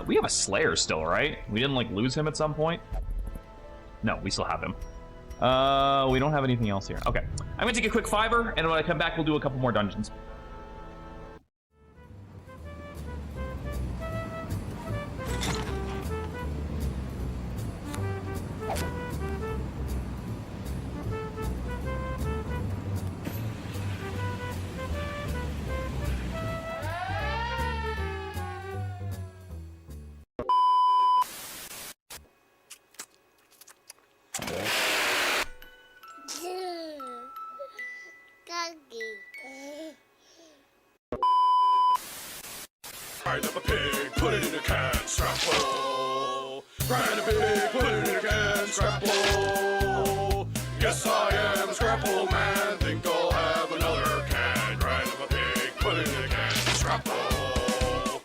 S2: We have a Slayer still, right? We didn't, like, lose him at some point? No, we still have him. We don't have anything else here. Okay. I'm gonna take a quick fiver, and when I come back, we'll do a couple more dungeons.
S4: Grind up a pig, put it in a can, strap full. Grind a pig, put it in a can, scrap full. Yes, I am Scrapple Man, think I'll have another can. Grind up a pig, put it in a can, scrap full.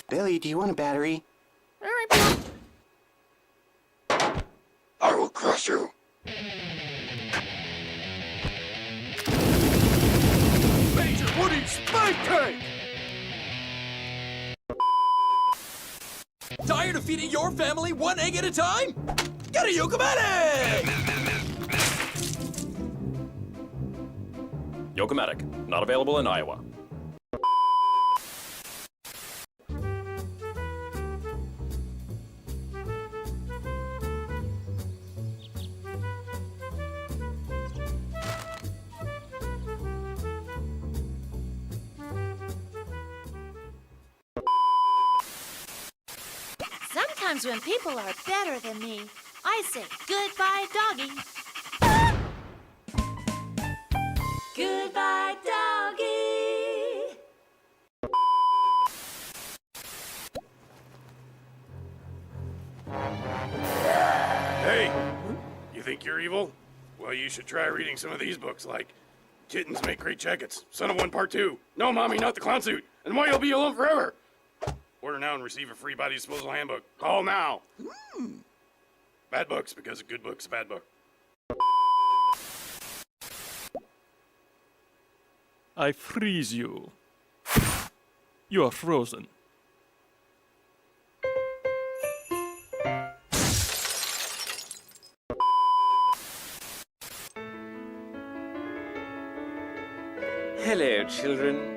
S5: Billy, do you want a battery?
S4: I will crush you. Major Woody Spike Tank!
S6: Tired of feeding your family one egg at a time? Get a Yokomatic!
S7: Yokomatic, not available in Iowa.
S8: Sometimes when people are better than me, I say goodbye, doggy. Goodbye, doggy.
S4: Hey, you think you're evil? Well, you should try reading some of these books, like Kittens Make Great Jackets, Son of One Part 2, No Mommy, Not the Clown Suit, and Why You'll Be Alone Forever. Order now and receive a free body disposal handbook. Call now. Bad books, because a good book's a bad book.
S9: I freeze you. You are frozen.
S10: Hello, children.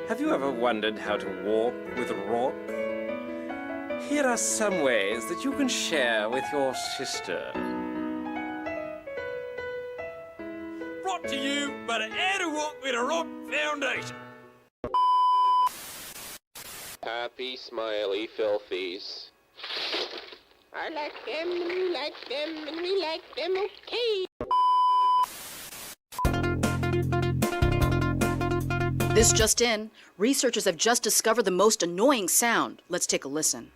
S10: Have you ever wondered how to walk with a rock? Here are some ways that you can share with your sister.
S6: Brought to you by the How to Walk with a Rock Foundation.
S11: Happy, smiley, filthies. I like them, and you like them, and we like them, okay.
S12: This just in, researchers have just discovered the most annoying sound. Let's take a listen.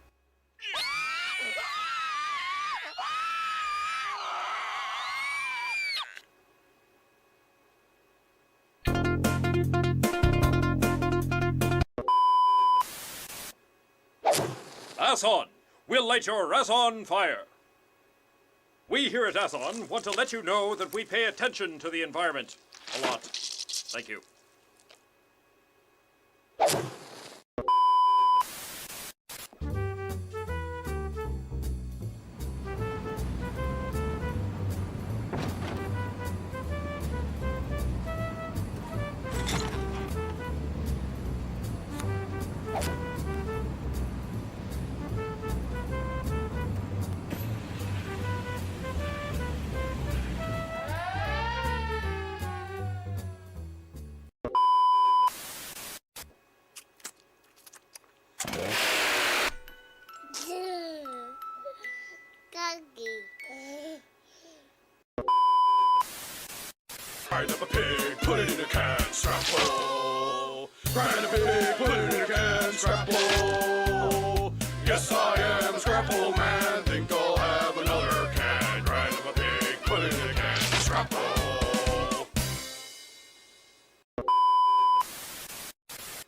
S7: Ass on! We'll light your ass on fire! We here at Athon want to let you know that we pay attention to the environment. A lot. Thank you.
S4: Grind up a pig, put it in a can, strap full. Grind a pig, put it in a can, strap full. Yes, I am a scrapple man, think I'll have another can. Grind up a pig, put it in a can, strap full.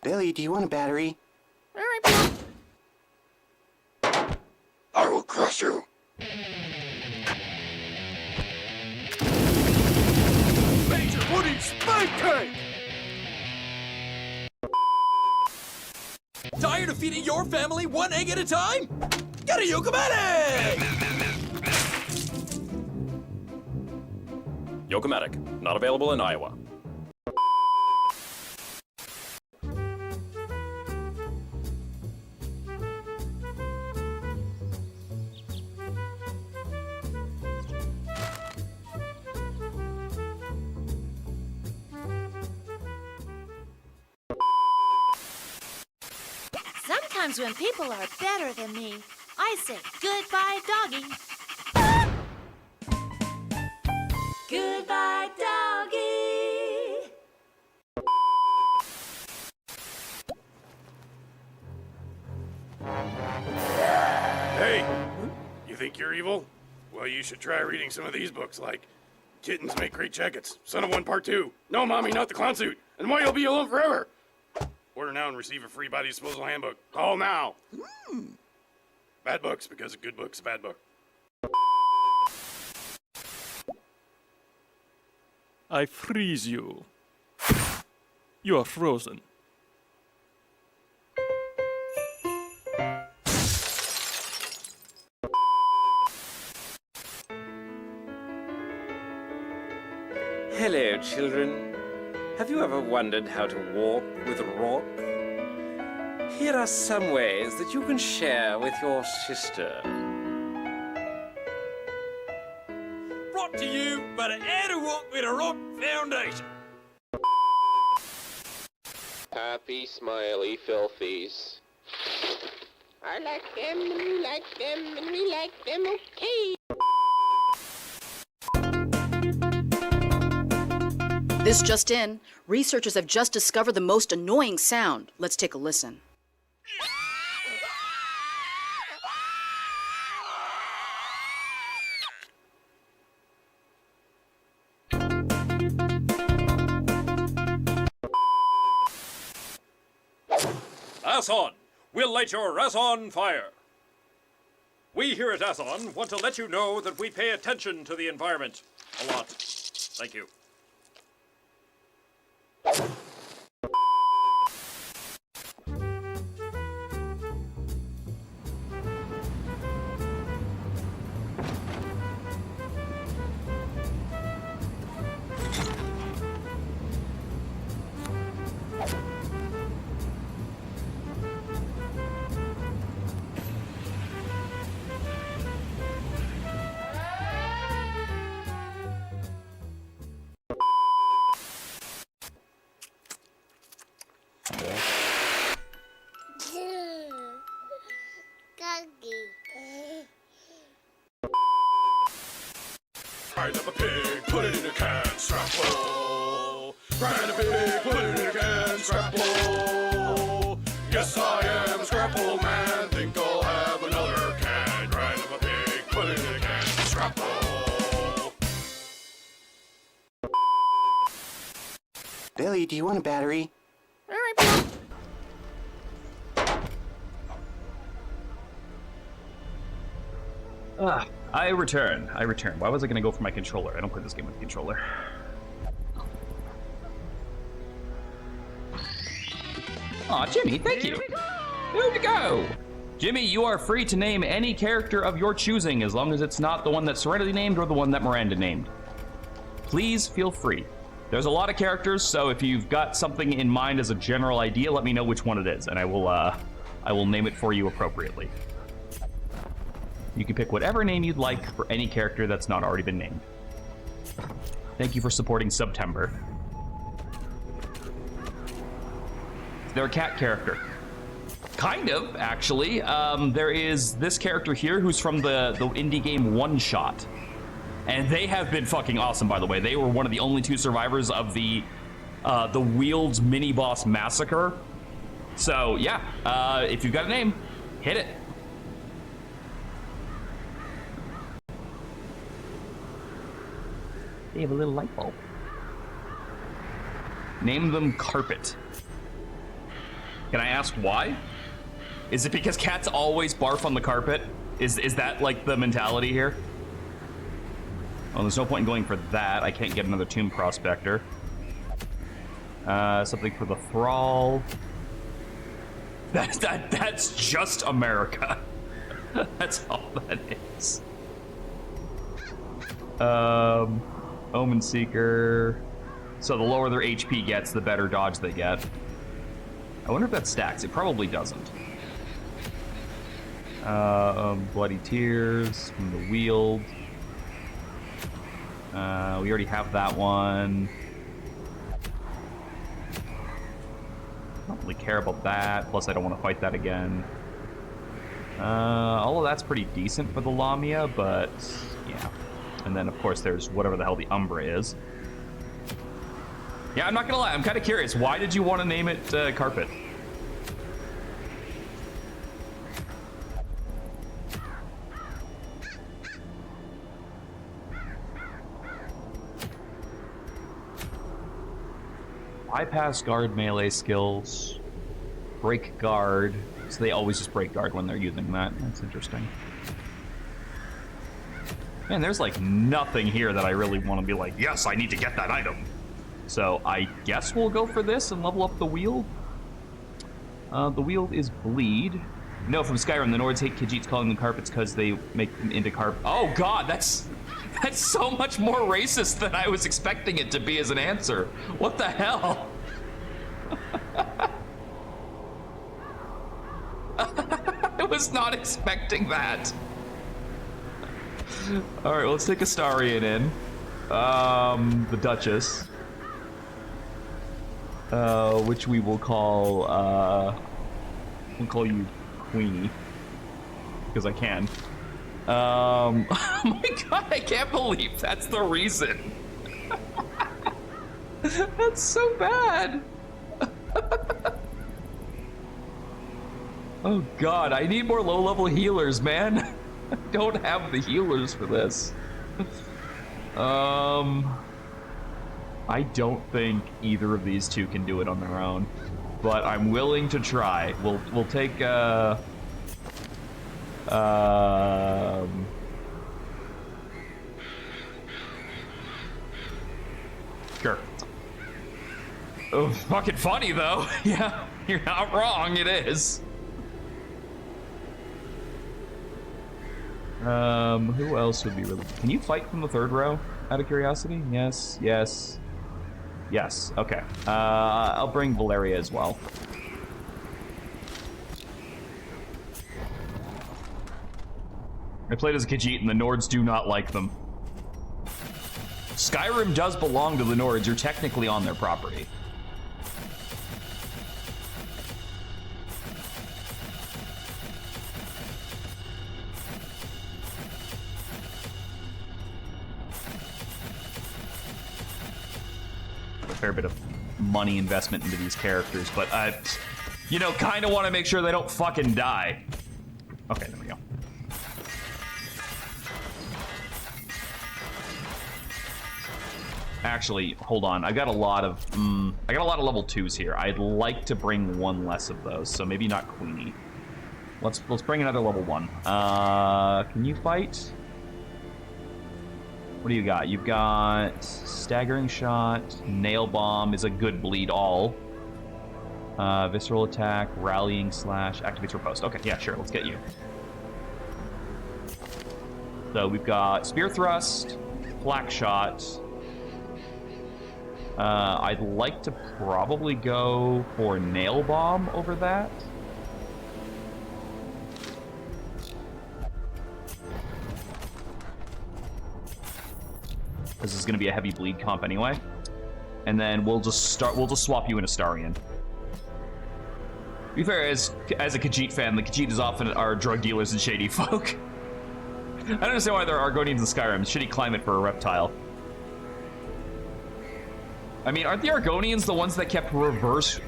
S5: Billy, do you want a battery?
S4: I will crush you. Major Woody Spank Cake!
S6: Tired of feeding your family one egg at a time? Get a Yokomatic!
S7: Yokomatic, not available in Iowa.
S8: Sometimes when people are better than me, I say goodbye, doggy. Goodbye, doggy.
S4: Hey, you think you're evil? Well, you should try reading some of these books like Kittens Make Great Jackets, Son of One Part 2, No Mommy, Not the Clown Suit, and Why You'll Be Alone Forever. Order now and receive a free body disposal handbook. Call now. Bad books, because a good book's a bad book.
S9: I freeze you. You are frozen.
S10: Hello, children. Have you ever wondered how to walk with rock? Here are some ways that you can share with your sister.
S6: Brought to you by the How to Walk with a Rock Foundation.
S11: Happy, smiley, filthies. I like them, and we like them, and we like them, okay.
S12: This just in. Researchers have just discovered the most annoying sound. Let's take a listen.
S7: Ass on! We'll light your ass on fire! We here at Athon want to let you know that we pay attention to the environment a lot. Thank you.
S4: Grind up a pig, put it in a can, strap full. Grind a pig, put it in a can, strap full. Yes, I am a scrapple man, think I'll have another can. Grind up a pig, put it in a can, strap full.
S5: Billy, do you want a battery?
S2: I return. Why was I gonna go for my controller? I don't play this game with a controller. Aw, Jimmy, thank you. Here we go. Jimmy, you are free to name any character of your choosing as long as it's not the one that Serenity named or the one that Miranda named. please feel free. There's a lot of characters, so if you've got something in mind as a general idea, let me know which one it is, and I will name it for you appropriately. You can pick whatever name you'd like for any character that's not already been named. Thank you for supporting Subtember. They're a cat character. Kind of, actually. There is this character here who's from the indie game One Shot. And they have been fucking awesome, by the way. They were one of the only 2 survivors of the Wields mini-boss massacre. So, yeah, if you've got a name, hit it. They have a little light bulb. Name them Carpet. Can I ask why? Is it because cats always barf on the carpet? Is that like the mentality here? Well, there's no point in going for that. I can't get another Tomb Prospector. Something for the Thrall. That's just America. That's all that is. Omen Seeker. So the lower their HP gets, the better dodge they get. I wonder if that stacks. It probably doesn't. Bloody Tears from the Wield. We already have that one. I don't really care about that. Plus, I don't want to fight that again. All of that's pretty decent for the Lamia, but yeah. And then, of course, there's whatever the hell the Umbra is. Yeah, I'm not gonna lie. I'm kind of curious. Why did you want to name it Carpet? Bypass guard melee skills. Break guard. So they always just break guard when they're using that. That's interesting. Man, there's like nothing here that I really want to be like, yes, I need to get that item. So I guess we'll go for this and level up the Wield. The Wield is Bleed. No, from Skyrim, the Nords hate Khajiits calling them carpets because they make them into carp. Oh god, that's so much more racist than I was expecting it to be as an answer. What the hell? I was not expecting that. All right, well, let's take Astarion in. The Duchess. Which we will call, we'll call you Queenie. Because I can. Oh my god, I can't believe that's the reason. That's so bad. Oh god, I need more low-level healers, man. I don't have the healers for this. I don't think either of these two can do it on their own, but I'm willing to try. We'll take sure. Oh, fucking funny though. Yeah, you're not wrong. It is. Who else would be really... Can you fight from the third row, out of curiosity? Yes, yes, yes. Okay. I'll bring Valeria as well. I played as a Khajiit, and the Nords do not like them. Skyrim does belong to the Nords. You're technically on their property. Fair bit of money investment into these characters, but I, you know, kind of want to make sure they don't fucking die. Okay, there we go. Actually, hold on. I got a lot of level 2s here. I'd like to bring one less of those, so maybe not Queenie. Let's bring another level 1. Can you fight? What do you got? You've got Staggering Shot, Nail Bomb is a good bleed all. Visceral Attack, Rallying Slash, activates Riposte. Okay, yeah, sure, let's get you. So we've got Spear Thrust, Flak Shot, I'd like to probably go for Nail Bomb over that. This is going to be a heavy bleed comp anyway. And then we'll just swap you in Astarion. To be fair, as a Khajiit fan, the Khajiit often are drug dealers and shady folk. I don't understand why there are Argonians in Skyrim. Shitty climate for a reptile. I mean, aren't the Argonians the ones that kept reverse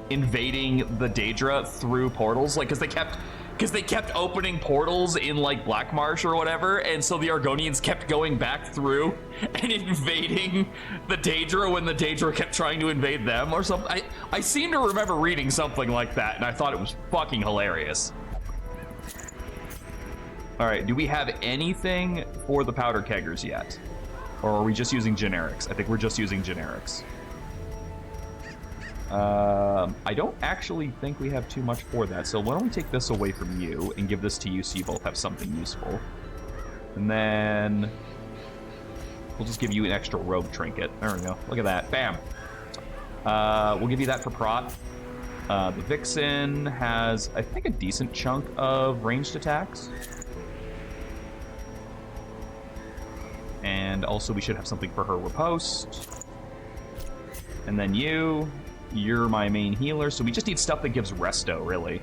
S2: invading the Daedra through portals? Like, because they kept opening portals in like Black Marsh or whatever, and so the Argonians kept going back through and invading the Daedra when the Daedra kept trying to invade them or something. I seem to remember reading something like that, and I thought it was fucking hilarious. All right, do we have anything for the powder keggers yet? Or are we just using generics? I think we're just using generics. I don't actually think we have too much for that, so why don't we take this away from you and give this to you so you both have something useful. And then we'll just give you an extra rogue trinket. There we go. Look at that. Bam. We'll give you that for prot. The Vixen has, I think, a decent chunk of ranged attacks. And also we should have something for her riposte. And then you're my main healer, so we just need stuff that gives resto, really.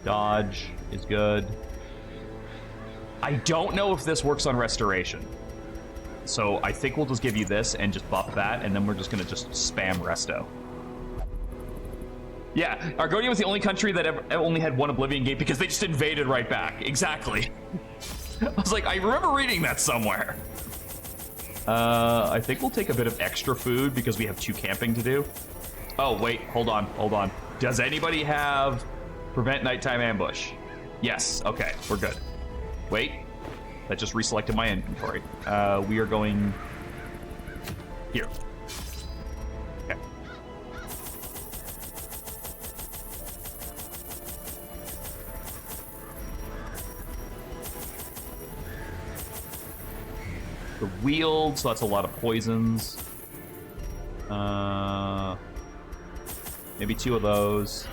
S2: Dodge is good. I don't know if this works on restoration. So I think we'll just give you this and just buff that, and then we're just gonna spam resto. Yeah, Argonia was the only country that only had one Oblivion Gate because they just invaded right back. Exactly. I was like, I remember reading that somewhere. I think we'll take a bit of extra food because we have 2 camping to do. Oh, wait, hold on. Does anybody have prevent nighttime ambush? Yes, okay, we're good. Wait, that just reselected my inventory. We are going here. Okay. The wield, so that's a lot of poisons. Maybe 2 of those.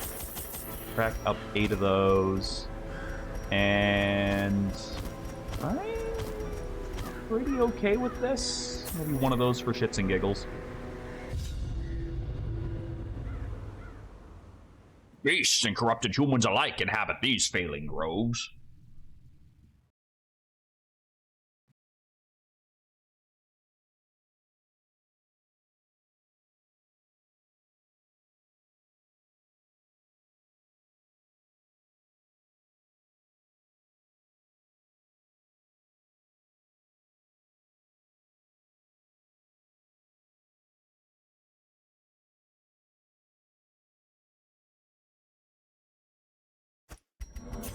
S2: Crack up 8 of those. And I'm pretty okay with this. Maybe 1 of those for shits and giggles. Beasts and corrupted humans alike inhabit these failing groves.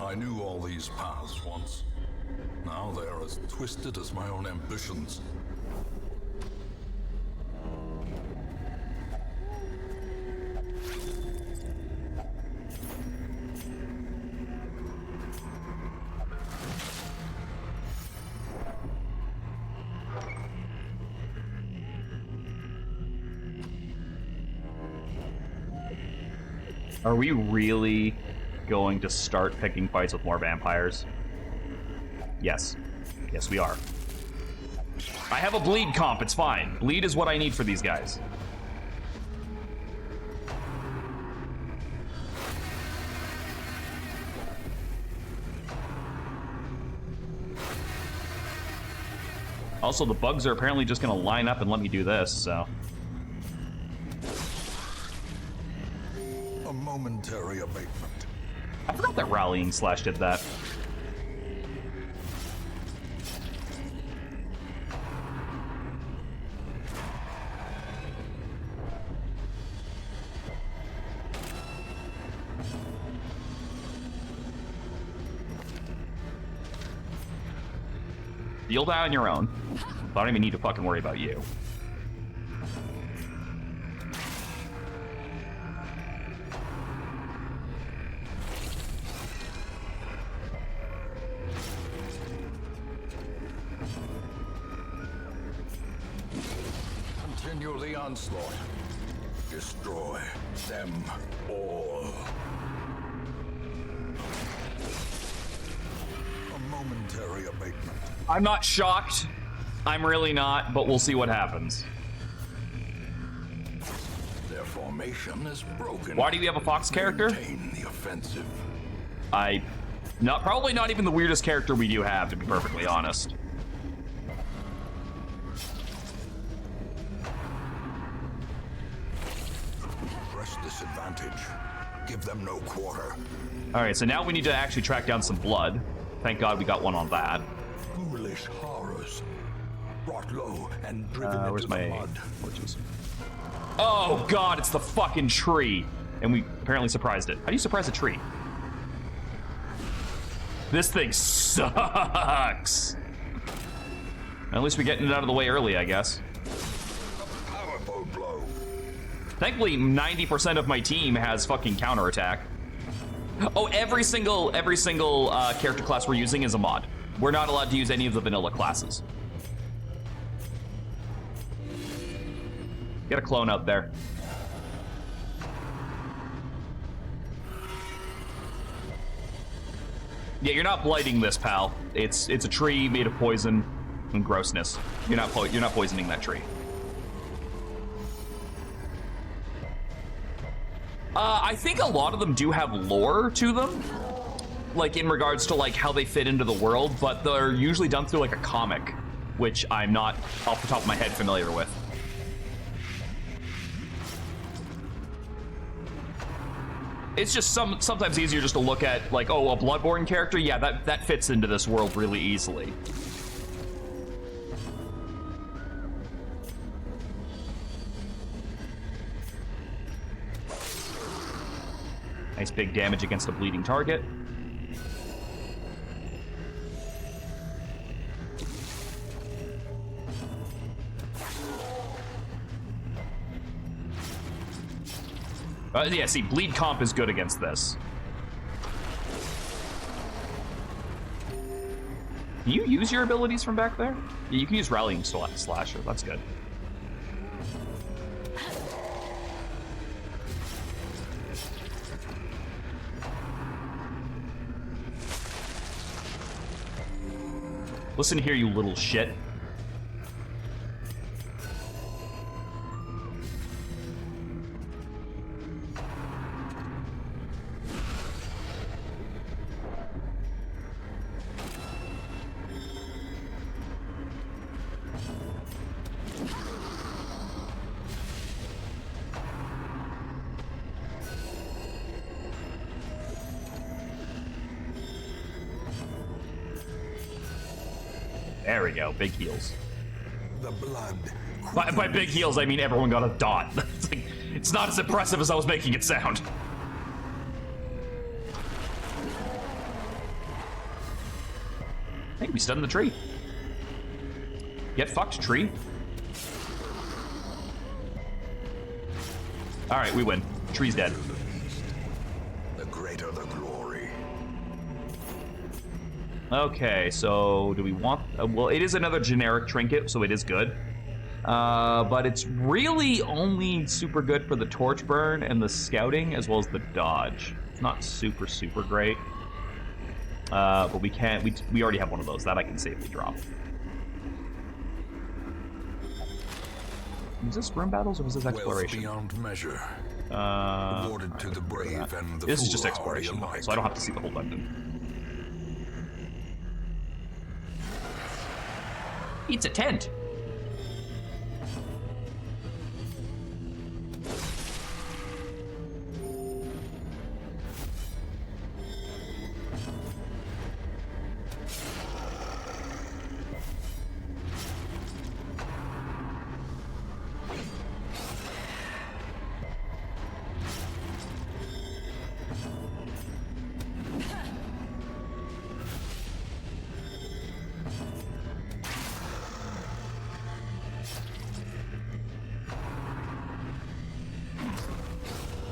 S1: I knew all these paths once. Now they are as twisted as my own ambitions.
S2: Are we really going to start picking fights with more vampires? Yes. Yes, we are. I have a bleed comp, it's fine. Bleed is what I need for these guys. Also, the bugs are apparently just gonna line up and let me do this, so.
S1: A momentary abatement.
S2: I forgot that Rallying Slash did that. You'll die on your own. I don't even need to fucking worry about you.
S1: Continue the onslaught. Destroy them all. A momentary abatement.
S2: I'm not shocked. I'm really not, but we'll see what happens.
S1: Their formation is broken.
S2: Why do you have a fox character?
S1: Maintain the offensive.
S2: Probably not even the weirdest character we do have, to be perfectly honest.
S1: Press this advantage. Give them no quarter.
S2: All right, so now we need to actually track down some blood. Thank God we got one on that.
S1: Ghoulish horrors. Brought low and driven
S2: Where's
S1: into the
S2: my
S1: mud.
S2: torches? Oh God, it's the fucking tree. And we apparently surprised it. How do you surprise a tree? This thing sucks. At least we're getting it out of the way early, I guess.
S1: Powerful blow.
S2: Thankfully, 90% of my team has fucking counterattack. Oh, every single character class we're using is a mod. We're not allowed to use any of the vanilla classes. Get a clone out there. Yeah, you're not blighting this, pal. It's a tree made of poison and grossness. You're not poisoning that tree. I think a lot of them do have lore to them, like in regards to like how they fit into the world, but they're usually done through like a comic, which I'm not off the top of my head familiar with. It's just sometimes easier just to look at like, oh, a Bloodborne character, yeah, that fits into this world really easily. Nice big damage against a bleeding target. Yeah, see, bleed comp is good against this. Can you use your abilities from back there? Yeah, you can use Rallying Slasher, that's good. Listen here, you little shit. There we go, big heals.
S1: The blood.
S2: By big heals, I mean everyone got a dot. It's not as impressive as I was making it sound. I think we stunned the tree. Get fucked, tree. All right, we win. Tree's dead.
S1: The greater the glory.
S2: Okay, so do we want... well, it is another generic trinket, so it is good. But it's really only super good for the torch burn and the scouting, as well as the dodge. It's not super, super great. But we can't... we already have one of those. That I can safely drop. Was this room battles, or was this exploration?
S1: Beyond measure.
S2: Awarded
S1: to the brave and the
S2: this is just exploration, so I don't have to see the whole dungeon. It's a tent.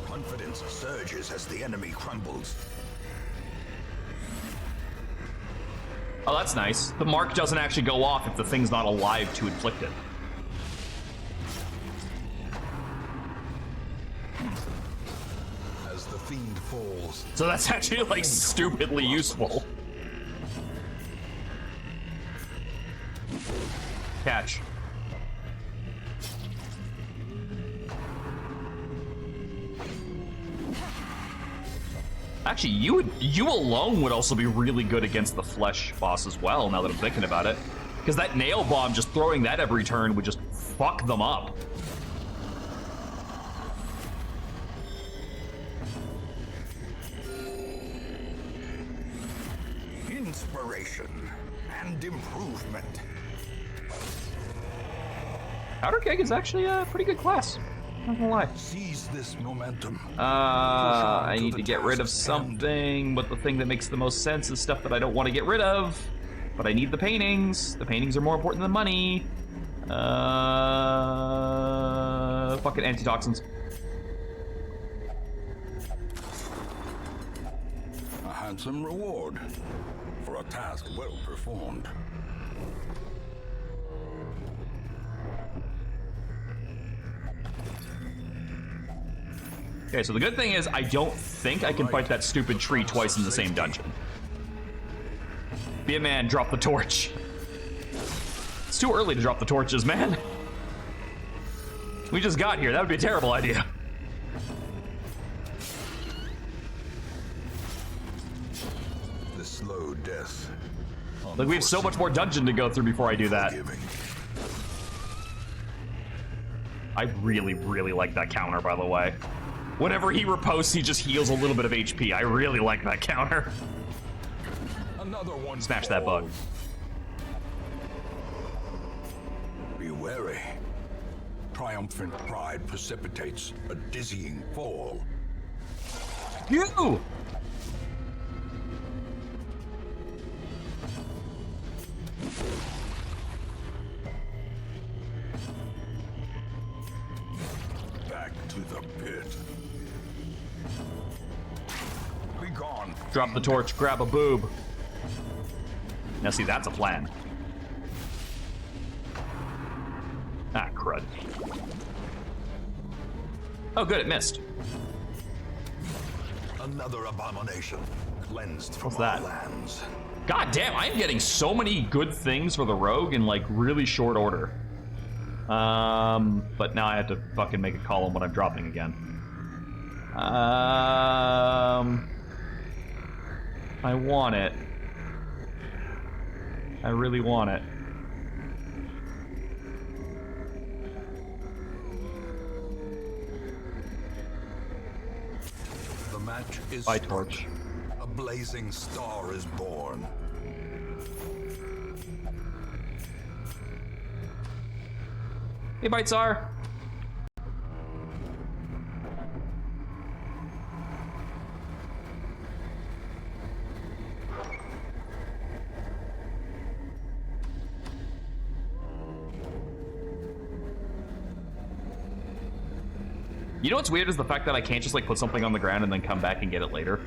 S1: Confidence surges as the enemy crumbles.
S2: Oh, that's nice. The mark doesn't actually go off if the thing's not alive to inflict it.
S1: fiend falls.
S2: So that's actually like stupidly useful. Catch. Actually, you alone would also be really good against the flesh boss as well, now that I'm thinking about it. Because that nail bomb, just throwing that every turn would just fuck them up.
S1: Inspiration and improvement.
S2: Powder Keg is actually a pretty good class. Not gonna lie.
S1: Seize this momentum.
S2: I need to get rid of something, but the thing that makes the most sense is stuff that I don't want to get rid of. But I need the paintings. The paintings are more important than money. Fucking antitoxins.
S1: A handsome reward for a task well performed.
S2: Okay, so the good thing is I don't think I can fight that stupid tree twice in the same dungeon. Be a man, drop the torch. It's too early to drop the torches, man. We just got here. That would be a terrible idea.
S1: The slow death.
S2: Like, we have so much more dungeon to go through before I do that. I really, really like that counter, by the way. Whenever he riposts, he just heals a little bit of HP. I really like that counter.
S1: Another one.
S2: Smash that bug.
S1: Be wary. Triumphant pride precipitates a dizzying fall.
S2: You!
S1: Back to the pit. Be gone.
S2: Drop the torch, grab a boob. Now see, that's a plan. Ah, crud. Oh, good, it missed.
S1: Another abomination cleansed from
S2: What's that?
S1: our lands.
S2: God damn, I am getting so many good things for the rogue in like really short order. But now I have to fucking make a call on what I'm dropping again. I want it. I really want it.
S1: The match is
S2: By
S1: struck.
S2: torch.
S1: A blazing star is born.
S2: Hey, Bitesar. You know what's weird is the fact that I can't just like put something on the ground and then come back and get it later.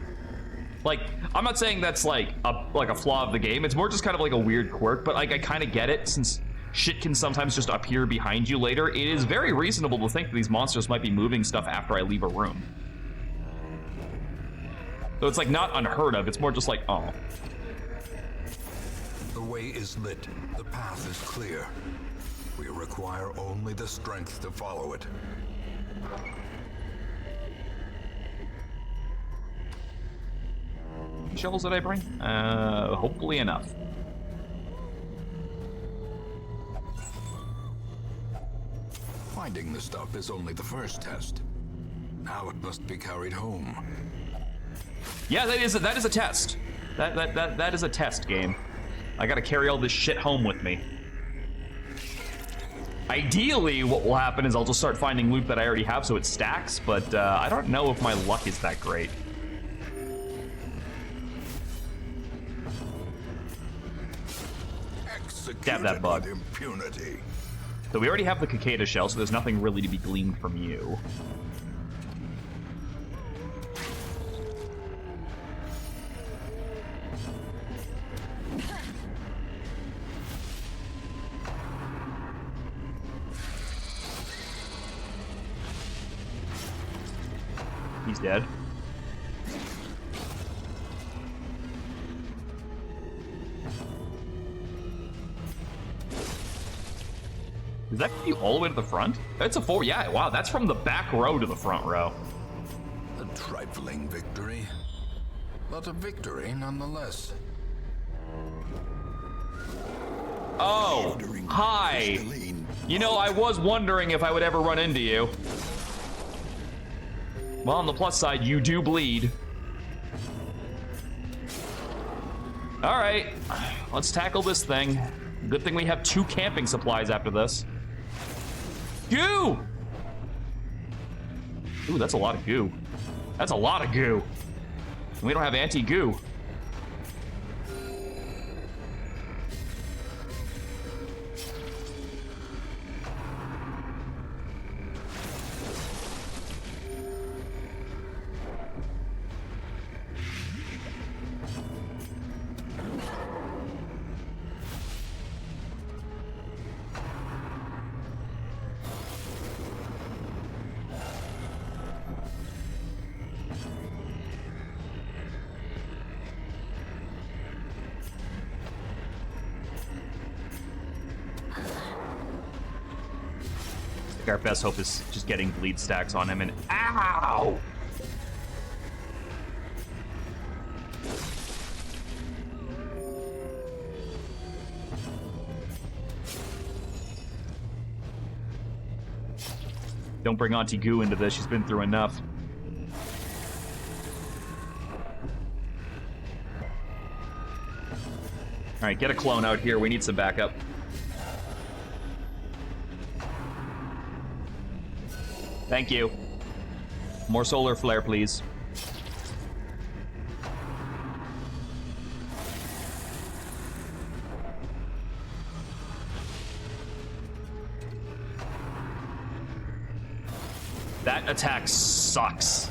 S2: Like, I'm not saying that's like a flaw of the game. It's more just kind of like a weird quirk, but like I kind of get it since shit can sometimes just appear behind you later. It is very reasonable to think that these monsters might be moving stuff after I leave a room. So it's like not unheard of. It's more just like, oh.
S1: The way is lit. The path is clear. We require only the strength to follow it.
S2: Shovels did I bring? Hopefully enough.
S1: Finding the stuff is only the first test. Now it must be carried home.
S2: Yeah, that is a test. That is a test game. I gotta carry all this shit home with me. Ideally, what will happen is I'll just start finding loot that I already have so it stacks, but I don't know if my luck is that great. Stab that bug.
S1: Impunity.
S2: So we already have the cicada shell, so there's nothing really to be gleaned from you. He's dead. Does that get you all the way to the front? That's a 4, yeah, wow, that's from the back row to the front row.
S1: A trifling victory, but a victory nonetheless.
S2: Oh, hi. You know, I was wondering if I would ever run into you. Well, on the plus side, you do bleed. All right, let's tackle this thing. Good thing we have 2 camping supplies after this. Goo! Ooh, that's a lot of goo. That's a lot of goo. We don't have anti-goo. Our best hope is just getting bleed stacks on him and ow! Don't bring Auntie Goo into this, she's been through enough. Alright, get a clone out here, we need some backup. Thank you. More solar flare, please. That attack sucks.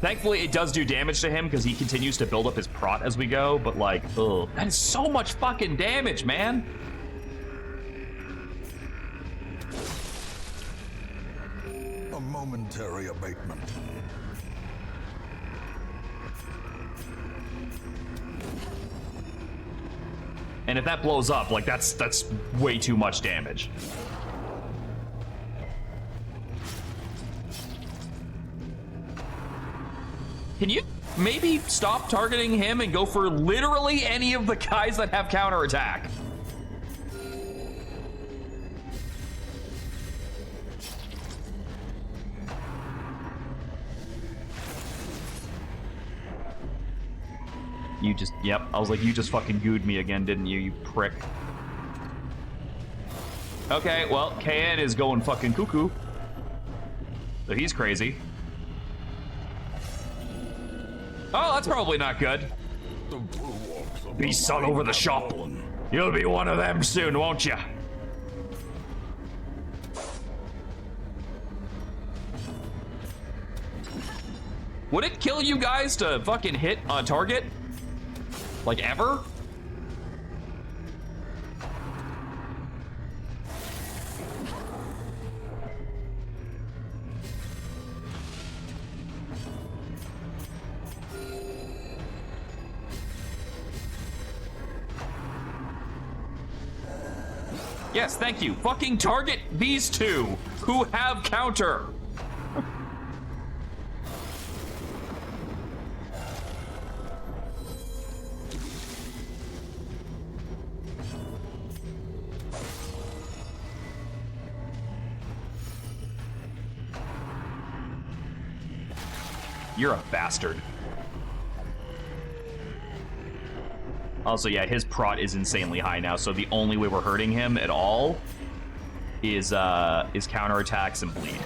S2: Thankfully, it does do damage to him because he continues to build up his prot as we go, but like, ugh. That is so much fucking damage, man.
S1: A momentary abatement.
S2: And if that blows up, like that's way too much damage. Can you maybe stop targeting him and go for literally any of the guys that have counterattack? You just, yep, I was like, you just fucking gooed me again, didn't you, you prick? Okay, well, KN is going fucking cuckoo. So he's crazy. Oh, that's probably not good. Beasts all over the shop. You'll be one of them soon, won't you? Would it kill you guys to fucking hit on target? Like ever? Yes, thank you. Fucking target these two who have counter. You're a bastard. Also, yeah, his prot is insanely high now, so the only way we're hurting him at all is counterattacks and bleed.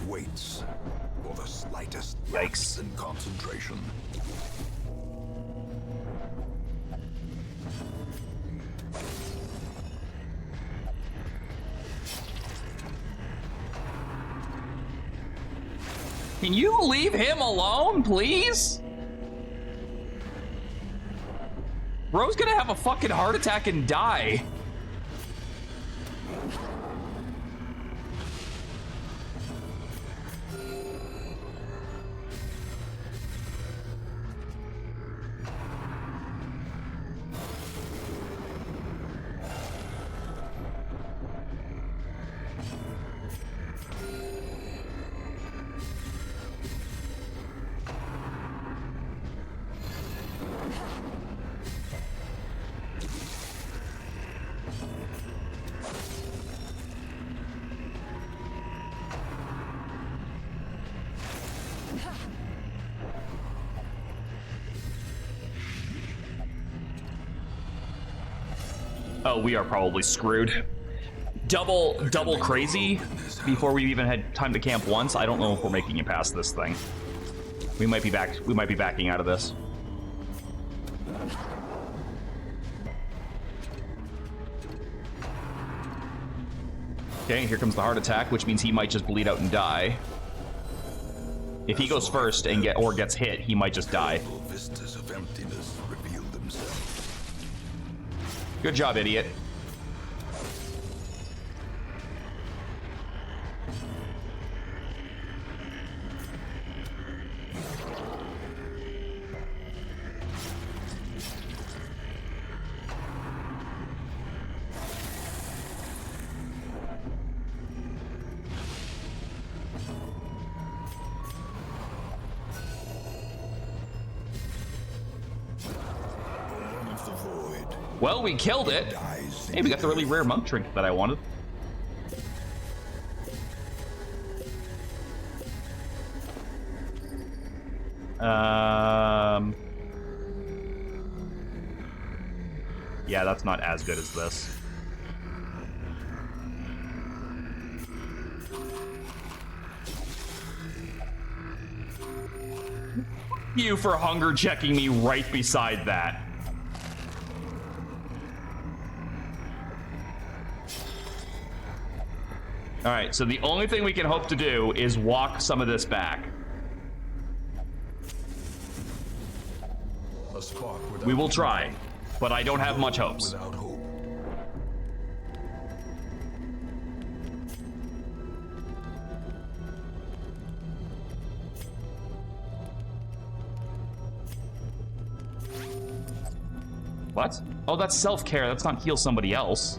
S1: Waits for the slightest
S2: Yikes.
S1: lapse in concentration.
S2: Can you leave him alone, please? Bro's gonna have a fucking heart attack and die. Oh, we are probably screwed. Double crazy before we even had time to camp once. I don't know if we're making it past this thing. We might be backing out of this. Okay, here comes the heart attack, which means he might just bleed out and die. If he goes first and gets hit, he might just die.
S1: Vistas of emptiness reveal themselves.
S2: Good job, idiot. Well, we killed it. Hey, we got the really rare monk trinket that I wanted. Yeah, that's not as good as this. You for hunger checking me right beside that. All right, so the only thing we can hope to do is walk some of this back.
S1: A spark
S2: We will try, but I don't have much hopes.
S1: without hope.
S2: What? Oh, that's self-care. That's not heal somebody else.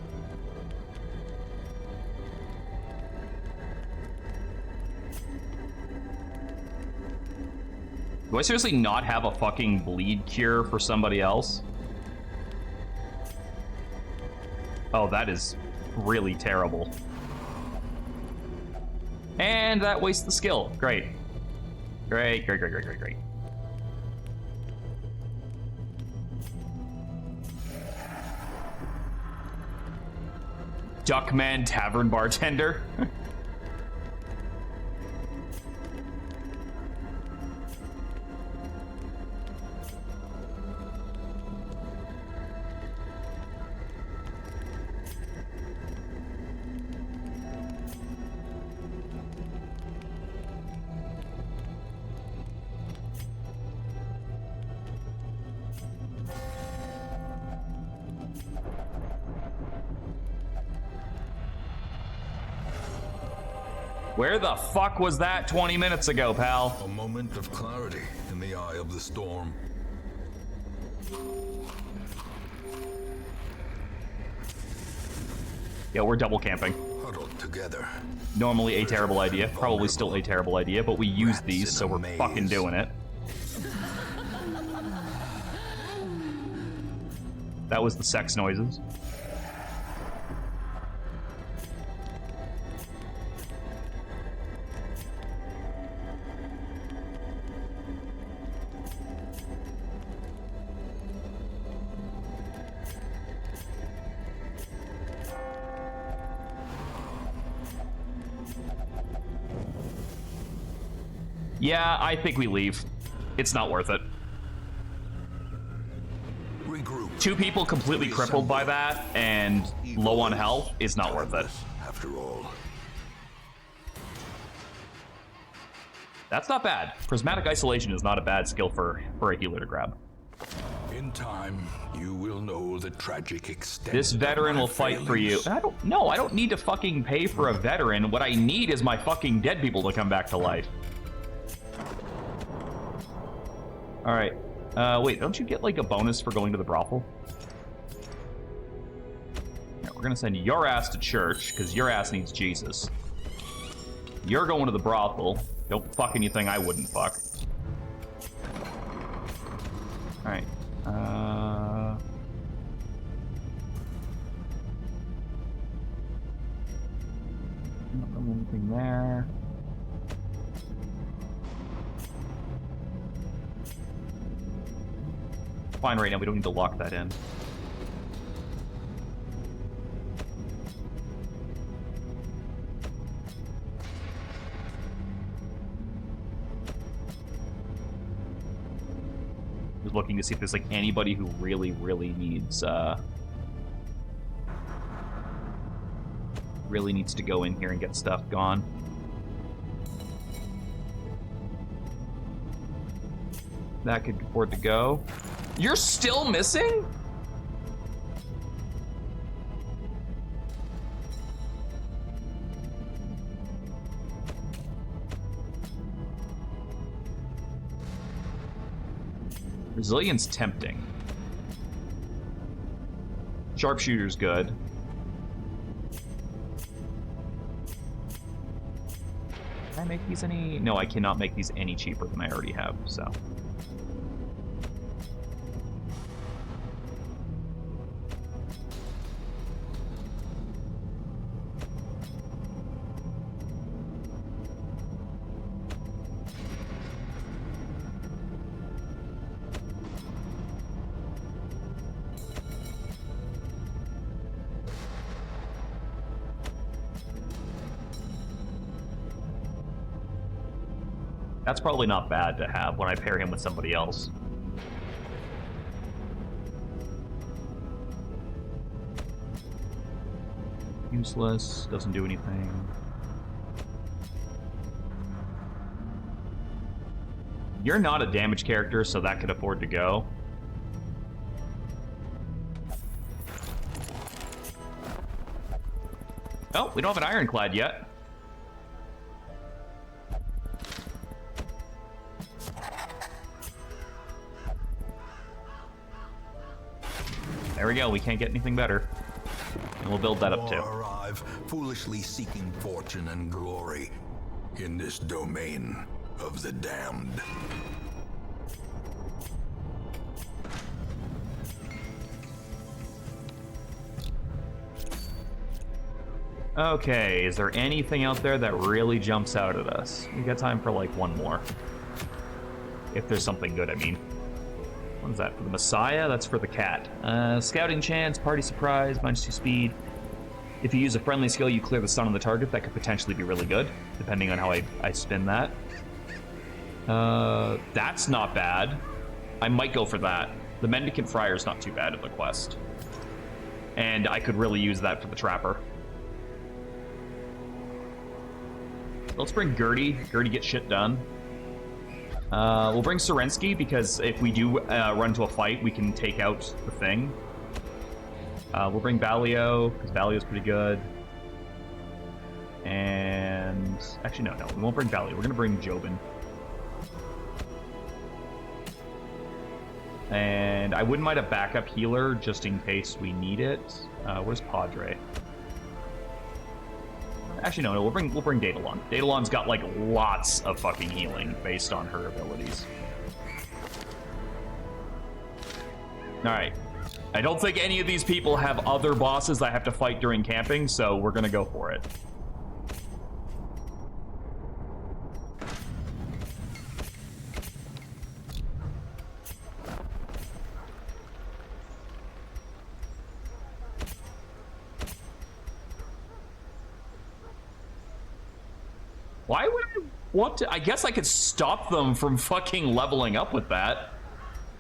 S2: Do I seriously not have a fucking bleed cure for somebody else? Oh, that is really terrible. And that wastes the skill. Great. Great, great, great, great, great, great. Duckman Tavern Bartender. Where the fuck was that 20 minutes ago, pal?
S1: A moment of clarity in the eye of the storm.
S2: Yeah, we're double camping.
S1: Huddled together.
S2: Normally a terrible idea. Probably still a terrible idea, but we use these, so we're fucking doing it. That was the sex noises. Yeah, I think we leave. It's not worth it.
S1: Regroup.
S2: 2 people completely crippled by that and low on health is not worth it.
S1: After all.
S2: That's not bad. Prismatic Isolation is not a bad skill for a healer to grab.
S1: In time, you will know the tragic extent.
S2: This veteran will fight for you. I don't need to fucking pay for a veteran. What I need is my fucking dead people to come back to life. All right. Wait, don't you get like a bonus for going to the brothel? Yeah, we're gonna send your ass to church because your ass needs Jesus. You're going to the brothel. Don't fuck anything I wouldn't fuck. All right. Anything there? Fine right now, we don't need to lock that in. Just looking to see if there's like anybody who really needs to go in here and get stuff gone. That could afford to go. You're still missing? Resilience tempting. Sharpshooter's good. Can I make these any? No, I cannot make these any cheaper than I already have, so. That's probably not bad to have when I pair him with somebody else. Useless, doesn't do anything. You're not a damage character, so that could afford to go. Oh, we don't have an ironclad yet. There we go, we can't get anything better. And we'll build that up too.
S1: Arrive, foolishly seeking fortune and glory in this domain of the damned.
S2: Okay, is there anything out there that really jumps out at us? We got time for like one more. If there's something good, I mean. What is that, for the Messiah? That's for the cat. Scouting chance, party surprise, -2 speed. If you use a friendly skill, you clear the stun on the target. That could potentially be really good, depending on how I spin that. That's not bad. I might go for that. The Mendicant Friar is not too bad in the quest. And I could really use that for the Trapper. Let's bring Gertie. Gertie gets shit done. We'll bring Serensky, because if we do run into a fight, we can take out the thing. We'll bring Balio, because Balio's pretty good. And... actually, no, we won't bring Balio. We're going to bring Jobin. And I wouldn't mind a backup healer, just in case we need it. Where's Padre? Actually, no, we'll bring Daedalon. Daedalon's got, like, lots of fucking healing based on her abilities. Alright. I don't think any of these people have other bosses I have to fight during camping, so we're gonna go for it. What? I guess I could stop them from fucking leveling up with that.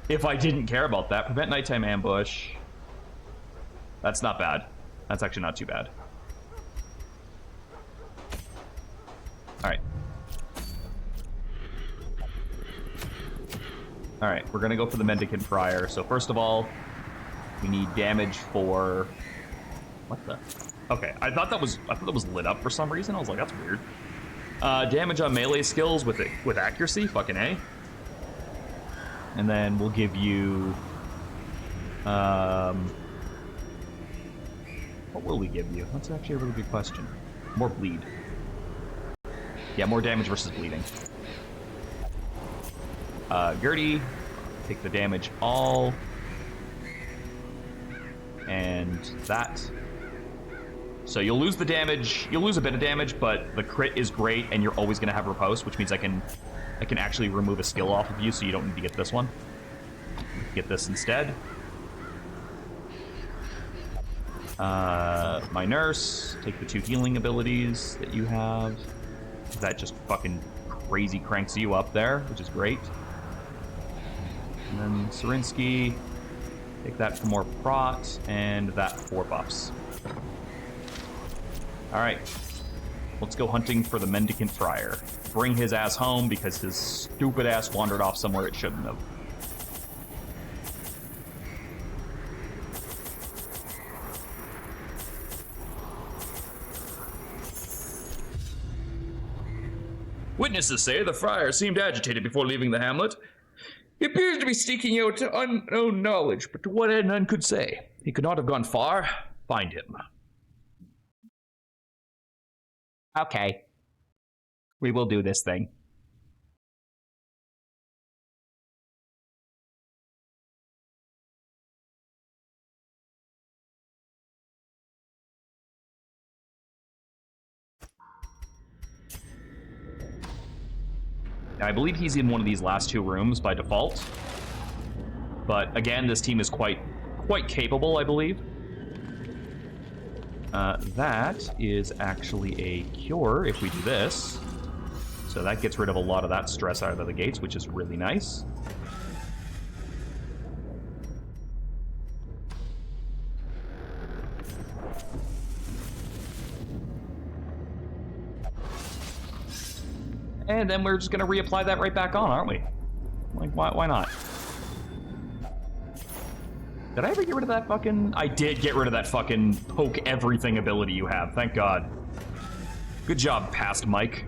S2: If I didn't care about that. Prevent nighttime ambush. That's not bad. That's actually not too bad. Alright. Alright, we're gonna go for the Mendicant Friar. So first of all, we need damage for... What the... Okay, I thought that was lit up for some reason. I was like, that's weird. Damage on melee skills with accuracy, fucking A. And then we'll give you... what will we give you? That's actually a really good question. More bleed. Yeah, more damage versus bleeding. Gertie, take the damage all. And that. So you'll lose the damage, you'll lose a bit of damage, but the crit is great, and you're always gonna have riposte, which means I can actually remove a skill off of you, so you don't need to get this one. Get this instead. My nurse, take the 2 healing abilities that you have. That just fucking crazy cranks you up there, which is great. And then Sarinsky, take that for more prot, and that for buffs. Alright, let's go hunting for the Mendicant Friar. Bring his ass home because his stupid ass wandered off somewhere it shouldn't have. Witnesses say the friar seemed agitated before leaving the hamlet. He appears to be seeking out unknown knowledge, but to what end none could say. He could not have gone far. Find him. Okay. We will do this thing. Now, I believe he's in one of these last 2 rooms by default. But again, this team is quite capable, I believe. That is actually a cure if we do this. So that gets rid of a lot of that stress out of the gates, which is really nice. And then we're just gonna reapply that right back on, aren't we? Like, why not? Did I ever get rid of that fucking... I did get rid of that fucking poke everything ability you have, thank God. Good job, past Mike.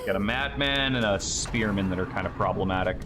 S2: Got a madman and a spearman that are kind of problematic.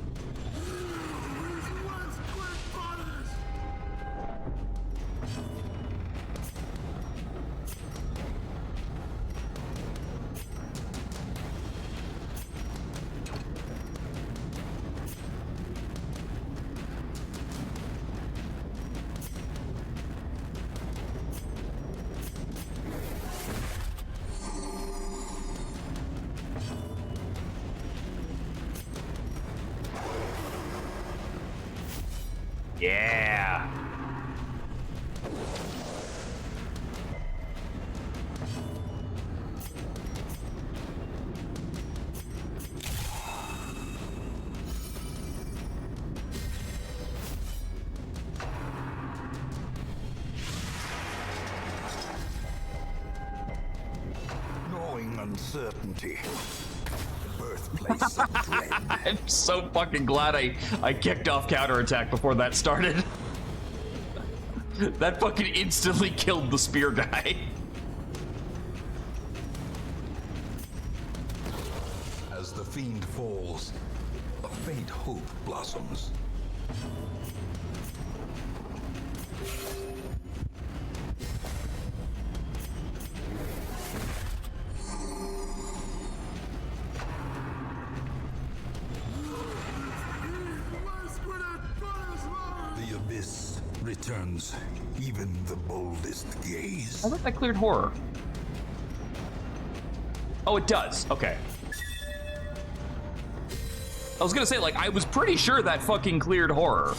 S2: Yeah.
S3: Knowing uncertainty. Birthplace of dread.
S2: I'm so fucking glad I kicked off counterattack before that started. That fucking instantly killed the spear guy.
S1: As the fiend falls, a faint hope blossoms. The abyss returns even the boldest gaze.
S2: I thought that cleared horror. Oh, it does. Okay. I was gonna say, like, I was pretty sure that fucking cleared horror.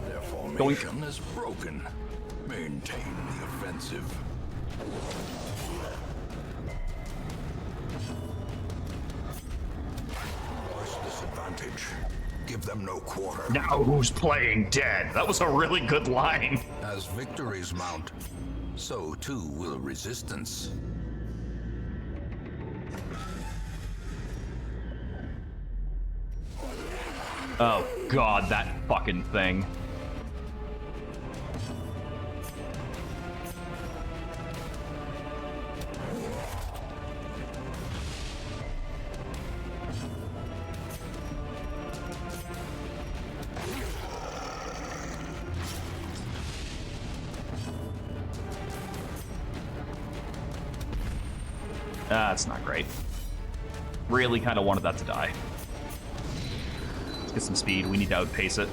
S1: Their formation is broken. Maintain the offensive. Force disadvantage. Give them no quarter.
S2: Now who's playing dead? That was a really good line.
S1: As victories mount, so too will resistance.
S2: Oh god, that fucking thing. That's not great. Really kind of wanted that to die. Let's get some speed. We need to outpace it.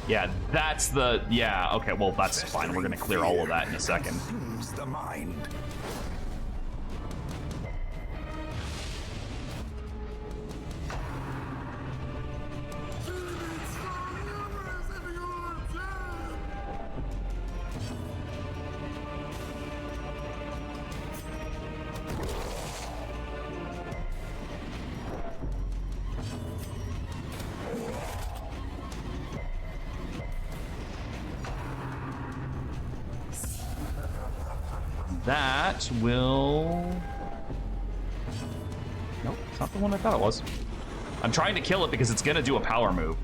S2: Yeah, that's the... Yeah, okay, well, that's fine. We're gonna clear all of that in a second.
S1: The mind.
S2: That will... Nope, it's not the one I thought it was. I'm trying to kill it because it's gonna do a power move.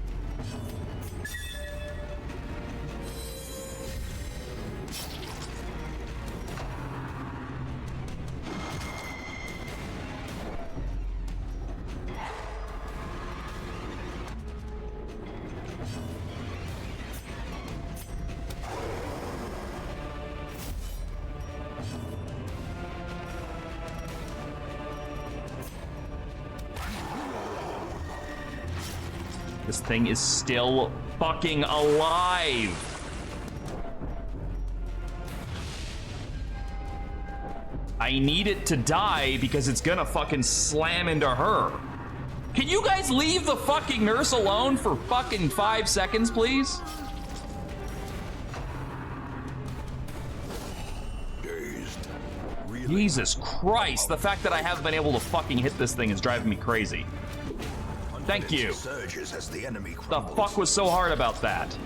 S2: This thing is still fucking alive. I need it to die because it's gonna fucking slam into her. Can you guys leave the fucking nurse alone for fucking 5 seconds, please? Jesus Christ, the fact that I haven't been able to fucking hit this thing is driving me crazy. Thank you.
S1: Surges as the enemy
S2: The
S1: crumbles.
S2: fuck was so hard about that?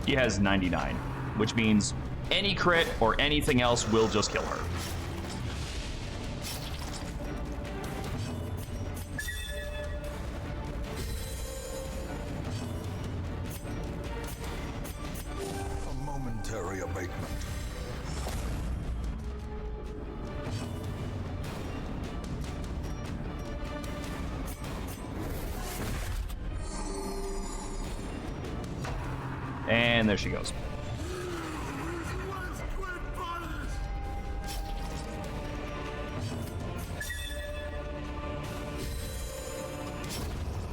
S2: He has 99, which means any crit or anything else will just kill her.
S1: A momentary abatement.
S2: And there she goes.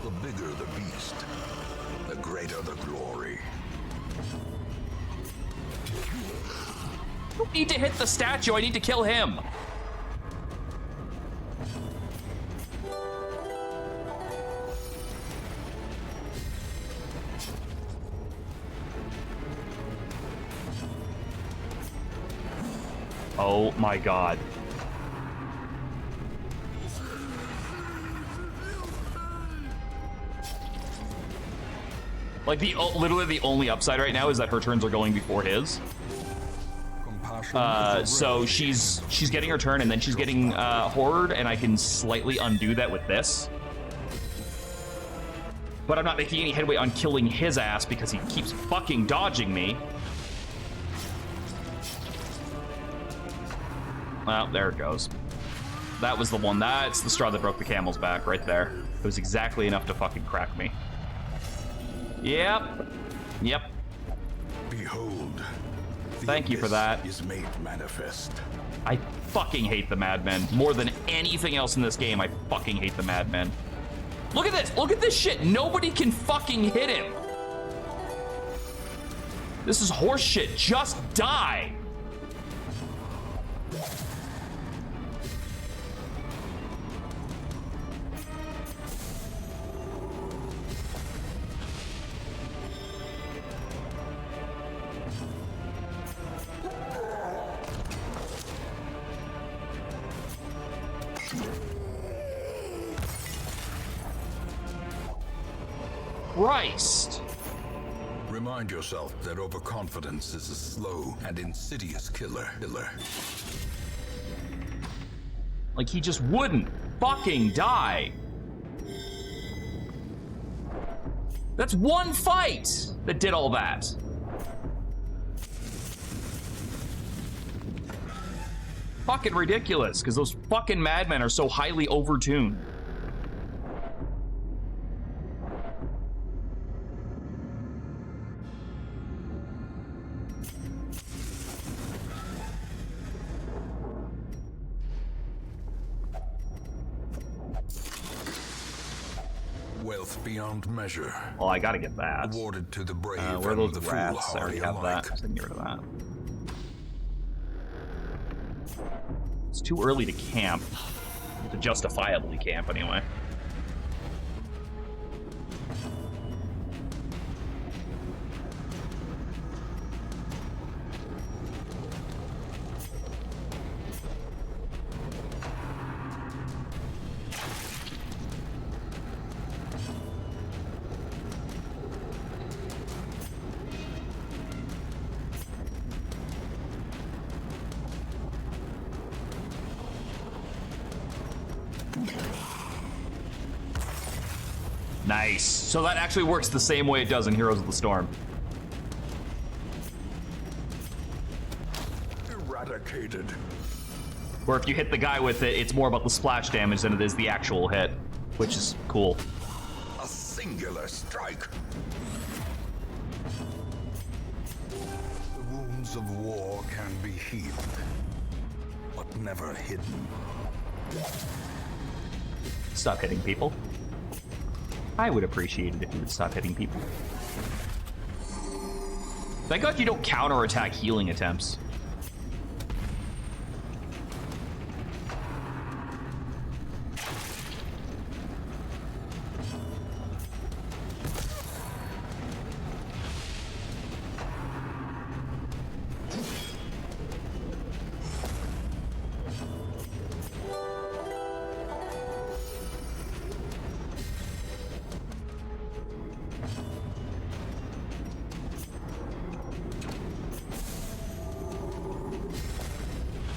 S1: The bigger the beast, the greater the glory.
S2: I don't need to hit the statue, I need to kill him. Oh my god. Like, literally the only upside right now is that her turns are going before his.
S1: Compassion
S2: So she's getting her turn, and then she's getting horrored, and I can slightly undo that with this. But I'm not making any headway on killing his ass because he keeps fucking dodging me. Well, there it goes. That was the one. That's the straw that broke the camel's back right there. It was exactly enough to fucking crack me. Yep. Yep.
S3: Behold.
S2: Thank you for that.
S3: Is made manifest.
S2: I fucking hate the Madmen. More than anything else in this game, I fucking hate the Madmen. Look at this. Look at this shit. Nobody can fucking hit him. This is horse shit. Just die. Christ.
S1: Remind yourself that overconfidence is a slow and insidious killer.
S2: Like, he just wouldn't fucking die. That's one fight that did all that. Fucking ridiculous, because those fucking Madmen are so highly overtuned.
S1: Wealth beyond measure.
S2: Well, I gotta get that.
S1: Awarded to the brave
S2: where are those
S1: and the
S2: rats? I already have
S1: foolhardy
S2: that. I can get rid of that. It's too early to camp. To justifiably camp, anyway. Nice. So that actually works the same way it does in Heroes of the Storm.
S3: Eradicated.
S2: Where if you hit the guy with it, it's more about the splash damage than it is the actual hit, which is cool.
S1: A singular strike. The wounds of war can be healed, but never hidden.
S2: Stop hitting people. I would appreciate it if you would stop hitting people. Thank God you don't counterattack healing attempts.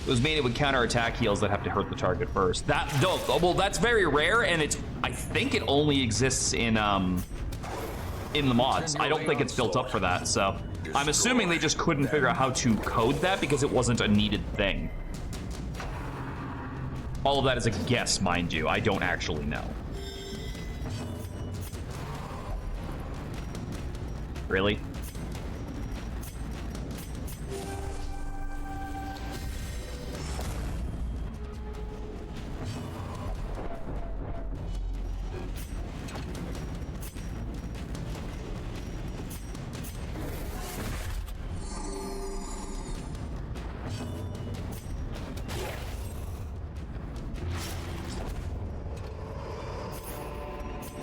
S2: It was made it would counterattack heals that have to hurt the target first. Well, that's very rare, and I think it only exists in the mods. I don't think it's built up for that, so I'm assuming they just couldn't figure out how to code that because it wasn't a needed thing. All of that is a guess, mind you. I don't actually know. Really?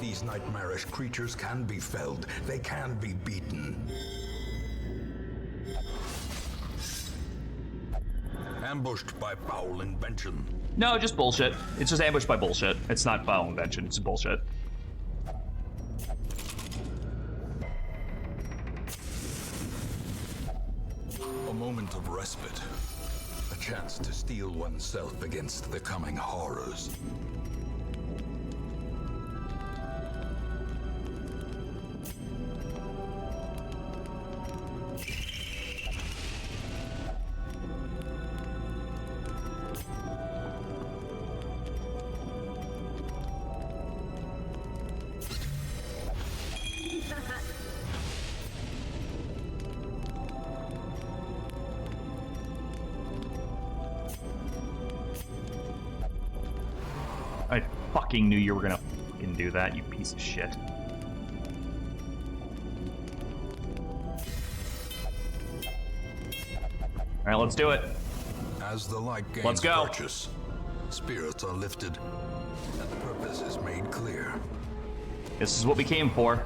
S1: These nightmarish creatures can be felled. They can be beaten. Ambushed by foul invention.
S2: No, just bullshit. It's just ambushed by bullshit. It's not foul invention, it's bullshit.
S1: A moment of respite. chance to steel oneself against the coming horrors.
S2: I fucking knew you were gonna fucking do that, you piece of shit. Alright, let's do it.
S1: As the light gains
S2: Let's go.
S1: purchase, spirits are lifted, and purpose is made clear.
S2: This is what we came for.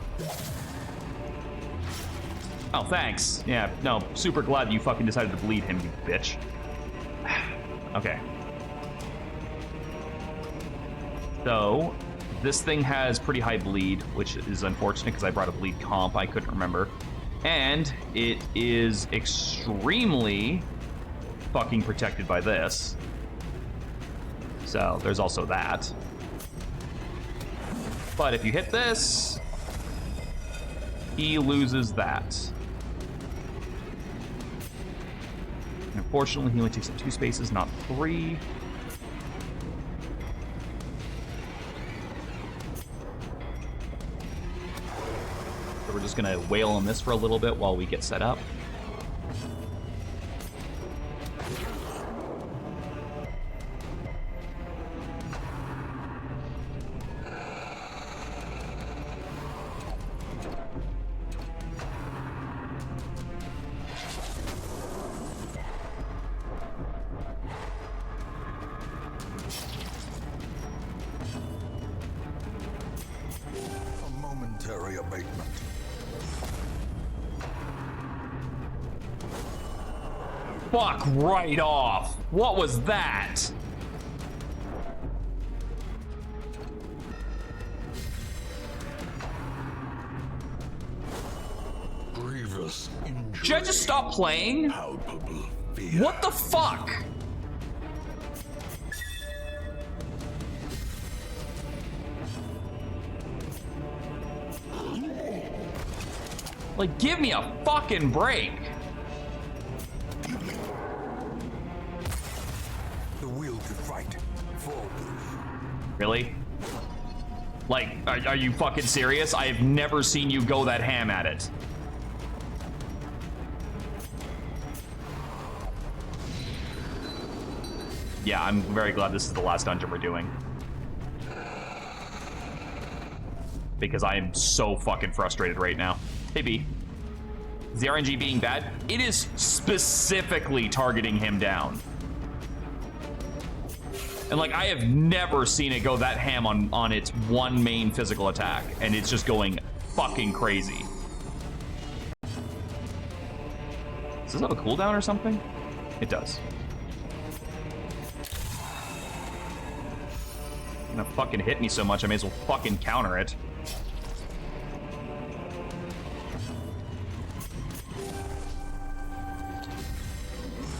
S2: Oh, thanks. Yeah, no, super glad you fucking decided to bleed him, you bitch. Okay. So, this thing has pretty high bleed, which is unfortunate because I brought a bleed comp, I couldn't remember. And it is extremely fucking protected by this. So, there's also that. But if you hit this, he loses that. And unfortunately, he only takes up 2 spaces, not 3. So we're just gonna wail on this for a little bit while we get set up.
S1: A momentary abatement.
S2: Fuck right off. What was that?
S1: Grievous injury.
S2: Should I just stop playing?
S1: Palpable fear.
S2: What the fuck? Like, give me a fucking break.
S1: The will to fight. Forward.
S2: Really? Like, are you fucking serious? I have never seen you go that ham at it. Yeah, I'm very glad this is the last dungeon we're doing. Because I am so fucking frustrated right now. Hey, B. Is the RNG being bad? It is specifically targeting him down. And like, I have never seen it go that ham on its one main physical attack. And it's just going fucking crazy. Does this have a cooldown or something? It does. It's gonna fucking hit me so much, I may as well fucking counter it.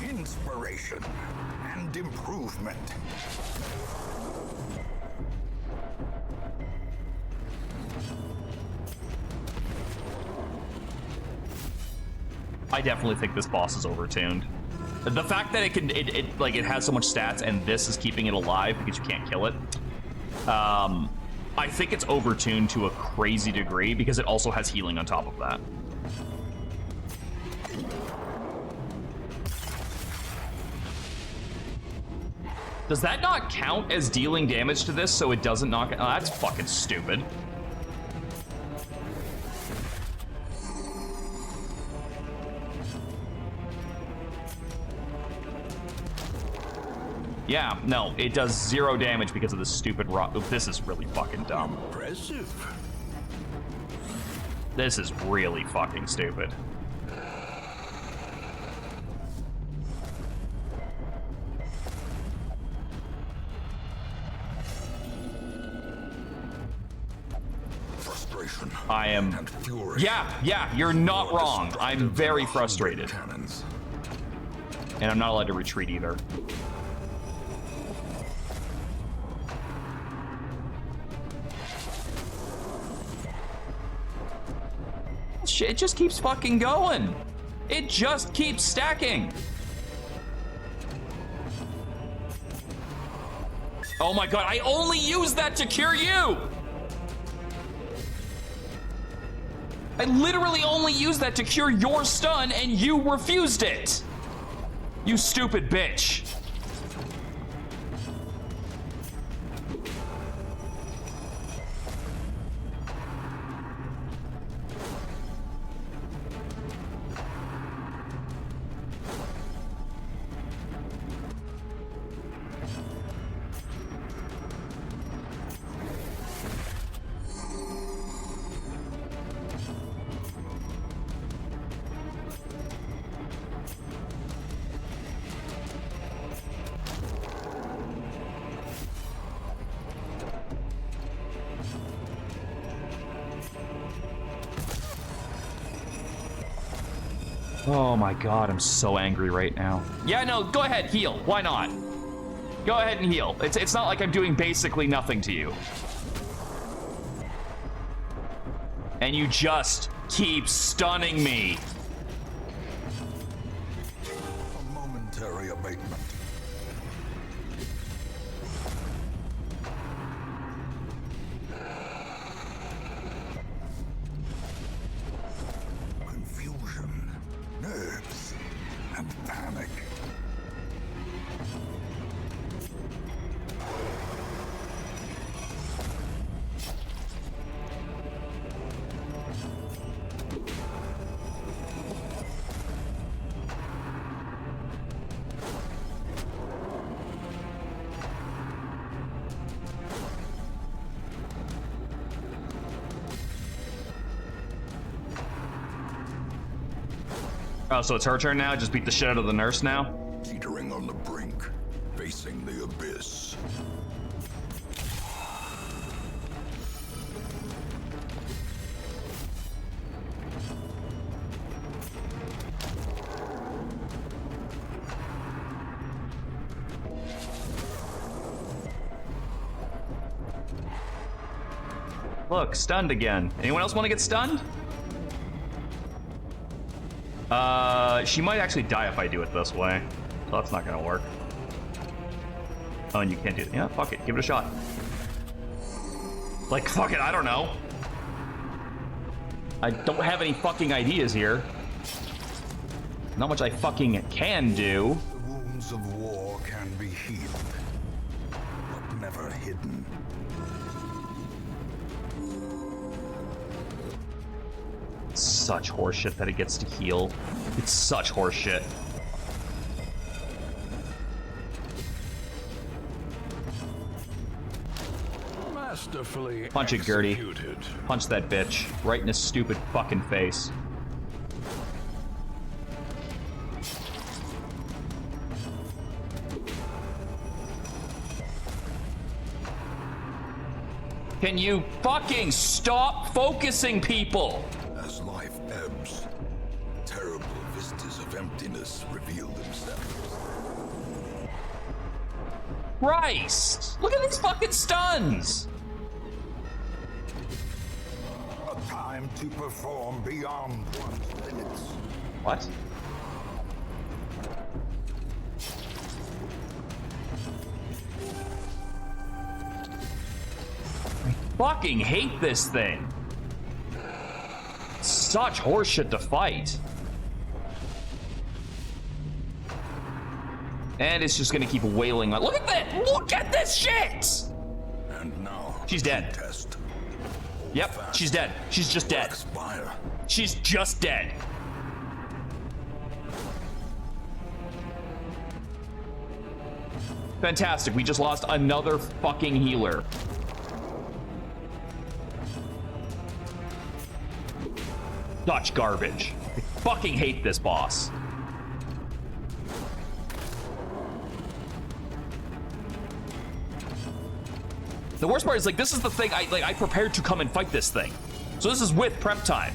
S1: Inspiration and improvement.
S2: I definitely think this boss is overtuned. The fact that it has so much stats and this is keeping it alive because you can't kill it. I think it's overtuned to a crazy degree because it also has healing on top of that. Does that not count as dealing damage to this so it doesn't knock it? Oh, that's fucking stupid. Yeah, no, it does 0 damage because of this stupid rock. This is really fucking dumb.
S1: Impressive.
S2: This is really fucking stupid.
S1: Frustration.
S2: I am.
S1: And fury.
S2: Yeah, you're not wrong. I'm very frustrated.
S1: Cannons.
S2: And I'm not allowed to retreat either. Shit, it just keeps fucking going. It just keeps stacking. Oh my god, I only use that to cure you! I literally only used that to cure your stun and you refused it! You stupid bitch. Oh my god, I'm so angry right now. Yeah, no, go ahead, heal. Why not? Go ahead and heal. It's not like I'm doing basically nothing to you. And you just keep stunning me.
S1: A momentary abatement. Confusion, nerves, and panic.
S2: Oh, so it's her turn now? Just beat the shit out of the nurse now?
S1: Teetering on the brink, facing the abyss.
S2: Look, stunned again. Anyone else want to get stunned? She might actually die if I do it this way. So that's not gonna work. Oh, and you can't do it. Yeah, fuck it. Give it a shot. Like, fuck it, I don't know. I don't have any fucking ideas here. Not much I fucking can do.
S1: The wounds of war can be healed, but never hidden.
S2: Such horseshit that it gets to heal. It's such horseshit.
S1: Masterfully
S2: Punch it, Gertie.
S1: executed.
S2: Punch that bitch right in his stupid fucking face. Can you fucking stop focusing people?
S1: As life ebbs, terrible vistas of emptiness reveal themselves.
S2: Christ! Look at these fucking stuns!
S1: A time to perform beyond one's limits.
S2: What? I fucking hate this thing. Such horseshit to fight. And it's just gonna keep wailing. Look at that! Look at this shit!
S1: And now
S2: She's dead.
S1: test.
S2: Yep, she's dead. She's just dead.
S1: Expire.
S2: She's just dead. Fantastic, we just lost another fucking healer. Such garbage. I fucking hate this boss. The worst part is, like, this is the thing I prepared to come and fight this thing. So this is with prep time.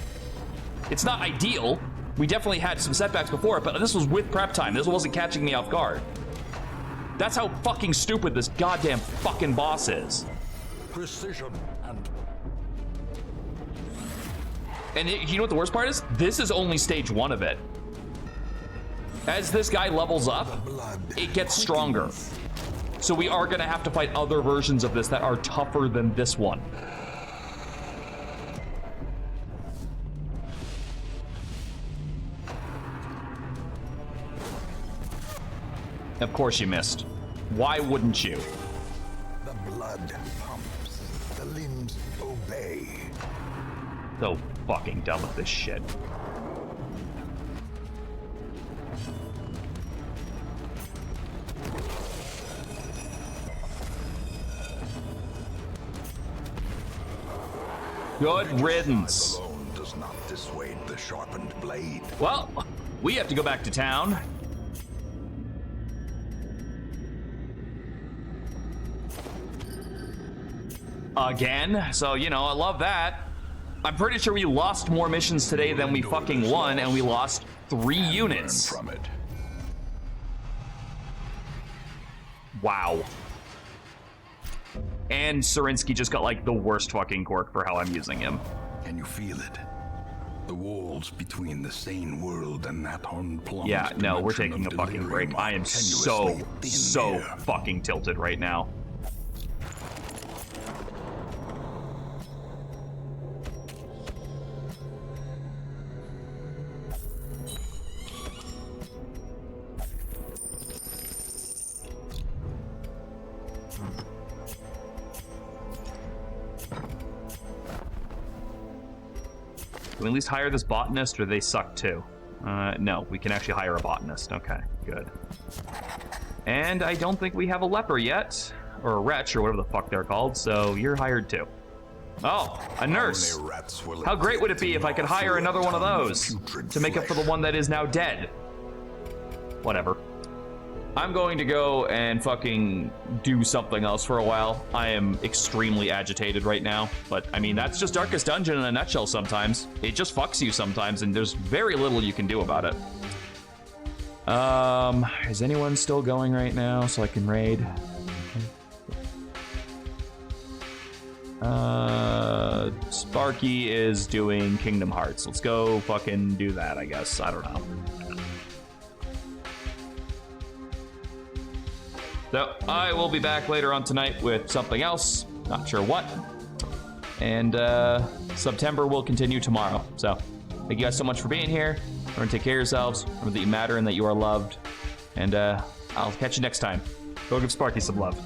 S2: It's not ideal, We definitely had some setbacks before, but this was with prep time. This wasn't catching me off guard. That's how fucking stupid this goddamn fucking boss is.
S1: Precision
S2: And you know what the worst part is? This is only stage 1 of it. As this guy levels up, it gets stronger. So we are gonna have to fight other versions of this that are tougher than this one. Of course you missed. Why wouldn't you?
S1: The blood pumps. The limbs obey.
S2: So fucking done with this shit. Good riddance.
S1: Alone does not dissuade the sharpened blade.
S2: Well, we have to go back to town. Again, so you know, I love that. I'm pretty sure we lost more missions today than we fucking won, and we lost 3 units.
S1: From it.
S2: Wow. And Sarinsky just got like the worst fucking quirk for how I'm using him.
S1: Can you feel it? The walls between the sane world and that unplumbed
S2: Yeah, no, we're
S1: dimension
S2: taking a
S1: of
S2: fucking
S1: delirium
S2: break. I am
S1: continuously
S2: so
S1: thin air.
S2: fucking tilted right now. Can we at least hire this botanist, or they suck too? No, we can actually hire a botanist. Okay, good. And I don't think we have a leper yet, or a wretch, or whatever the fuck they're called, so you're hired too. Oh, a nurse. How great would it be if I could hire another one of those to make up for the one that is now dead? Whatever. I'm going to go and fucking do something else for a while. I am extremely agitated right now, but I mean, that's just Darkest Dungeon in a nutshell sometimes. It just fucks you sometimes, and there's very little you can do about it. Is anyone still going right now so I can raid? Sparky is doing Kingdom Hearts. Let's go fucking do that, I guess. I don't know. So I will be back later on tonight with something else, not sure what. And Subtember will continue tomorrow. So thank you guys so much for being here. Remember to take care of yourselves. Remember that you matter and that you are loved. And I'll catch you next time. Go give Sparky some love.